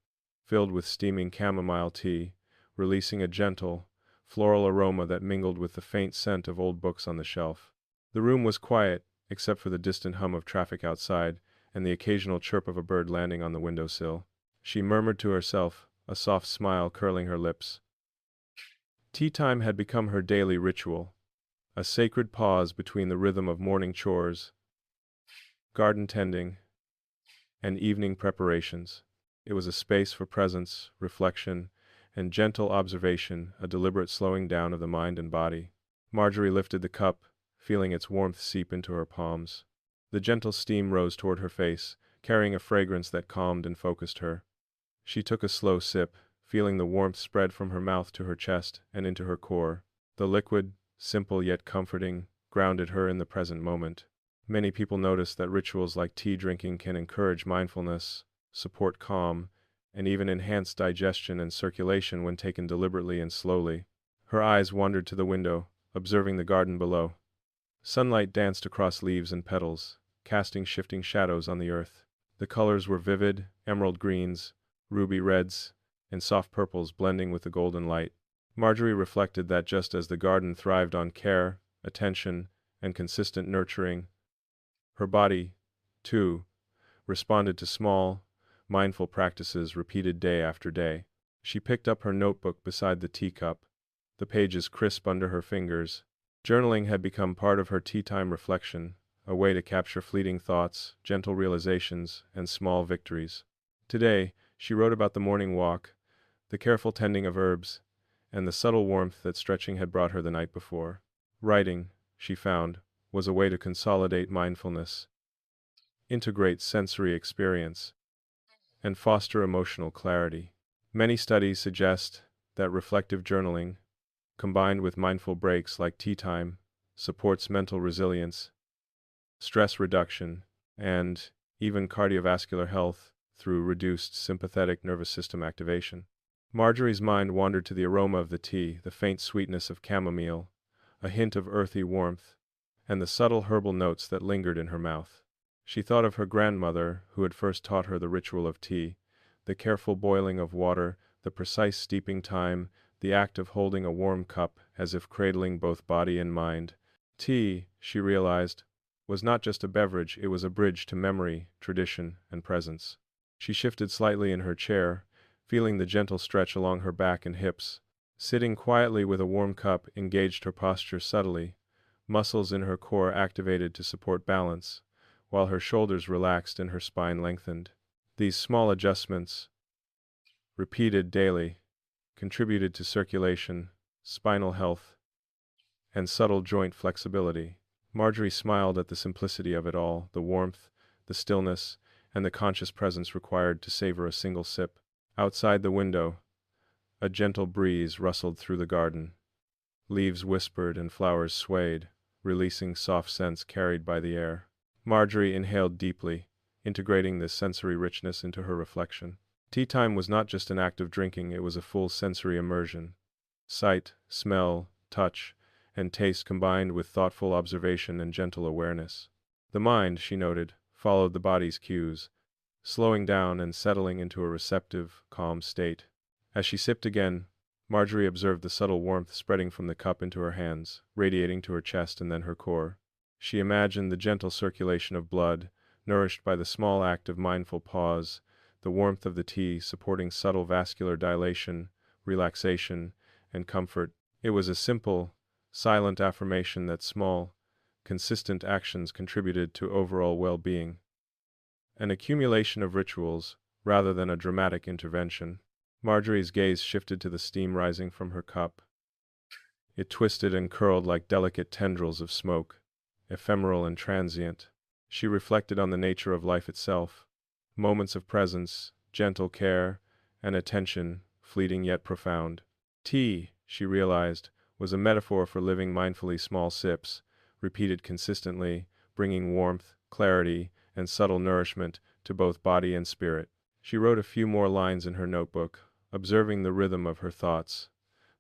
filled with steaming chamomile tea, releasing a gentle, floral aroma that mingled with the faint scent of old books on the shelf. The room was quiet, except for the distant hum of traffic outside and the occasional chirp of a bird landing on the windowsill. She murmured to herself, a soft smile curling her lips. Tea time had become her daily ritual, a sacred pause between the rhythm of morning chores, garden tending, and evening preparations. It was a space for presence, reflection, and gentle observation, a deliberate slowing down of the mind and body. Marjorie lifted the cup, feeling its warmth seep into her palms. The gentle steam rose toward her face, carrying a fragrance that calmed and focused her. She took a slow sip, feeling the warmth spread from her mouth to her chest and into her core. The liquid, simple yet comforting, grounded her in the present moment. Many people notice that rituals like tea drinking can encourage mindfulness, support calm, and even enhance digestion and circulation when taken deliberately and slowly. Her eyes wandered to the window, observing the garden below. Sunlight danced across leaves and petals, casting shifting shadows on the earth. The colors were vivid, emerald greens, ruby reds, and soft purples blending with the golden light. Marjorie reflected that just as the garden thrived on care, attention, and consistent nurturing, her body, too, responded to small, mindful practices repeated day after day. She picked up her notebook beside the teacup, the pages crisp under her fingers. Journaling had become part of her tea-time reflection, a way to capture fleeting thoughts, gentle realizations, and small victories. Today, she wrote about the morning walk, the careful tending of herbs, and the subtle warmth that stretching had brought her the night before. Writing, she found, was a way to consolidate mindfulness, integrate sensory experience, and foster emotional clarity. Many studies suggest that reflective journaling, combined with mindful breaks like tea time, supports mental resilience, stress reduction, and even cardiovascular health through reduced sympathetic nervous system activation. Marjorie's mind wandered to the aroma of the tea, the faint sweetness of chamomile, a hint of earthy warmth, and the subtle herbal notes that lingered in her mouth. She thought of her grandmother, who had first taught her the ritual of tea, the careful boiling of water, the precise steeping time, the act of holding a warm cup as if cradling both body and mind. Tea, she realized, was not just a beverage, it was a bridge to memory, tradition, and presence. She shifted slightly in her chair, feeling the gentle stretch along her back and hips. Sitting quietly with a warm cup engaged her posture subtly, muscles in her core activated to support balance, while her shoulders relaxed and her spine lengthened. These small adjustments, repeated daily, contributed to circulation, spinal health, and subtle joint flexibility. Marjorie smiled at the simplicity of it all, the warmth, the stillness, and the conscious presence required to savor a single sip. Outside the window, a gentle breeze rustled through the garden. Leaves whispered and flowers swayed, releasing soft scents carried by the air. Marjorie inhaled deeply, integrating this sensory richness into her reflection. Tea time was not just an act of drinking, it was a full sensory immersion. Sight, smell, touch, and taste combined with thoughtful observation and gentle awareness. The mind, she noted, followed the body's cues, slowing down and settling into a receptive, calm state. As she sipped again, Marjorie observed the subtle warmth spreading from the cup into her hands, radiating to her chest and then her core. She imagined the gentle circulation of blood, nourished by the small act of mindful pause, the warmth of the tea supporting subtle vascular dilation, relaxation, and comfort. It was a simple, silent affirmation that small, consistent actions contributed to overall well-being. An accumulation of rituals, rather than a dramatic intervention. Marjorie's gaze shifted to the steam rising from her cup. It twisted and curled like delicate tendrils of smoke, ephemeral and transient. She reflected on the nature of life itself. Moments of presence, gentle care, and attention, fleeting yet profound. Tea, she realized, was a metaphor for living mindfully, small sips, repeated consistently, bringing warmth, clarity, and subtle nourishment to both body and spirit. She wrote a few more lines in her notebook, observing the rhythm of her thoughts,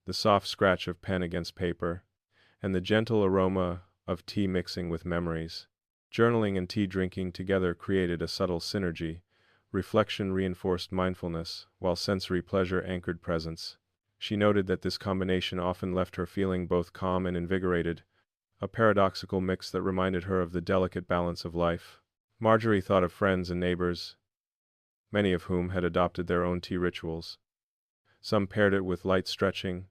the soft scratch of pen against paper, and the gentle aroma of tea mixing with memories. Journaling and tea drinking together created a subtle synergy. Reflection reinforced mindfulness, while sensory pleasure anchored presence. She noted that this combination often left her feeling both calm and invigorated, a paradoxical mix that reminded her of the delicate balance of life. Marjorie thought of friends and neighbors, many of whom had adopted their own tea rituals. Some paired it with light stretching,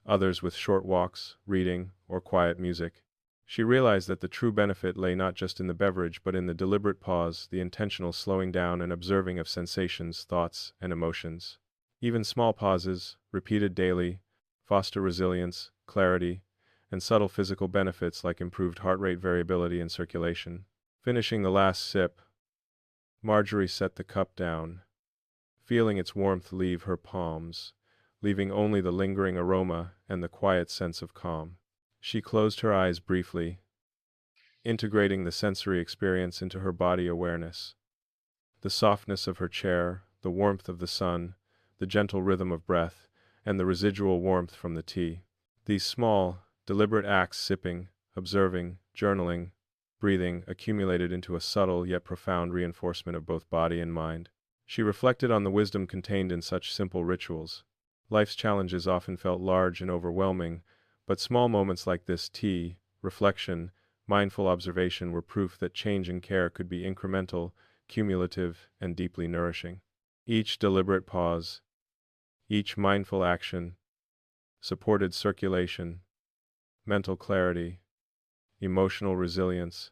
others with short walks, reading, or quiet music. She realized that the true benefit lay not just in the beverage but in the deliberate pause, the intentional slowing down and observing of sensations, thoughts, and emotions. Even small pauses, repeated daily, foster resilience, clarity, and subtle physical benefits like improved heart rate variability and circulation. Finishing the last sip, Marjorie set the cup down, feeling its warmth leave her palms, leaving only the lingering aroma and the quiet sense of calm. She closed her eyes briefly, integrating the sensory experience into her body awareness. The softness of her chair, the warmth of the sun, the gentle rhythm of breath, and the residual warmth from the tea. These small, deliberate acts, sipping, observing, journaling, breathing, accumulated into a subtle yet profound reinforcement of both body and mind. She reflected on the wisdom contained in such simple rituals. Life's challenges often felt large and overwhelming, but small moments like this, tea, reflection, mindful observation, were proof that change and care could be incremental, cumulative, and deeply nourishing. Each deliberate pause, each mindful action, supported circulation, mental clarity, emotional resilience,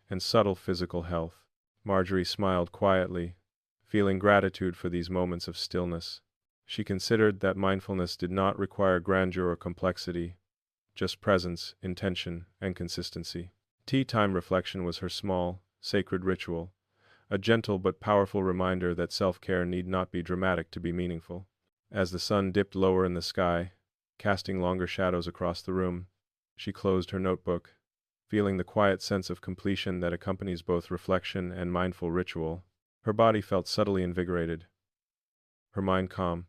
and subtle physical health. Marjorie smiled quietly, feeling gratitude for these moments of stillness. She considered that mindfulness did not require grandeur or complexity, just presence, intention, and consistency. Tea time reflection was her small, sacred ritual, a gentle but powerful reminder that self-care need not be dramatic to be meaningful. As the sun dipped lower in the sky, casting longer shadows across the room, she closed her notebook, feeling the quiet sense of completion that accompanies both reflection and mindful ritual. Her body felt subtly invigorated, her mind calm,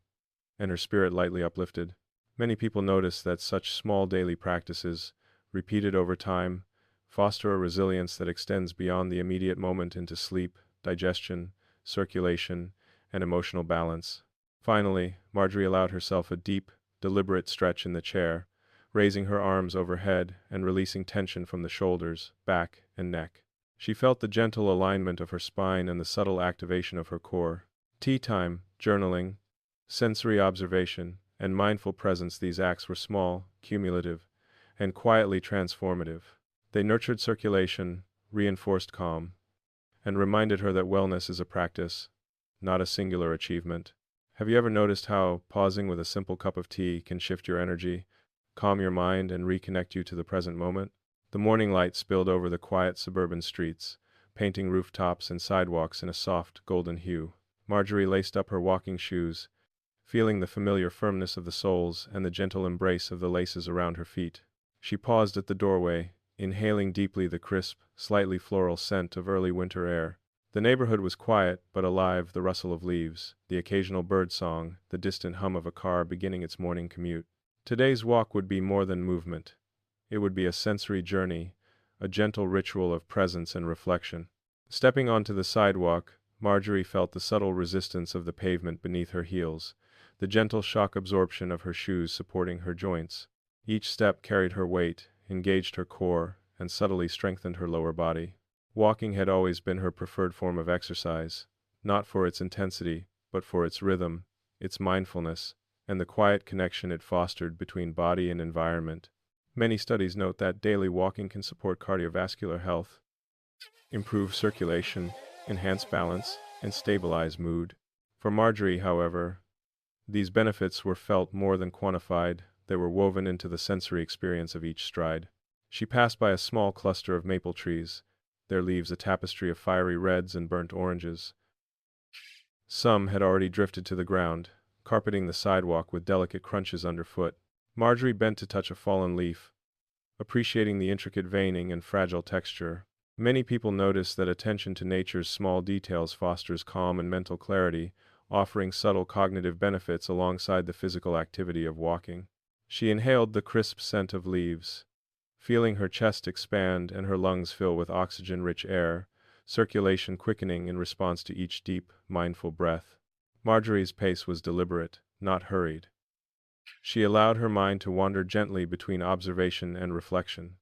and her spirit lightly uplifted. Many people notice that such small daily practices, repeated over time, foster a resilience that extends beyond the immediate moment into sleep, digestion, circulation, and emotional balance. Finally, Marjorie allowed herself a deep, deliberate stretch in the chair, raising her arms overhead and releasing tension from the shoulders, back, and neck. She felt the gentle alignment of her spine and the subtle activation of her core. Tea time, journaling, sensory observation, and mindful presence. These acts were small, cumulative, and quietly transformative. They nurtured circulation, reinforced calm, and reminded her that wellness is a practice, not a singular achievement. Have you ever noticed how pausing with a simple cup of tea can shift your energy, calm your mind, and reconnect you to the present moment? The morning light spilled over the quiet suburban streets, painting rooftops and sidewalks in a soft, golden hue. Marjorie laced up her walking shoes, feeling the familiar firmness of the soles and the gentle embrace of the laces around her feet. She paused at the doorway, inhaling deeply the crisp, slightly floral scent of early winter air. The neighborhood was quiet but alive, the rustle of leaves, the occasional bird song, the distant hum of a car beginning its morning commute. Today's walk would be more than movement. It would be a sensory journey, a gentle ritual of presence and reflection. Stepping onto the sidewalk, Marjorie felt the subtle resistance of the pavement beneath her heels, the gentle shock absorption of her shoes supporting her joints. Each step carried her weight, engaged her core, and subtly strengthened her lower body. Walking had always been her preferred form of exercise, not for its intensity, but for its rhythm, its mindfulness, and the quiet connection it fostered between body and environment. Many studies note that daily walking can support cardiovascular health, improve circulation, enhance balance, and stabilize mood. For Marjorie, however, these benefits were felt more than quantified. They were woven into the sensory experience of each stride. She passed by a small cluster of maple trees, their leaves a tapestry of fiery reds and burnt oranges. Some had already drifted to the ground, carpeting the sidewalk with delicate crunches underfoot. Marjorie bent to touch a fallen leaf, appreciating the intricate veining and fragile texture. Many people notice that attention to nature's small details fosters calm and mental clarity, offering subtle cognitive benefits alongside the physical activity of walking. She inhaled the crisp scent of leaves, feeling her chest expand and her lungs fill with oxygen-rich air, circulation quickening in response to each deep, mindful breath. Marjorie's pace was deliberate, not hurried. She allowed her mind to wander gently between observation and reflection.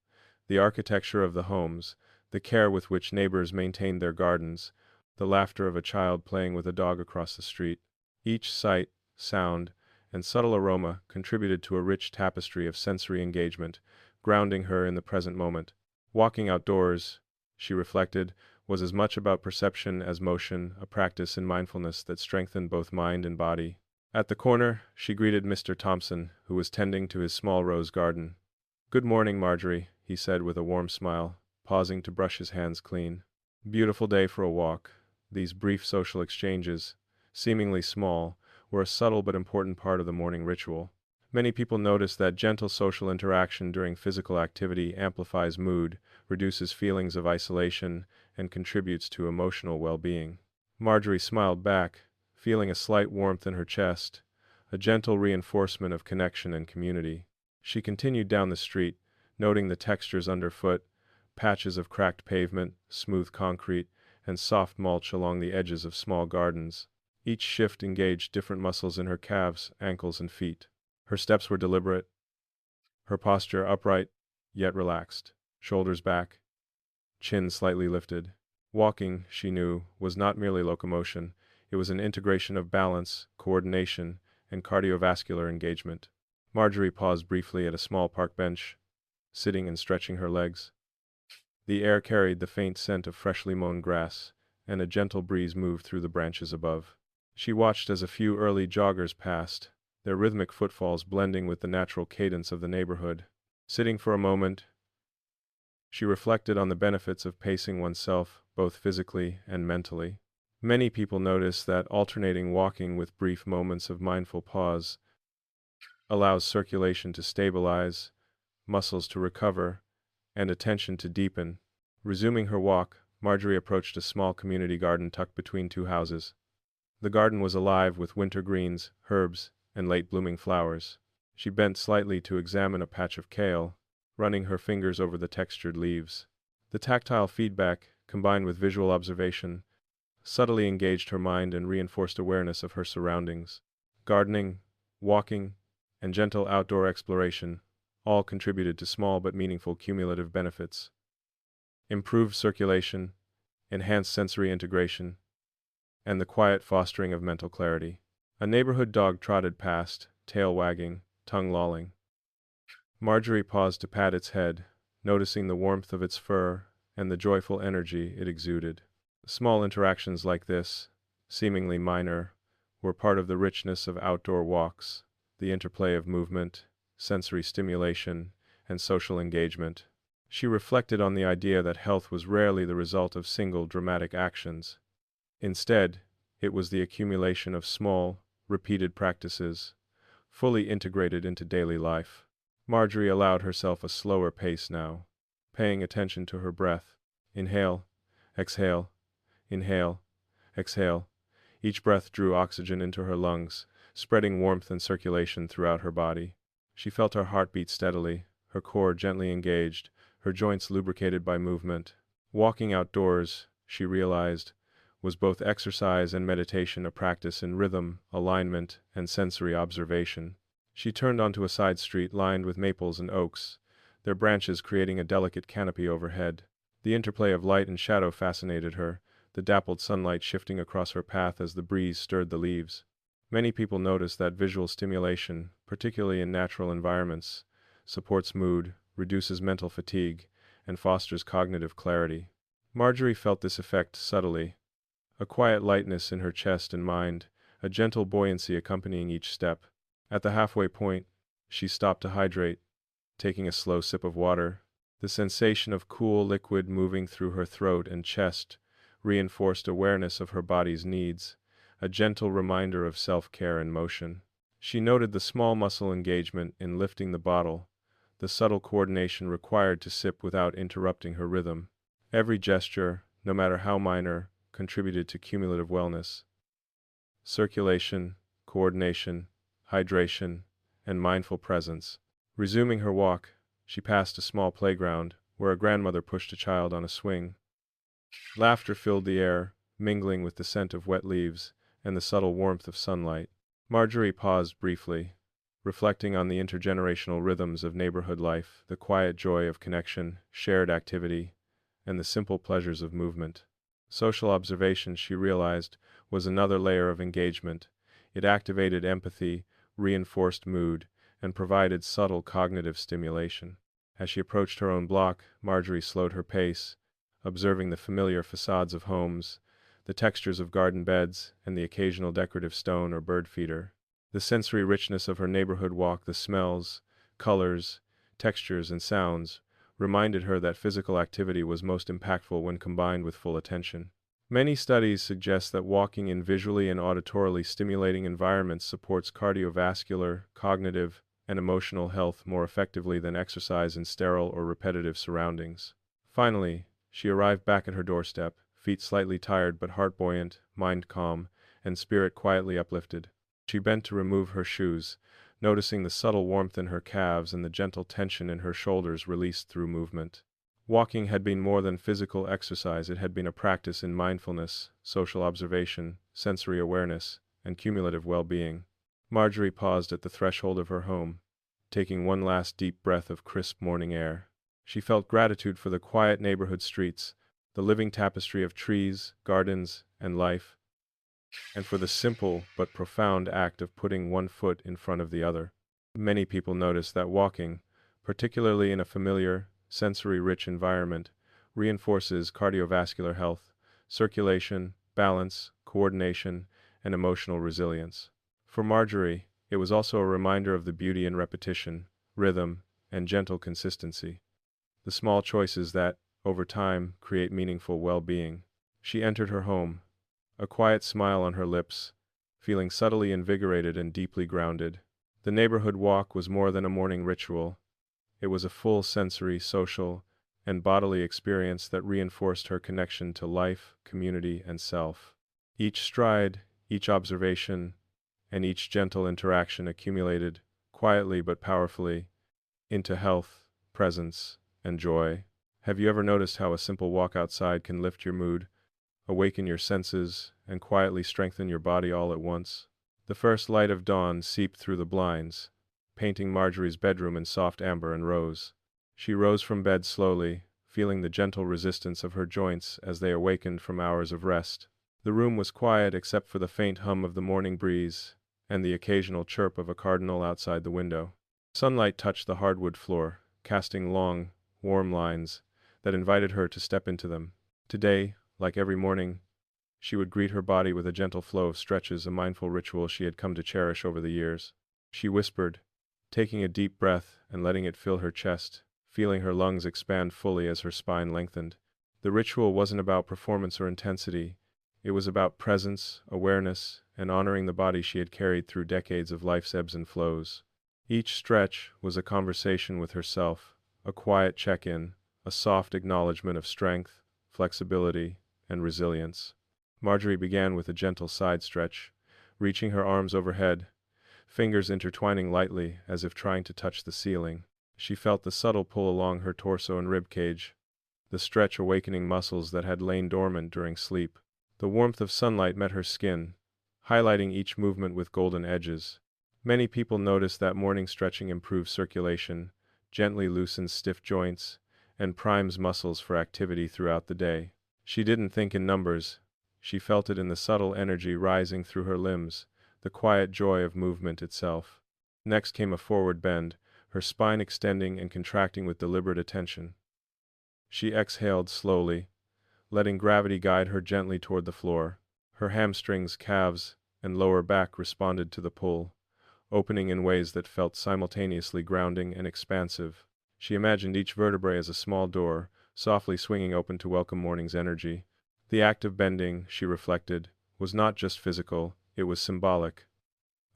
The architecture of the homes, the care with which neighbors maintained their gardens, the laughter of a child playing with a dog across the street. Each sight, sound, and subtle aroma contributed to a rich tapestry of sensory engagement, grounding her in the present moment. Walking outdoors, she reflected, was as much about perception as motion, a practice in mindfulness that strengthened both mind and body. At the corner, she greeted Mr. Thompson, who was tending to his small rose garden. "Good morning, Marjorie," he said with a warm smile, pausing to brush his hands clean. "Beautiful day for a walk." These brief social exchanges, seemingly small, were a subtle but important part of the morning ritual. Many people notice that gentle social interaction during physical activity amplifies mood, reduces feelings of isolation, and contributes to emotional well-being. Marjorie smiled back, feeling a slight warmth in her chest, a gentle reinforcement of connection and community. She continued down the street, noting the textures underfoot, patches of cracked pavement, smooth concrete, and soft mulch along the edges of small gardens. Each shift engaged different muscles in her calves, ankles, and feet. Her steps were deliberate, her posture upright, yet relaxed, shoulders back, chin slightly lifted. Walking, she knew, was not merely locomotion, it was an integration of balance, coordination, and cardiovascular engagement. Marjorie paused briefly at a small park bench, sitting and stretching her legs. The air carried the faint scent of freshly mown grass, and a gentle breeze moved through the branches above. She watched as a few early joggers passed, their rhythmic footfalls blending with the natural cadence of the neighborhood. Sitting for a moment, she reflected on the benefits of pacing oneself, both physically and mentally. Many people notice that alternating walking with brief moments of mindful pause allows circulation to stabilize, muscles to recover, and attention to deepen. Resuming her walk, Marjorie approached a small community garden tucked between two houses. The garden was alive with winter greens, herbs, and late-blooming flowers. She bent slightly to examine a patch of kale, running her fingers over the textured leaves. The tactile feedback, combined with visual observation, subtly engaged her mind and reinforced awareness of her surroundings. Gardening, walking, and gentle outdoor exploration all contributed to small but meaningful cumulative benefits. Improved circulation, enhanced sensory integration, and the quiet fostering of mental clarity. A neighborhood dog trotted past, tail wagging, tongue lolling. Marjorie paused to pat its head, noticing the warmth of its fur and the joyful energy it exuded. Small interactions like this, seemingly minor, were part of the richness of outdoor walks, the interplay of movement, sensory stimulation, and social engagement. She reflected on the idea that health was rarely the result of single dramatic actions. Instead, it was the accumulation of small, repeated practices, fully integrated into daily life. Marjorie allowed herself a slower pace now, paying attention to her breath. Inhale, exhale, inhale, exhale. Each breath drew oxygen into her lungs, spreading warmth and circulation throughout her body. She felt her heart beat steadily, her core gently engaged, her joints lubricated by movement. Walking outdoors, she realized, was both exercise and meditation, a practice in rhythm, alignment, and sensory observation. She turned onto a side street lined with maples and oaks, their branches creating a delicate canopy overhead. The interplay of light and shadow fascinated her, the dappled sunlight shifting across her path as the breeze stirred the leaves. Many people notice that visual stimulation, particularly in natural environments, supports mood, reduces mental fatigue, and fosters cognitive clarity. Marjorie felt this effect subtly, a quiet lightness in her chest and mind, a gentle buoyancy accompanying each step. At the halfway point, she stopped to hydrate, taking a slow sip of water. The sensation of cool liquid moving through her throat and chest reinforced awareness of her body's needs, a gentle reminder of self-care and motion. She noted the small muscle engagement in lifting the bottle, the subtle coordination required to sip without interrupting her rhythm. Every gesture, no matter how minor, contributed to cumulative wellness. Circulation, coordination, hydration, and mindful presence. Resuming her walk, she passed a small playground where a grandmother pushed a child on a swing. Laughter filled the air, mingling with the scent of wet leaves and the subtle warmth of sunlight. Marjorie paused briefly, reflecting on the intergenerational rhythms of neighborhood life, the quiet joy of connection, shared activity, and the simple pleasures of movement. Social observation, she realized, was another layer of engagement. It activated empathy, reinforced mood, and provided subtle cognitive stimulation. As she approached her own block, Marjorie slowed her pace, observing the familiar facades of homes, the textures of garden beds, and the occasional decorative stone or bird feeder. The sensory richness of her neighborhood walk, the smells, colors, textures, and sounds, reminded her that physical activity was most impactful when combined with full attention. Many studies suggest that walking in visually and auditorily stimulating environments supports cardiovascular, cognitive, and emotional health more effectively than exercise in sterile or repetitive surroundings. Finally, she arrived back at her doorstep, feet slightly tired but heart buoyant, mind calm, and spirit quietly uplifted. She bent to remove her shoes, noticing the subtle warmth in her calves and the gentle tension in her shoulders released through movement. Walking had been more than physical exercise, it had been a practice in mindfulness, social observation, sensory awareness, and cumulative well-being. Marjorie paused at the threshold of her home, taking one last deep breath of crisp morning air. She felt gratitude for the quiet neighborhood streets, the living tapestry of trees, gardens, and life, and for the simple but profound act of putting one foot in front of the other. Many people notice that walking, particularly in a familiar, sensory-rich environment, reinforces cardiovascular health, circulation, balance, coordination, and emotional resilience. For Marjorie, it was also a reminder of the beauty in repetition, rhythm, and gentle consistency. The small choices that, over time, create meaningful well-being. She entered her home, a quiet smile on her lips, feeling subtly invigorated and deeply grounded. The neighborhood walk was more than a morning ritual. It was a full sensory, social, and bodily experience that reinforced her connection to life, community, and self. Each stride, each observation, and each gentle interaction accumulated, quietly but powerfully, into health, presence, and joy. Have you ever noticed how a simple walk outside can lift your mood, awaken your senses, and quietly strengthen your body all at once? The first light of dawn seeped through the blinds, painting Marjorie's bedroom in soft amber and rose. She rose from bed slowly, feeling the gentle resistance of her joints as they awakened from hours of rest. The room was quiet except for the faint hum of the morning breeze and the occasional chirp of a cardinal outside the window. Sunlight touched the hardwood floor, casting long, warm lines that invited her to step into them. Today, like every morning, she would greet her body with a gentle flow of stretches, a mindful ritual she had come to cherish over the years. She whispered, taking a deep breath and letting it fill her chest, feeling her lungs expand fully as her spine lengthened. The ritual wasn't about performance or intensity. It was about presence, awareness, and honoring the body she had carried through decades of life's ebbs and flows. Each stretch was a conversation with herself, a quiet check-in, a soft acknowledgement of strength, flexibility, and resilience. Marjorie began with a gentle side stretch, reaching her arms overhead, fingers intertwining lightly as if trying to touch the ceiling. She felt the subtle pull along her torso and ribcage, the stretch awakening muscles that had lain dormant during sleep. The warmth of sunlight met her skin, highlighting each movement with golden edges. Many people noticed that morning stretching improves circulation, gently loosens stiff joints, and primes muscles for activity throughout the day. She didn't think in numbers. She felt it in the subtle energy rising through her limbs, the quiet joy of movement itself. Next came a forward bend, her spine extending and contracting with deliberate attention. She exhaled slowly, letting gravity guide her gently toward the floor. Her hamstrings, calves, and lower back responded to the pull, opening in ways that felt simultaneously grounding and expansive. She imagined each vertebrae as a small door, softly swinging open to welcome morning's energy. The act of bending, she reflected, was not just physical, it was symbolic.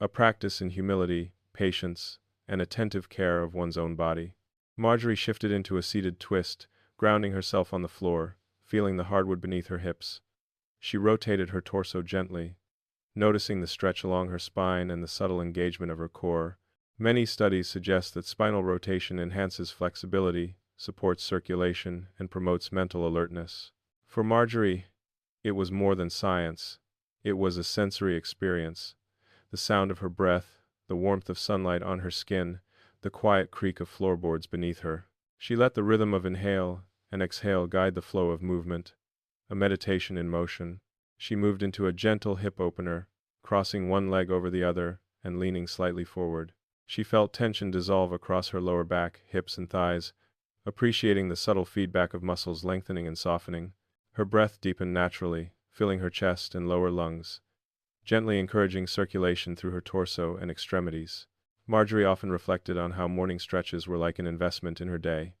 A practice in humility, patience, and attentive care of one's own body. Marjorie shifted into a seated twist, grounding herself on the floor, feeling the hardwood beneath her hips. She rotated her torso gently, noticing the stretch along her spine and the subtle engagement of her core. Many studies suggest that spinal rotation enhances flexibility, supports circulation, and promotes mental alertness. For Marjorie, it was more than science. It was a sensory experience. The sound of her breath, the warmth of sunlight on her skin, the quiet creak of floorboards beneath her. She let the rhythm of inhale and exhale guide the flow of movement, a meditation in motion. She moved into a gentle hip opener, crossing one leg over the other and leaning slightly forward. She felt tension dissolve across her lower back, hips, and thighs, appreciating the subtle feedback of muscles lengthening and softening. Her breath deepened naturally, filling her chest and lower lungs, gently encouraging circulation through her torso and extremities. Marjorie often reflected on how morning stretches were like an investment in her day.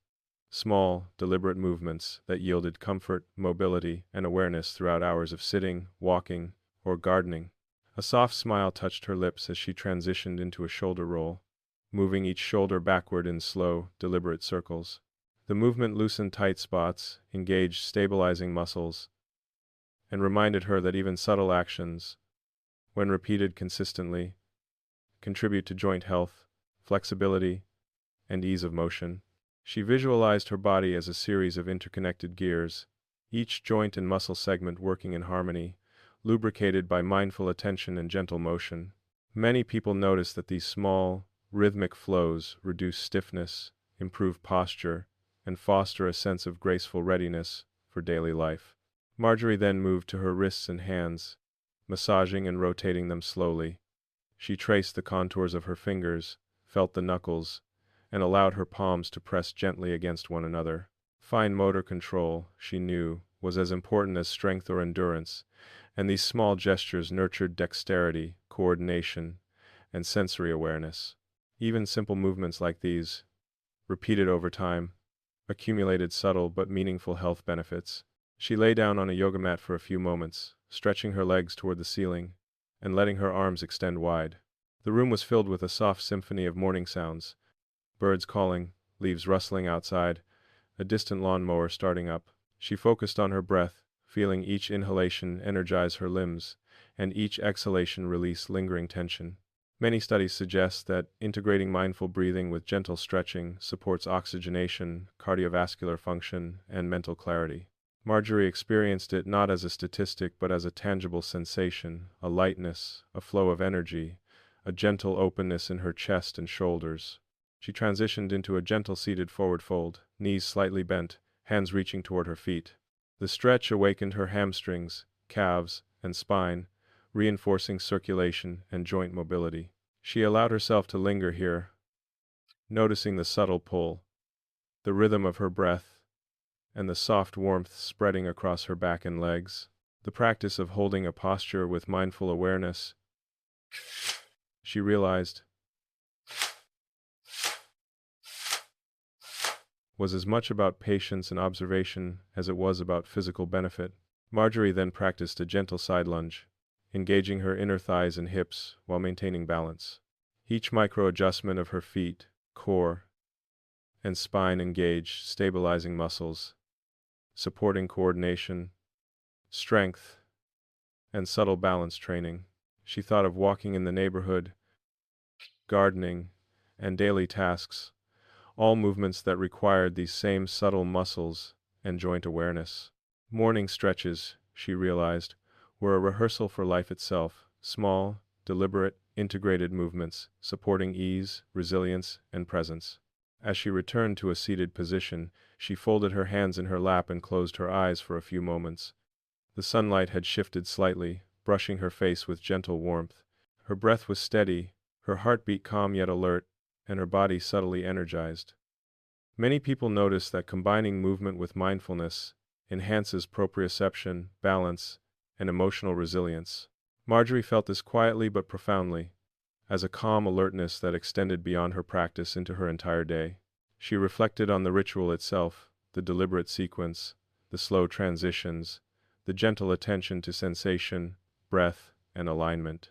Small, deliberate movements that yielded comfort, mobility, and awareness throughout hours of sitting, walking, or gardening. A soft smile touched her lips as she transitioned into a shoulder roll, moving each shoulder backward in slow, deliberate circles. The movement loosened tight spots, engaged stabilizing muscles, and reminded her that even subtle actions, when repeated consistently, contribute to joint health, flexibility, and ease of motion. She visualized her body as a series of interconnected gears, each joint and muscle segment working in harmony, lubricated by mindful attention and gentle motion. Many people notice that these small, rhythmic flows reduce stiffness, improve posture, and foster a sense of graceful readiness for daily life. Marjorie then moved to her wrists and hands, massaging and rotating them slowly. She traced the contours of her fingers, felt the knuckles, and allowed her palms to press gently against one another. Fine motor control, she knew, was as important as strength or endurance, and these small gestures nurtured dexterity, coordination, and sensory awareness. Even simple movements like these, repeated over time, accumulated subtle but meaningful health benefits. She lay down on a yoga mat for a few moments, stretching her legs toward the ceiling and letting her arms extend wide. The room was filled with a soft symphony of morning sounds, birds calling, leaves rustling outside, a distant lawnmower starting up. She focused on her breath, feeling each inhalation energize her limbs, and each exhalation release lingering tension. Many studies suggest that integrating mindful breathing with gentle stretching supports oxygenation, cardiovascular function, and mental clarity. Marjorie experienced it not as a statistic but as a tangible sensation, a lightness, a flow of energy, a gentle openness in her chest and shoulders. She transitioned into a gentle seated forward fold, knees slightly bent, hands reaching toward her feet. The stretch awakened her hamstrings, calves, and spine, reinforcing circulation and joint mobility. She allowed herself to linger here, noticing the subtle pull, the rhythm of her breath, and the soft warmth spreading across her back and legs. The practice of holding a posture with mindful awareness, she realized, was as much about patience and observation as it was about physical benefit. Marjorie then practiced a gentle side lunge, engaging her inner thighs and hips while maintaining balance. Each micro-adjustment of her feet, core, and spine engaged, stabilizing muscles, supporting coordination, strength, and subtle balance training. She thought of walking in the neighborhood, gardening, and daily tasks, all movements that required these same subtle muscles and joint awareness. Morning stretches, she realized, were a rehearsal for life itself, small, deliberate, integrated movements, supporting ease, resilience, and presence. As she returned to a seated position, she folded her hands in her lap and closed her eyes for a few moments. The sunlight had shifted slightly, brushing her face with gentle warmth. Her breath was steady, her heartbeat calm yet alert, and her body subtly energized. Many people notice that combining movement with mindfulness enhances proprioception, balance, and emotional resilience. Marjorie felt this quietly but profoundly, as a calm alertness that extended beyond her practice into her entire day. She reflected on the ritual itself, the deliberate sequence, the slow transitions, the gentle attention to sensation, breath, and alignment.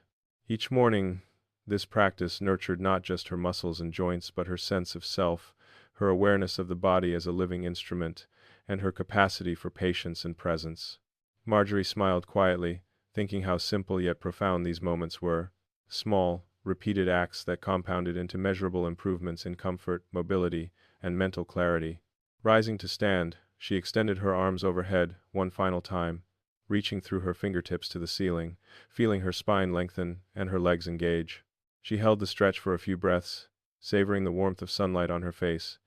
Each morning, this practice nurtured not just her muscles and joints but her sense of self, her awareness of the body as a living instrument, and her capacity for patience and presence. Marjorie smiled quietly, thinking how simple yet profound these moments were, small, repeated acts that compounded into measurable improvements in comfort, mobility, and mental clarity. Rising to stand, she extended her arms overhead one final time, reaching through her fingertips to the ceiling, feeling her spine lengthen and her legs engage. She held the stretch for a few breaths, savoring the warmth of sunlight on her face,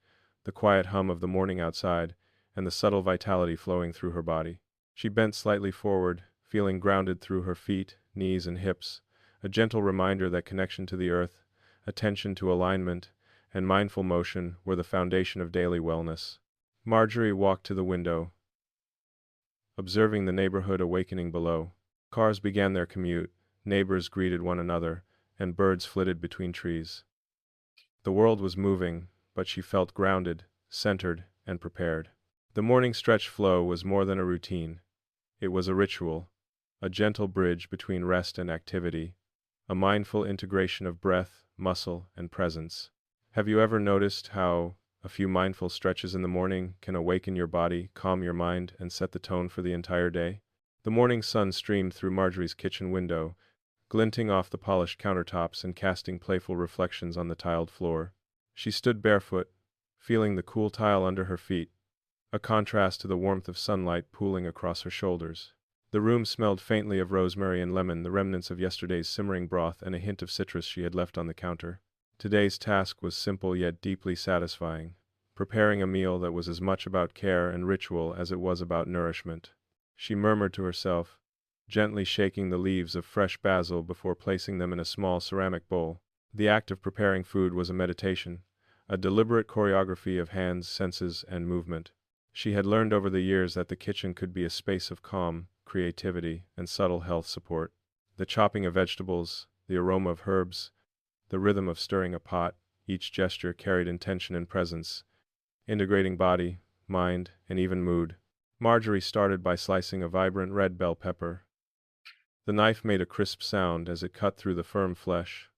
the quiet hum of the morning outside, and the subtle vitality flowing through her body. She bent slightly forward, feeling grounded through her feet, knees, and hips, a gentle reminder that connection to the earth, attention to alignment, and mindful motion were the foundation of daily wellness. Marjorie walked to the window, observing the neighborhood awakening below. Cars began their commute, neighbors greeted one another, and birds flitted between trees. The world was moving, but she felt grounded, centered, and prepared. The morning stretch flow was more than a routine. It was a ritual, a gentle bridge between rest and activity, a mindful integration of breath, muscle, and presence. Have you ever noticed how a few mindful stretches in the morning can awaken your body, calm your mind, and set the tone for the entire day? The morning sun streamed through Marjorie's kitchen window, glinting off the polished countertops and casting playful reflections on the tiled floor. She stood barefoot, feeling the cool tile under her feet, a contrast to the warmth of sunlight pooling across her shoulders. The room smelled faintly of rosemary and lemon, the remnants of yesterday's simmering broth and a hint of citrus she had left on the counter. Today's task was simple yet deeply satisfying, preparing a meal that was as much about care and ritual as it was about nourishment. She murmured to herself, gently shaking the leaves of fresh basil before placing them in a small ceramic bowl. The act of preparing food was a meditation, a deliberate choreography of hands, senses, and movement. She had learned over the years that the kitchen could be a space of calm, creativity, and subtle health support. The chopping of vegetables, the aroma of herbs, the rhythm of stirring a pot, Each gesture carried intention and presence, integrating body, mind, and even mood. Marjorie started by slicing a vibrant red bell pepper. The knife made a crisp sound as it cut through the firm flesh,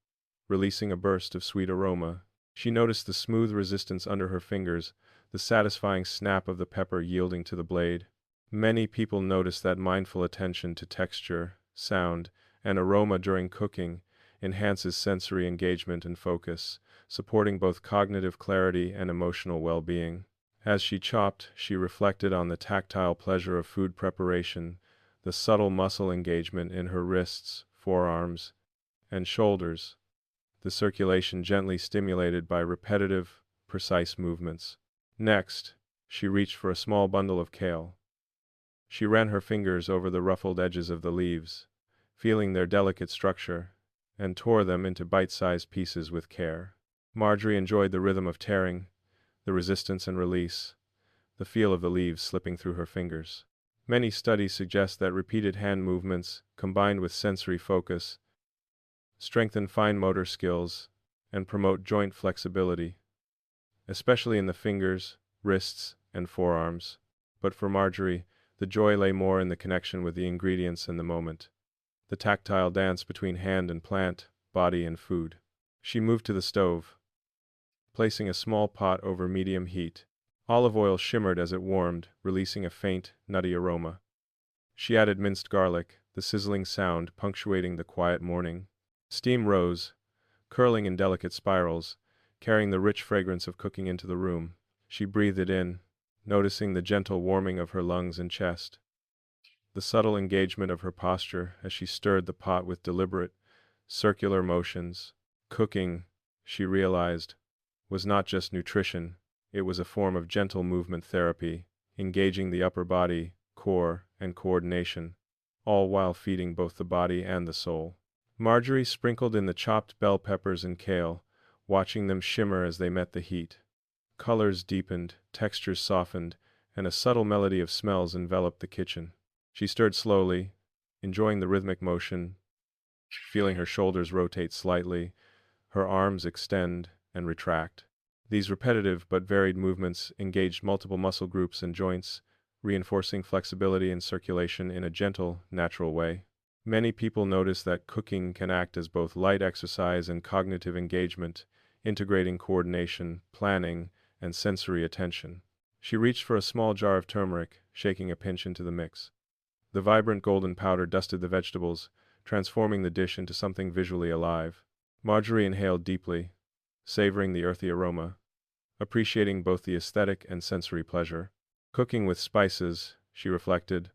releasing a burst of sweet aroma. She noticed the smooth resistance under her fingers, the satisfying snap of the pepper yielding to the blade. Many people notice that mindful attention to texture, sound, and aroma during cooking enhances sensory engagement and focus, supporting both cognitive clarity and emotional well-being. As she chopped, she reflected on the tactile pleasure of food preparation, the subtle muscle engagement in her wrists, forearms, and shoulders, the circulation gently stimulated by repetitive, precise movements. Next, she reached for a small bundle of kale. She ran her fingers over the ruffled edges of the leaves, feeling their delicate structure, and tore them into bite-sized pieces with care. Marjorie enjoyed the rhythm of tearing, the resistance and release, the feel of the leaves slipping through her fingers. Many studies suggest that repeated hand movements, combined with sensory focus, strengthen fine motor skills and promote joint flexibility, especially in the fingers, wrists, and forearms. But for Marjorie, the joy lay more in the connection with the ingredients and the moment, the tactile dance between hand and plant, body and food. She moved to the stove, placing a small pot over medium heat. Olive oil shimmered as it warmed, releasing a faint, nutty aroma. She added minced garlic, the sizzling sound punctuating the quiet morning. Steam rose, curling in delicate spirals, carrying the rich fragrance of cooking into the room. She breathed it in, noticing the gentle warming of her lungs and chest, the subtle engagement of her posture as she stirred the pot with deliberate, circular motions. Cooking, she realized, was not just nutrition, it was a form of gentle movement therapy, engaging the upper body, core, and coordination, all while feeding both the body and the soul. Marjorie sprinkled in the chopped bell peppers and kale, watching them shimmer as they met the heat. Colors deepened, textures softened, and a subtle melody of smells enveloped the kitchen. She stirred slowly, enjoying the rhythmic motion, feeling her shoulders rotate slightly, her arms extend and retract. These repetitive but varied movements engaged multiple muscle groups and joints, reinforcing flexibility and circulation in a gentle, natural way. Many people notice that cooking can act as both light exercise and cognitive engagement, integrating coordination, planning, and sensory attention. She reached for a small jar of turmeric, shaking a pinch into the mix. The vibrant golden powder dusted the vegetables, transforming the dish into something visually alive. Marjorie inhaled deeply, savoring the earthy aroma, appreciating both the aesthetic and sensory pleasure. Cooking with spices, she reflected,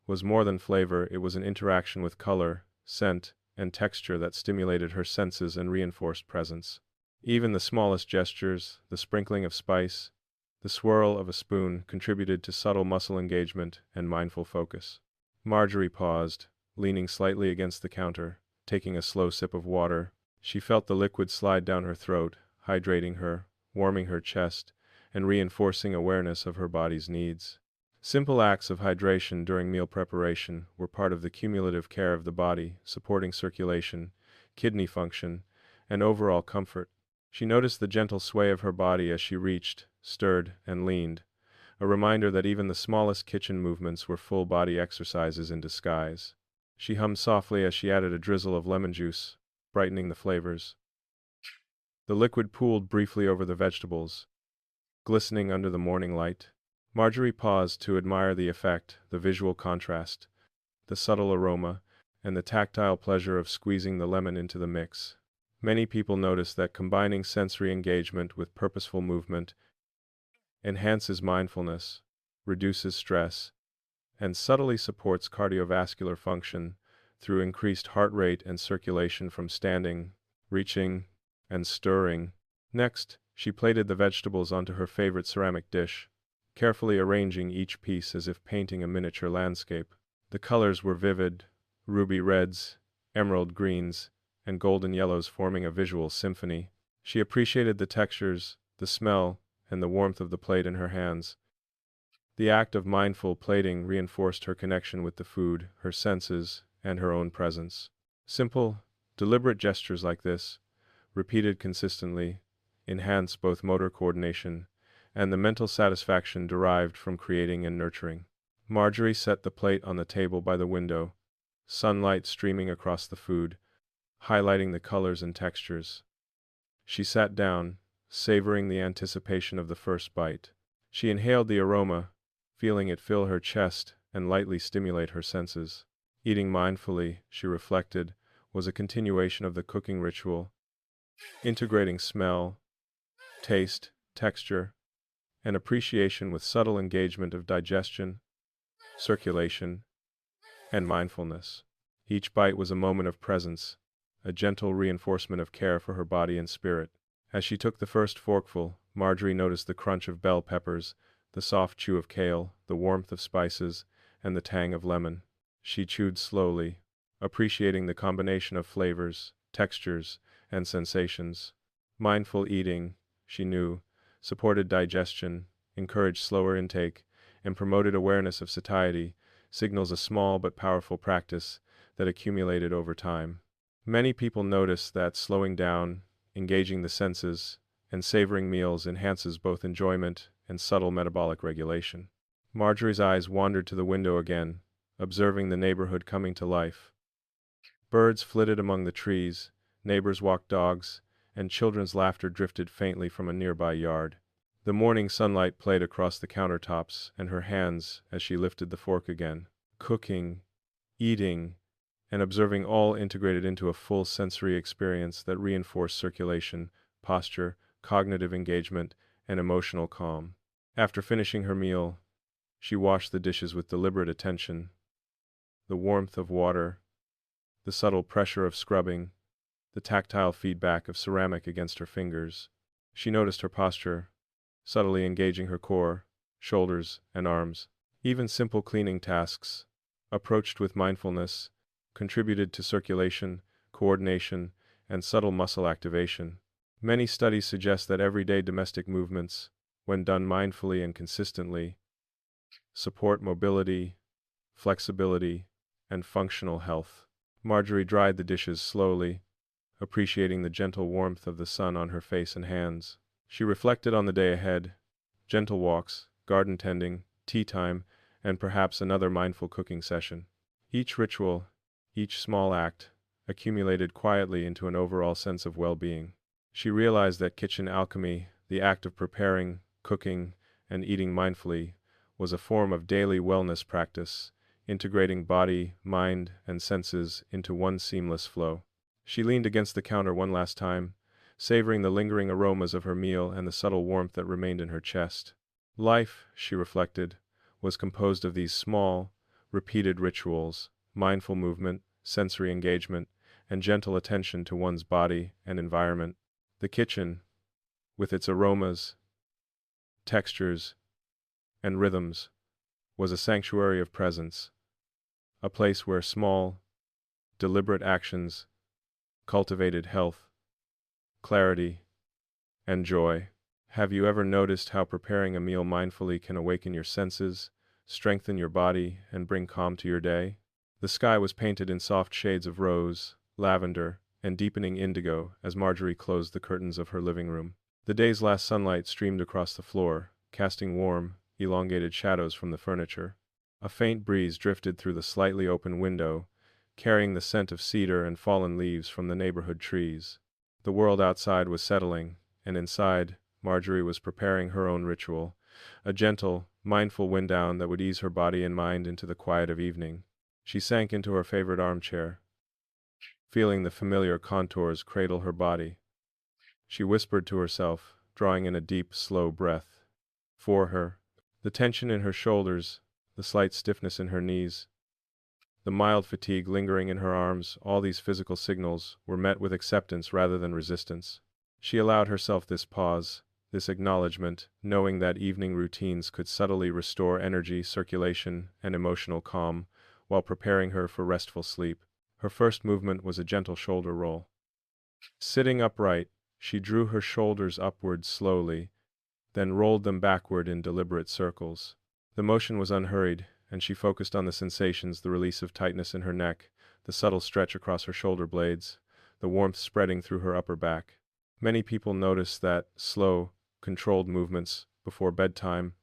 was more than flavor, it was an interaction with color, scent, and texture that stimulated her senses and reinforced presence. Even the smallest gestures, the sprinkling of spice, the swirl of a spoon contributed to subtle muscle engagement and mindful focus. Marjorie paused, leaning slightly against the counter, taking a slow sip of water. She felt the liquid slide down her throat, hydrating her, warming her chest, and reinforcing awareness of her body's needs. Simple acts of hydration during meal preparation were part of the cumulative care of the body, supporting circulation, kidney function, and overall comfort. She noticed the gentle sway of her body as she reached, stirred, and leaned, a reminder that even the smallest kitchen movements were full-body exercises in disguise. She hummed softly as she added a drizzle of lemon juice, brightening the flavors. The liquid pooled briefly over the vegetables, glistening under the morning light. Marjorie paused to admire the effect, the visual contrast, the subtle aroma, and the tactile pleasure of squeezing the lemon into the mix. Many people notice that combining sensory engagement with purposeful movement enhances mindfulness, reduces stress, and subtly supports cardiovascular function through increased heart rate and circulation from standing, reaching, and stirring. Next, she plated the vegetables onto her favorite ceramic dish, carefully arranging each piece as if painting a miniature landscape. The colors were vivid, ruby reds, emerald greens, and golden yellows forming a visual symphony. She appreciated the textures, the smell, and the warmth of the plate in her hands. The act of mindful plating reinforced her connection with the food, her senses, and her own presence. Simple, deliberate gestures like this, repeated consistently, enhance both motor coordination and the mental satisfaction derived from creating and nurturing. Marjorie set the plate on the table by the window, sunlight streaming across the food, highlighting the colors and textures. She sat down, savoring the anticipation of the first bite. She inhaled the aroma, feeling it fill her chest and lightly stimulate her senses. Eating mindfully, she reflected, was a continuation of the cooking ritual, integrating smell, taste, texture, and appreciation with subtle engagement of digestion, circulation, and mindfulness. Each bite was a moment of presence, a gentle reinforcement of care for her body and spirit. As she took the first forkful, Marjorie noticed the crunch of bell peppers, the soft chew of kale, the warmth of spices, and the tang of lemon. She chewed slowly, appreciating the combination of flavors, textures, and sensations. Mindful eating, she knew, supported digestion, encouraged slower intake, and promoted awareness of satiety, signals a small but powerful practice that accumulated over time. Many people notice that slowing down, engaging the senses, and savoring meals enhances both enjoyment and subtle metabolic regulation. Marjorie's eyes wandered to the window again, observing the neighborhood coming to life. Birds flitted among the trees, neighbors walked dogs, and children's laughter drifted faintly from a nearby yard. The morning sunlight played across the countertops and her hands as she lifted the fork again. Cooking, eating, and observing all integrated into a full sensory experience that reinforced circulation, posture, cognitive engagement, and emotional calm. After finishing her meal, she washed the dishes with deliberate attention. The warmth of water, the subtle pressure of scrubbing, the tactile feedback of ceramic against her fingers. She noticed her posture, subtly engaging her core, shoulders, and arms. Even simple cleaning tasks, approached with mindfulness, contributed to circulation, coordination, and subtle muscle activation. Many studies suggest that everyday domestic movements, when done mindfully and consistently, support mobility, flexibility, and functional health. Marjorie dried the dishes slowly, appreciating the gentle warmth of the sun on her face and hands. She reflected on the day ahead, gentle walks, garden tending, tea time, and perhaps another mindful cooking session. Each ritual, each small act, accumulated quietly into an overall sense of well-being. She realized that kitchen alchemy, the act of preparing, cooking, and eating mindfully, was a form of daily wellness practice, integrating body, mind, and senses into one seamless flow. She leaned against the counter one last time, savoring the lingering aromas of her meal and the subtle warmth that remained in her chest. Life, she reflected, was composed of these small, repeated rituals, mindful movement, sensory engagement, and gentle attention to one's body and environment. The kitchen, with its aromas, textures, and rhythms, was a sanctuary of presence, a place where small, deliberate actions cultivated health, clarity, and joy. Have you ever noticed how preparing a meal mindfully can awaken your senses, strengthen your body, and bring calm to your day? The sky was painted in soft shades of rose, lavender, and deepening indigo as Marjorie closed the curtains of her living room. The day's last sunlight streamed across the floor, casting warm, elongated shadows from the furniture. A faint breeze drifted through the slightly open window, carrying the scent of cedar and fallen leaves from the neighborhood trees. The world outside was settling, and inside, Marjorie was preparing her own ritual, a gentle, mindful wind down that would ease her body and mind into the quiet of evening. She sank into her favorite armchair, feeling the familiar contours cradle her body. She whispered to herself, drawing in a deep, slow breath. For her, the tension in her shoulders, the slight stiffness in her knees, the mild fatigue lingering in her arms, all these physical signals were met with acceptance rather than resistance. She allowed herself this pause, this acknowledgement, knowing that evening routines could subtly restore energy, circulation, and emotional calm, while preparing her for restful sleep. Her first movement was a gentle shoulder roll. Sitting upright, she drew her shoulders upward slowly, then rolled them backward in deliberate circles. The motion was unhurried, and she focused on the sensations, the release of tightness in her neck, the subtle stretch across her shoulder blades, the warmth spreading through her upper back. Many people notice that slow, controlled movements before bedtime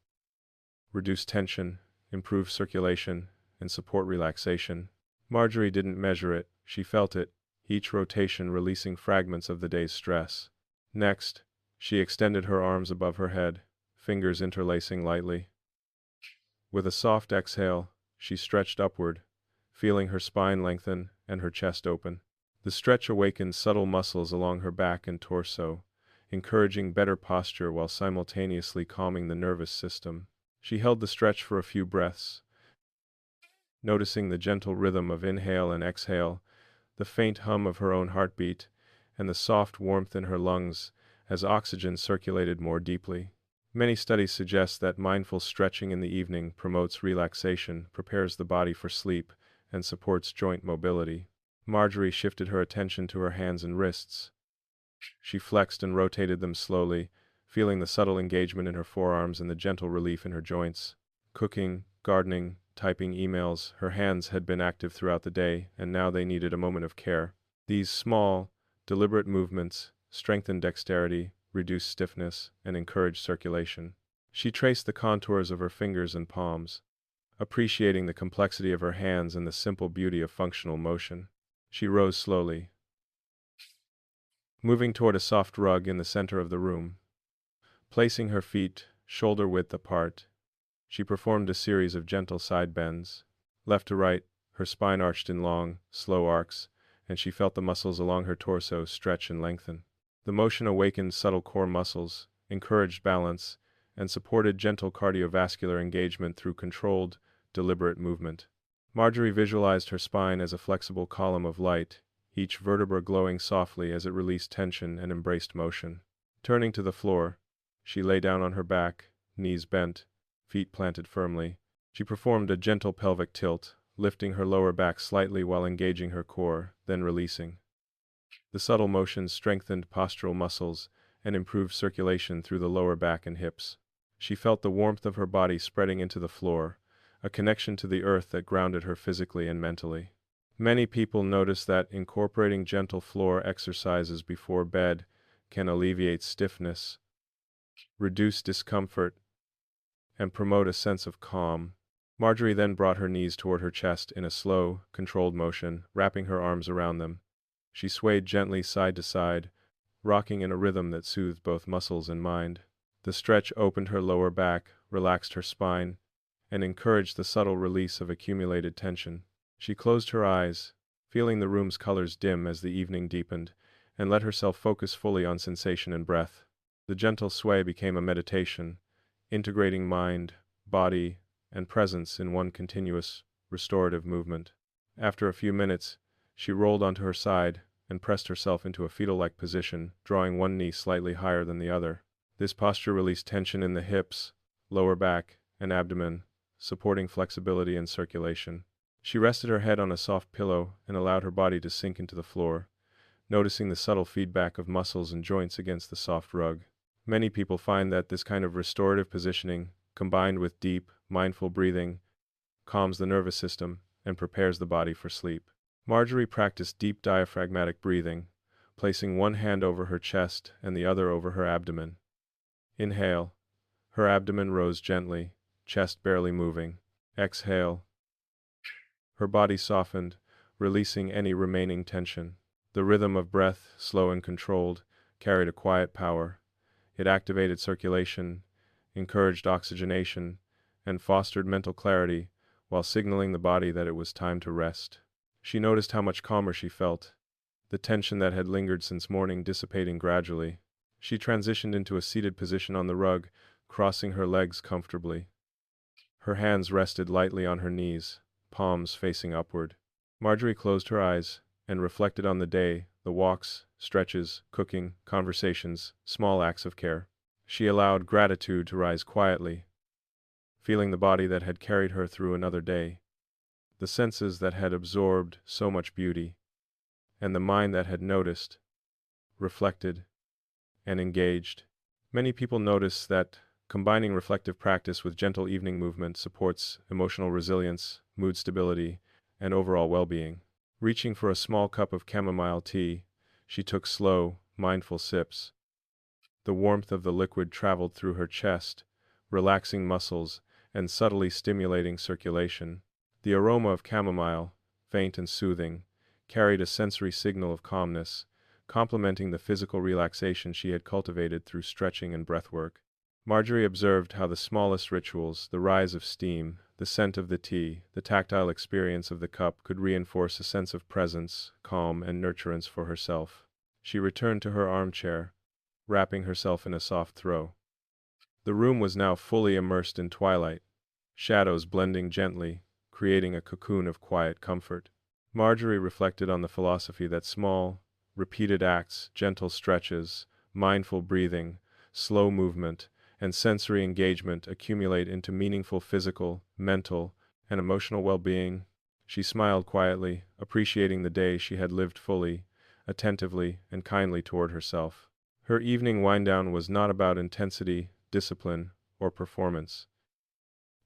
reduce tension, improve circulation, and support relaxation. Marjorie didn't measure it, she felt it, each rotation releasing fragments of the day's stress. Next, she extended her arms above her head, fingers interlacing lightly. With a soft exhale, she stretched upward, feeling her spine lengthen and her chest open. The stretch awakened subtle muscles along her back and torso, encouraging better posture while simultaneously calming the nervous system. She held the stretch for a few breaths, noticing the gentle rhythm of inhale and exhale, the faint hum of her own heartbeat, and the soft warmth in her lungs as oxygen circulated more deeply. Many studies suggest that mindful stretching in the evening promotes relaxation, prepares the body for sleep, and supports joint mobility. Marjorie shifted her attention to her hands and wrists. She flexed and rotated them slowly, feeling the subtle engagement in her forearms and the gentle relief in her joints. Cooking, gardening, typing emails, her hands had been active throughout the day, and now they needed a moment of care. These small, deliberate movements strengthened dexterity, reduced stiffness, and encouraged circulation. She traced the contours of her fingers and palms, appreciating the complexity of her hands and the simple beauty of functional motion. She rose slowly, moving toward a soft rug in the center of the room. Placing her feet shoulder-width apart, she performed a series of gentle side bends. Left to right, her spine arched in long, slow arcs, and she felt the muscles along her torso stretch and lengthen. The motion awakened subtle core muscles, encouraged balance, and supported gentle cardiovascular engagement through controlled, deliberate movement. Marjorie visualized her spine as a flexible column of light, each vertebra glowing softly as it released tension and embraced motion. Turning to the floor, she lay down on her back, knees bent, feet planted firmly. She performed a gentle pelvic tilt, lifting her lower back slightly while engaging her core, then releasing. The subtle motion strengthened postural muscles and improved circulation through the lower back and hips. She felt the warmth of her body spreading into the floor, a connection to the earth that grounded her physically and mentally. Many people notice that incorporating gentle floor exercises before bed can alleviate stiffness, reduce discomfort, and promote a sense of calm. Marjorie then brought her knees toward her chest in a slow, controlled motion, wrapping her arms around them. She swayed gently side to side, rocking in a rhythm that soothed both muscles and mind. The stretch opened her lower back, relaxed her spine, and encouraged the subtle release of accumulated tension. She closed her eyes, feeling the room's colors dim as the evening deepened, and let herself focus fully on sensation and breath. The gentle sway became a meditation, integrating mind, body, and presence in one continuous, restorative movement. After a few minutes, she rolled onto her side and pressed herself into a fetal-like position, drawing one knee slightly higher than the other. This posture released tension in the hips, lower back, and abdomen, supporting flexibility and circulation. She rested her head on a soft pillow and allowed her body to sink into the floor, noticing the subtle feedback of muscles and joints against the soft rug. Many people find that this kind of restorative positioning, combined with deep, mindful breathing, calms the nervous system and prepares the body for sleep. Marjorie practiced deep diaphragmatic breathing, placing one hand over her chest and the other over her abdomen. Inhale. Her abdomen rose gently, chest barely moving. Exhale. Her body softened, releasing any remaining tension. The rhythm of breath, slow and controlled, carried a quiet power. It activated circulation, encouraged oxygenation, and fostered mental clarity while signaling the body that it was time to rest. She noticed how much calmer she felt, the tension that had lingered since morning dissipating gradually. She transitioned into a seated position on the rug, crossing her legs comfortably. Her hands rested lightly on her knees, palms facing upward. Marjorie closed her eyes and reflected on the day, the walks, stretches, cooking, conversations, small acts of care. She allowed gratitude to rise quietly, feeling the body that had carried her through another day, the senses that had absorbed so much beauty, and the mind that had noticed, reflected, and engaged. Many people notice that combining reflective practice with gentle evening movement supports emotional resilience, mood stability, and overall well-being. Reaching for a small cup of chamomile tea, she took slow, mindful sips. The warmth of the liquid traveled through her chest, relaxing muscles and subtly stimulating circulation. The aroma of chamomile, faint and soothing, carried a sensory signal of calmness, complementing the physical relaxation she had cultivated through stretching and breathwork. Marjorie observed how the smallest rituals, the rise of steam, the scent of the tea, the tactile experience of the cup could reinforce a sense of presence, calm, and nurturance for herself. She returned to her armchair, wrapping herself in a soft throw. The room was now fully immersed in twilight, shadows blending gently, creating a cocoon of quiet comfort. Marjorie reflected on the philosophy that small, repeated acts, gentle stretches, mindful breathing, slow movement, and sensory engagement accumulate into meaningful physical, mental, and emotional well-being. She smiled quietly, appreciating the day she had lived fully, attentively, and kindly toward herself. Her evening wind-down was not about intensity, discipline, or performance.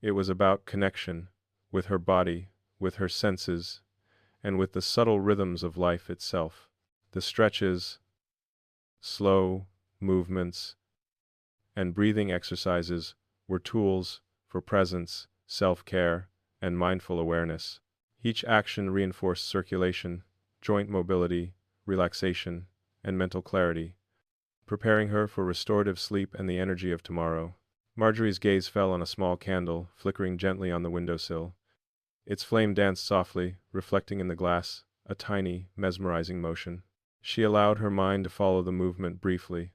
It was about connection, with her body, with her senses, and with the subtle rhythms of life itself. The stretches, slow movements, and breathing exercises were tools for presence, self-care, and mindful awareness. Each action reinforced circulation, joint mobility, relaxation, and mental clarity, preparing her for restorative sleep and the energy of tomorrow. Marjorie's gaze fell on a small candle, flickering gently on the windowsill. Its flame danced softly, reflecting in the glass, a tiny, mesmerizing motion. She allowed her mind to follow the movement briefly,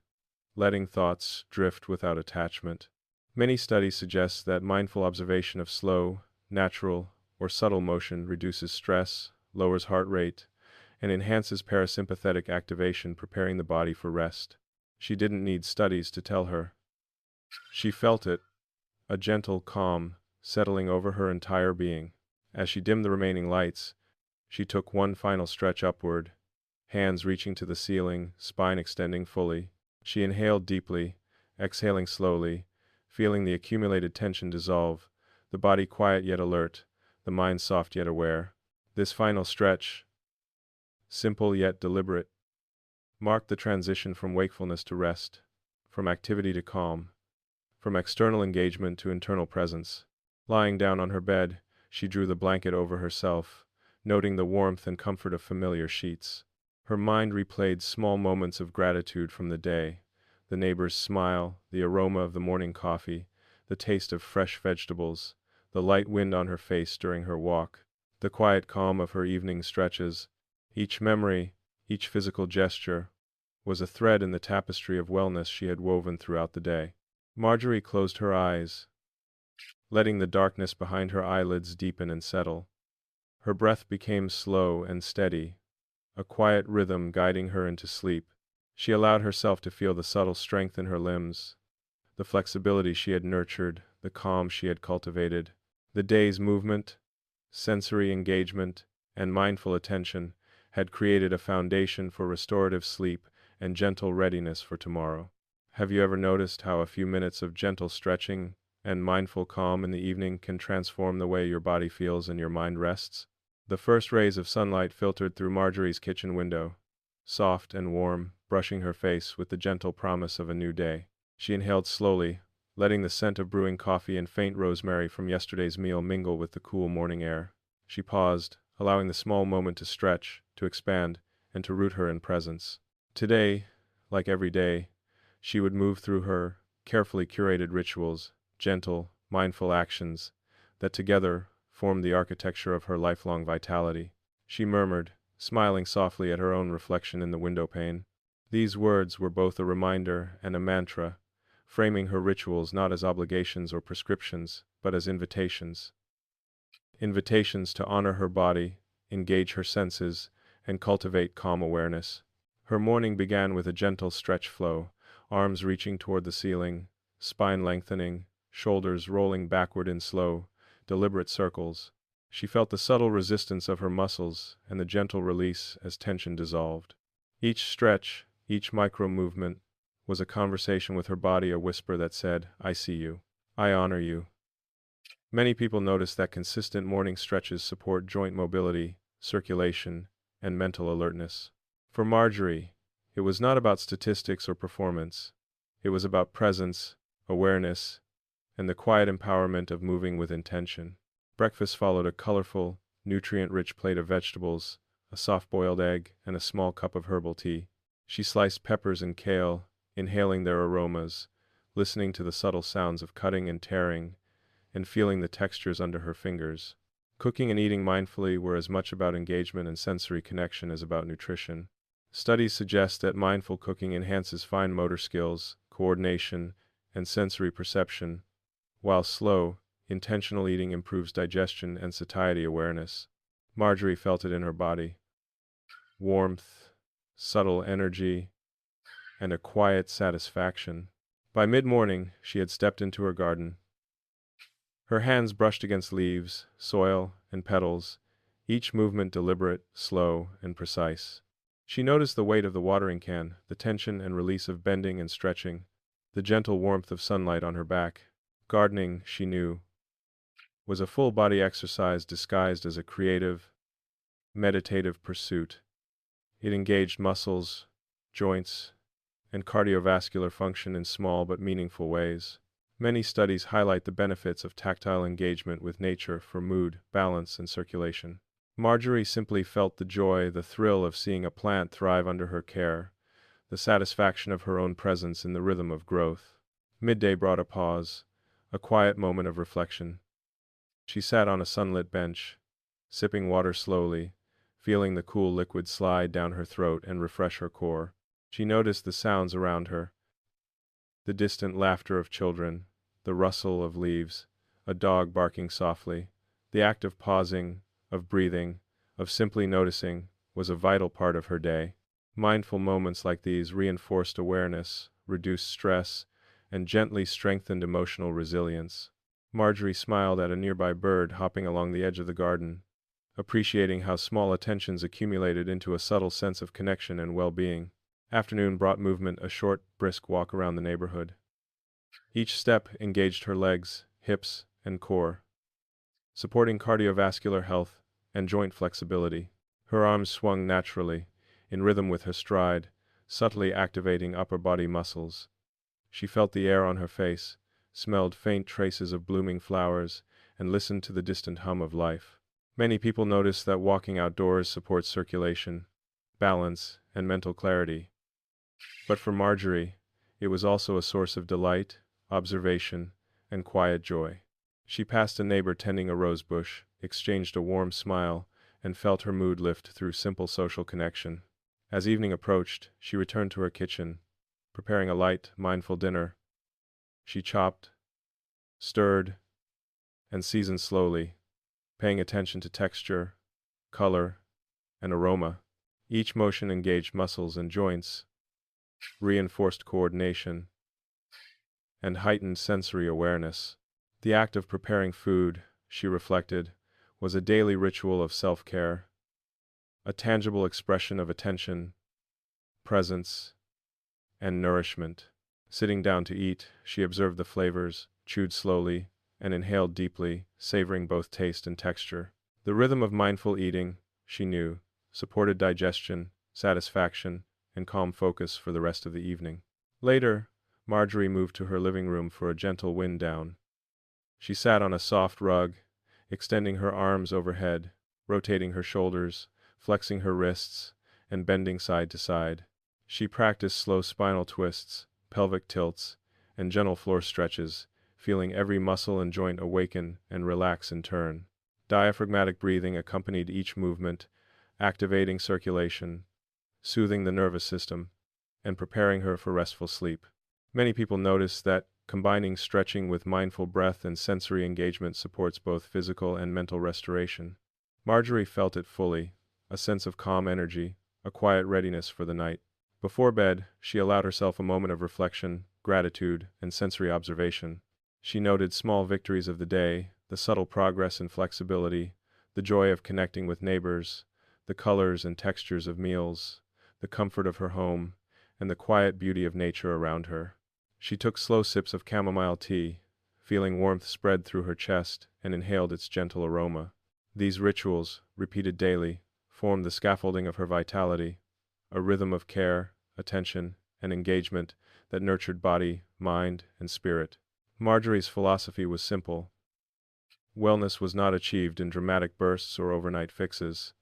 letting thoughts drift without attachment. Many studies suggest that mindful observation of slow, natural, or subtle motion reduces stress, lowers heart rate, and enhances parasympathetic activation, preparing the body for rest. She didn't need studies to tell her. She felt it, a gentle calm, settling over her entire being. As she dimmed the remaining lights, she took one final stretch upward, hands reaching to the ceiling, spine extending fully. She inhaled deeply, exhaling slowly, feeling the accumulated tension dissolve, the body quiet yet alert, the mind soft yet aware. This final stretch, simple yet deliberate, marked the transition from wakefulness to rest, from activity to calm, from external engagement to internal presence. Lying down on her bed, she drew the blanket over herself, noting the warmth and comfort of familiar sheets. Her mind replayed small moments of gratitude from the day, the neighbor's smile, the aroma of the morning coffee, the taste of fresh vegetables, the light wind on her face during her walk, the quiet calm of her evening stretches. Each memory, each physical gesture, was a thread in the tapestry of wellness she had woven throughout the day. Marjorie closed her eyes, letting the darkness behind her eyelids deepen and settle. Her breath became slow and steady, a quiet rhythm guiding her into sleep. She allowed herself to feel the subtle strength in her limbs, the flexibility she had nurtured, the calm she had cultivated. The day's movement, sensory engagement, and mindful attention had created a foundation for restorative sleep and gentle readiness for tomorrow. Have you ever noticed how a few minutes of gentle stretching and mindful calm in the evening can transform the way your body feels and your mind rests? The first rays of sunlight filtered through Marjorie's kitchen window, soft and warm, brushing her face with the gentle promise of a new day. She inhaled slowly, letting the scent of brewing coffee and faint rosemary from yesterday's meal mingle with the cool morning air. She paused, allowing the small moment to stretch, to expand, and to root her in presence. Today, like every day, she would move through her carefully curated rituals, gentle, mindful actions that together formed the architecture of her lifelong vitality. She murmured, smiling softly at her own reflection in the windowpane. These words were both a reminder and a mantra, framing her rituals not as obligations or prescriptions, but as invitations. Invitations to honor her body, engage her senses, and cultivate calm awareness. Her morning began with a gentle stretch flow, arms reaching toward the ceiling, spine lengthening, shoulders rolling backward in slow, deliberate circles. She felt the subtle resistance of her muscles and the gentle release as tension dissolved. Each stretch, each micro-movement, was a conversation with her body, a whisper that said, "I see you. I honor you." Many people notice that consistent morning stretches support joint mobility, circulation, and mental alertness. For Marjorie, It was not about statistics or performance. It was about presence, awareness, and the quiet empowerment of moving with intention. Breakfast followed a colorful, nutrient-rich plate of vegetables, a soft-boiled egg, and a small cup of herbal tea. She sliced peppers and kale, inhaling their aromas, listening to the subtle sounds of cutting and tearing, and feeling the textures under her fingers. Cooking and eating mindfully were as much about engagement and sensory connection as about nutrition. Studies suggest that mindful cooking enhances fine motor skills, coordination, and sensory perception, while slow, intentional eating improves digestion and satiety awareness. Marjorie felt it in her body. Warmth, subtle energy, and a quiet satisfaction. By mid-morning, she had stepped into her garden. Her hands brushed against leaves, soil, and petals, each movement deliberate, slow, and precise. She noticed the weight of the watering can, the tension and release of bending and stretching, the gentle warmth of sunlight on her back. Gardening, she knew, was a full-body exercise disguised as a creative, meditative pursuit. It engaged muscles, joints, and cardiovascular function in small but meaningful ways. Many studies highlight the benefits of tactile engagement with nature for mood, balance, and circulation. Marjorie simply felt the joy, the thrill of seeing a plant thrive under her care, the satisfaction of her own presence in the rhythm of growth. Midday brought a pause, a quiet moment of reflection. She sat on a sunlit bench, sipping water slowly, feeling the cool liquid slide down her throat and refresh her core. She noticed the sounds around her, the distant laughter of children, the rustle of leaves, a dog barking softly. The act of pausing, of breathing, of simply noticing, was a vital part of her day. Mindful moments like these reinforced awareness, reduced stress, and gently strengthened emotional resilience. Marjorie smiled at a nearby bird hopping along the edge of the garden, appreciating how small attentions accumulated into a subtle sense of connection and well-being. Afternoon brought movement, a short, brisk walk around the neighborhood. Each step engaged her legs, hips, and core, supporting cardiovascular health and joint flexibility. Her arms swung naturally, in rhythm with her stride, subtly activating upper body muscles. She felt the air on her face, smelled faint traces of blooming flowers, and listened to the distant hum of life. Many people notice that walking outdoors supports circulation, balance, and mental clarity. But for Marjorie, it was also a source of delight, observation, and quiet joy. She passed a neighbor tending a rose bush, exchanged a warm smile, and felt her mood lift through simple social connection. As evening approached, she returned to her kitchen, preparing a light, mindful dinner. She chopped, stirred, and seasoned slowly, paying attention to texture, color, and aroma. Each motion engaged muscles and joints, reinforced coordination, and heightened sensory awareness. The act of preparing food, she reflected, was a daily ritual of self-care, a tangible expression of attention, presence, and nourishment. Sitting down to eat, she observed the flavors, chewed slowly, and inhaled deeply, savoring both taste and texture. The rhythm of mindful eating, she knew, supported digestion, satisfaction, and calm focus for the rest of the evening. Later, Marjorie moved to her living room for a gentle wind down. She sat on a soft rug, extending her arms overhead, rotating her shoulders, flexing her wrists, and bending side to side. She practiced slow spinal twists, pelvic tilts, and gentle floor stretches, feeling every muscle and joint awaken and relax in turn. Diaphragmatic breathing accompanied each movement, activating circulation, soothing the nervous system, and preparing her for restful sleep. Many people notice that combining stretching with mindful breath and sensory engagement supports both physical and mental restoration. Marjorie felt it fully, a sense of calm energy, a quiet readiness for the night. Before bed, she allowed herself a moment of reflection, gratitude, and sensory observation. She noted small victories of the day, the subtle progress and flexibility, the joy of connecting with neighbors, the colors and textures of meals, the comfort of her home, and the quiet beauty of nature around her. She took slow sips of chamomile tea, feeling warmth spread through her chest, and inhaled its gentle aroma. These rituals, repeated daily, formed the scaffolding of her vitality, a rhythm of care, attention, and engagement that nurtured body, mind, and spirit. Marjorie's philosophy was simple. Wellness was not achieved in dramatic bursts or overnight fixes.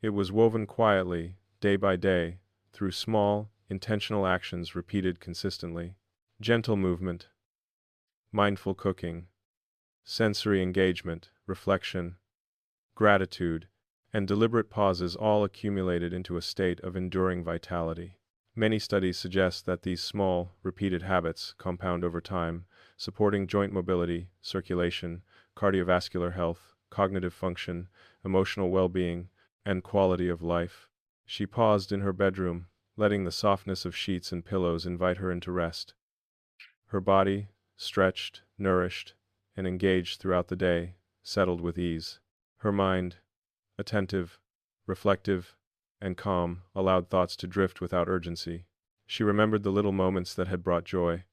It was woven quietly, day by day, through small, intentional actions repeated consistently. Gentle movement, mindful cooking, sensory engagement, reflection, gratitude, and deliberate pauses all accumulated into a state of enduring vitality. Many studies suggest that these small, repeated habits compound over time, supporting joint mobility, circulation, cardiovascular health, cognitive function, emotional well-being, and quality of life. She paused in her bedroom, letting the softness of sheets and pillows invite her into rest. Her body, stretched, nourished, and engaged throughout the day, settled with ease. Her mind, attentive, reflective, and calm, allowed thoughts to drift without urgency. She remembered the little moments that had brought joy: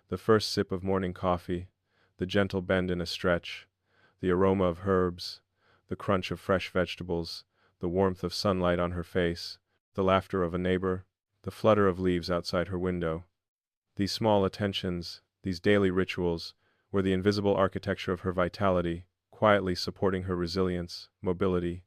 the first sip of morning coffee, the gentle bend in a stretch, the aroma of herbs, the crunch of fresh vegetables, the warmth of sunlight on her face, the laughter of a neighbor, the flutter of leaves outside her window. These small attentions, these daily rituals, were the invisible architecture of her vitality, quietly supporting her resilience, mobility,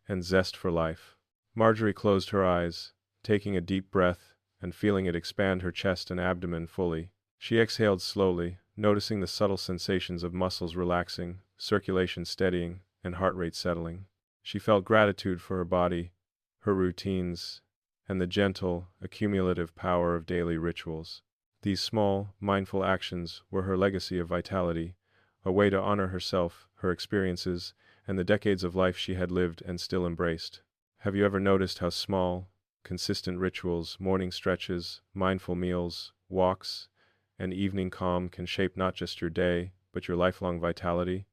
and zest for life. Marjorie closed her eyes, taking a deep breath and feeling it expand her chest and abdomen fully. She exhaled slowly, noticing the subtle sensations of muscles relaxing, circulation steadying, and heart rate settling. She felt gratitude for her body, her routines, and the gentle, accumulative power of daily rituals. These small, mindful actions were her legacy of vitality, a way to honor herself, her experiences, and the decades of life she had lived and still embraced. Have you ever noticed how small, consistent rituals, morning stretches, mindful meals, walks, and evening calm can shape not just your day, but your lifelong vitality?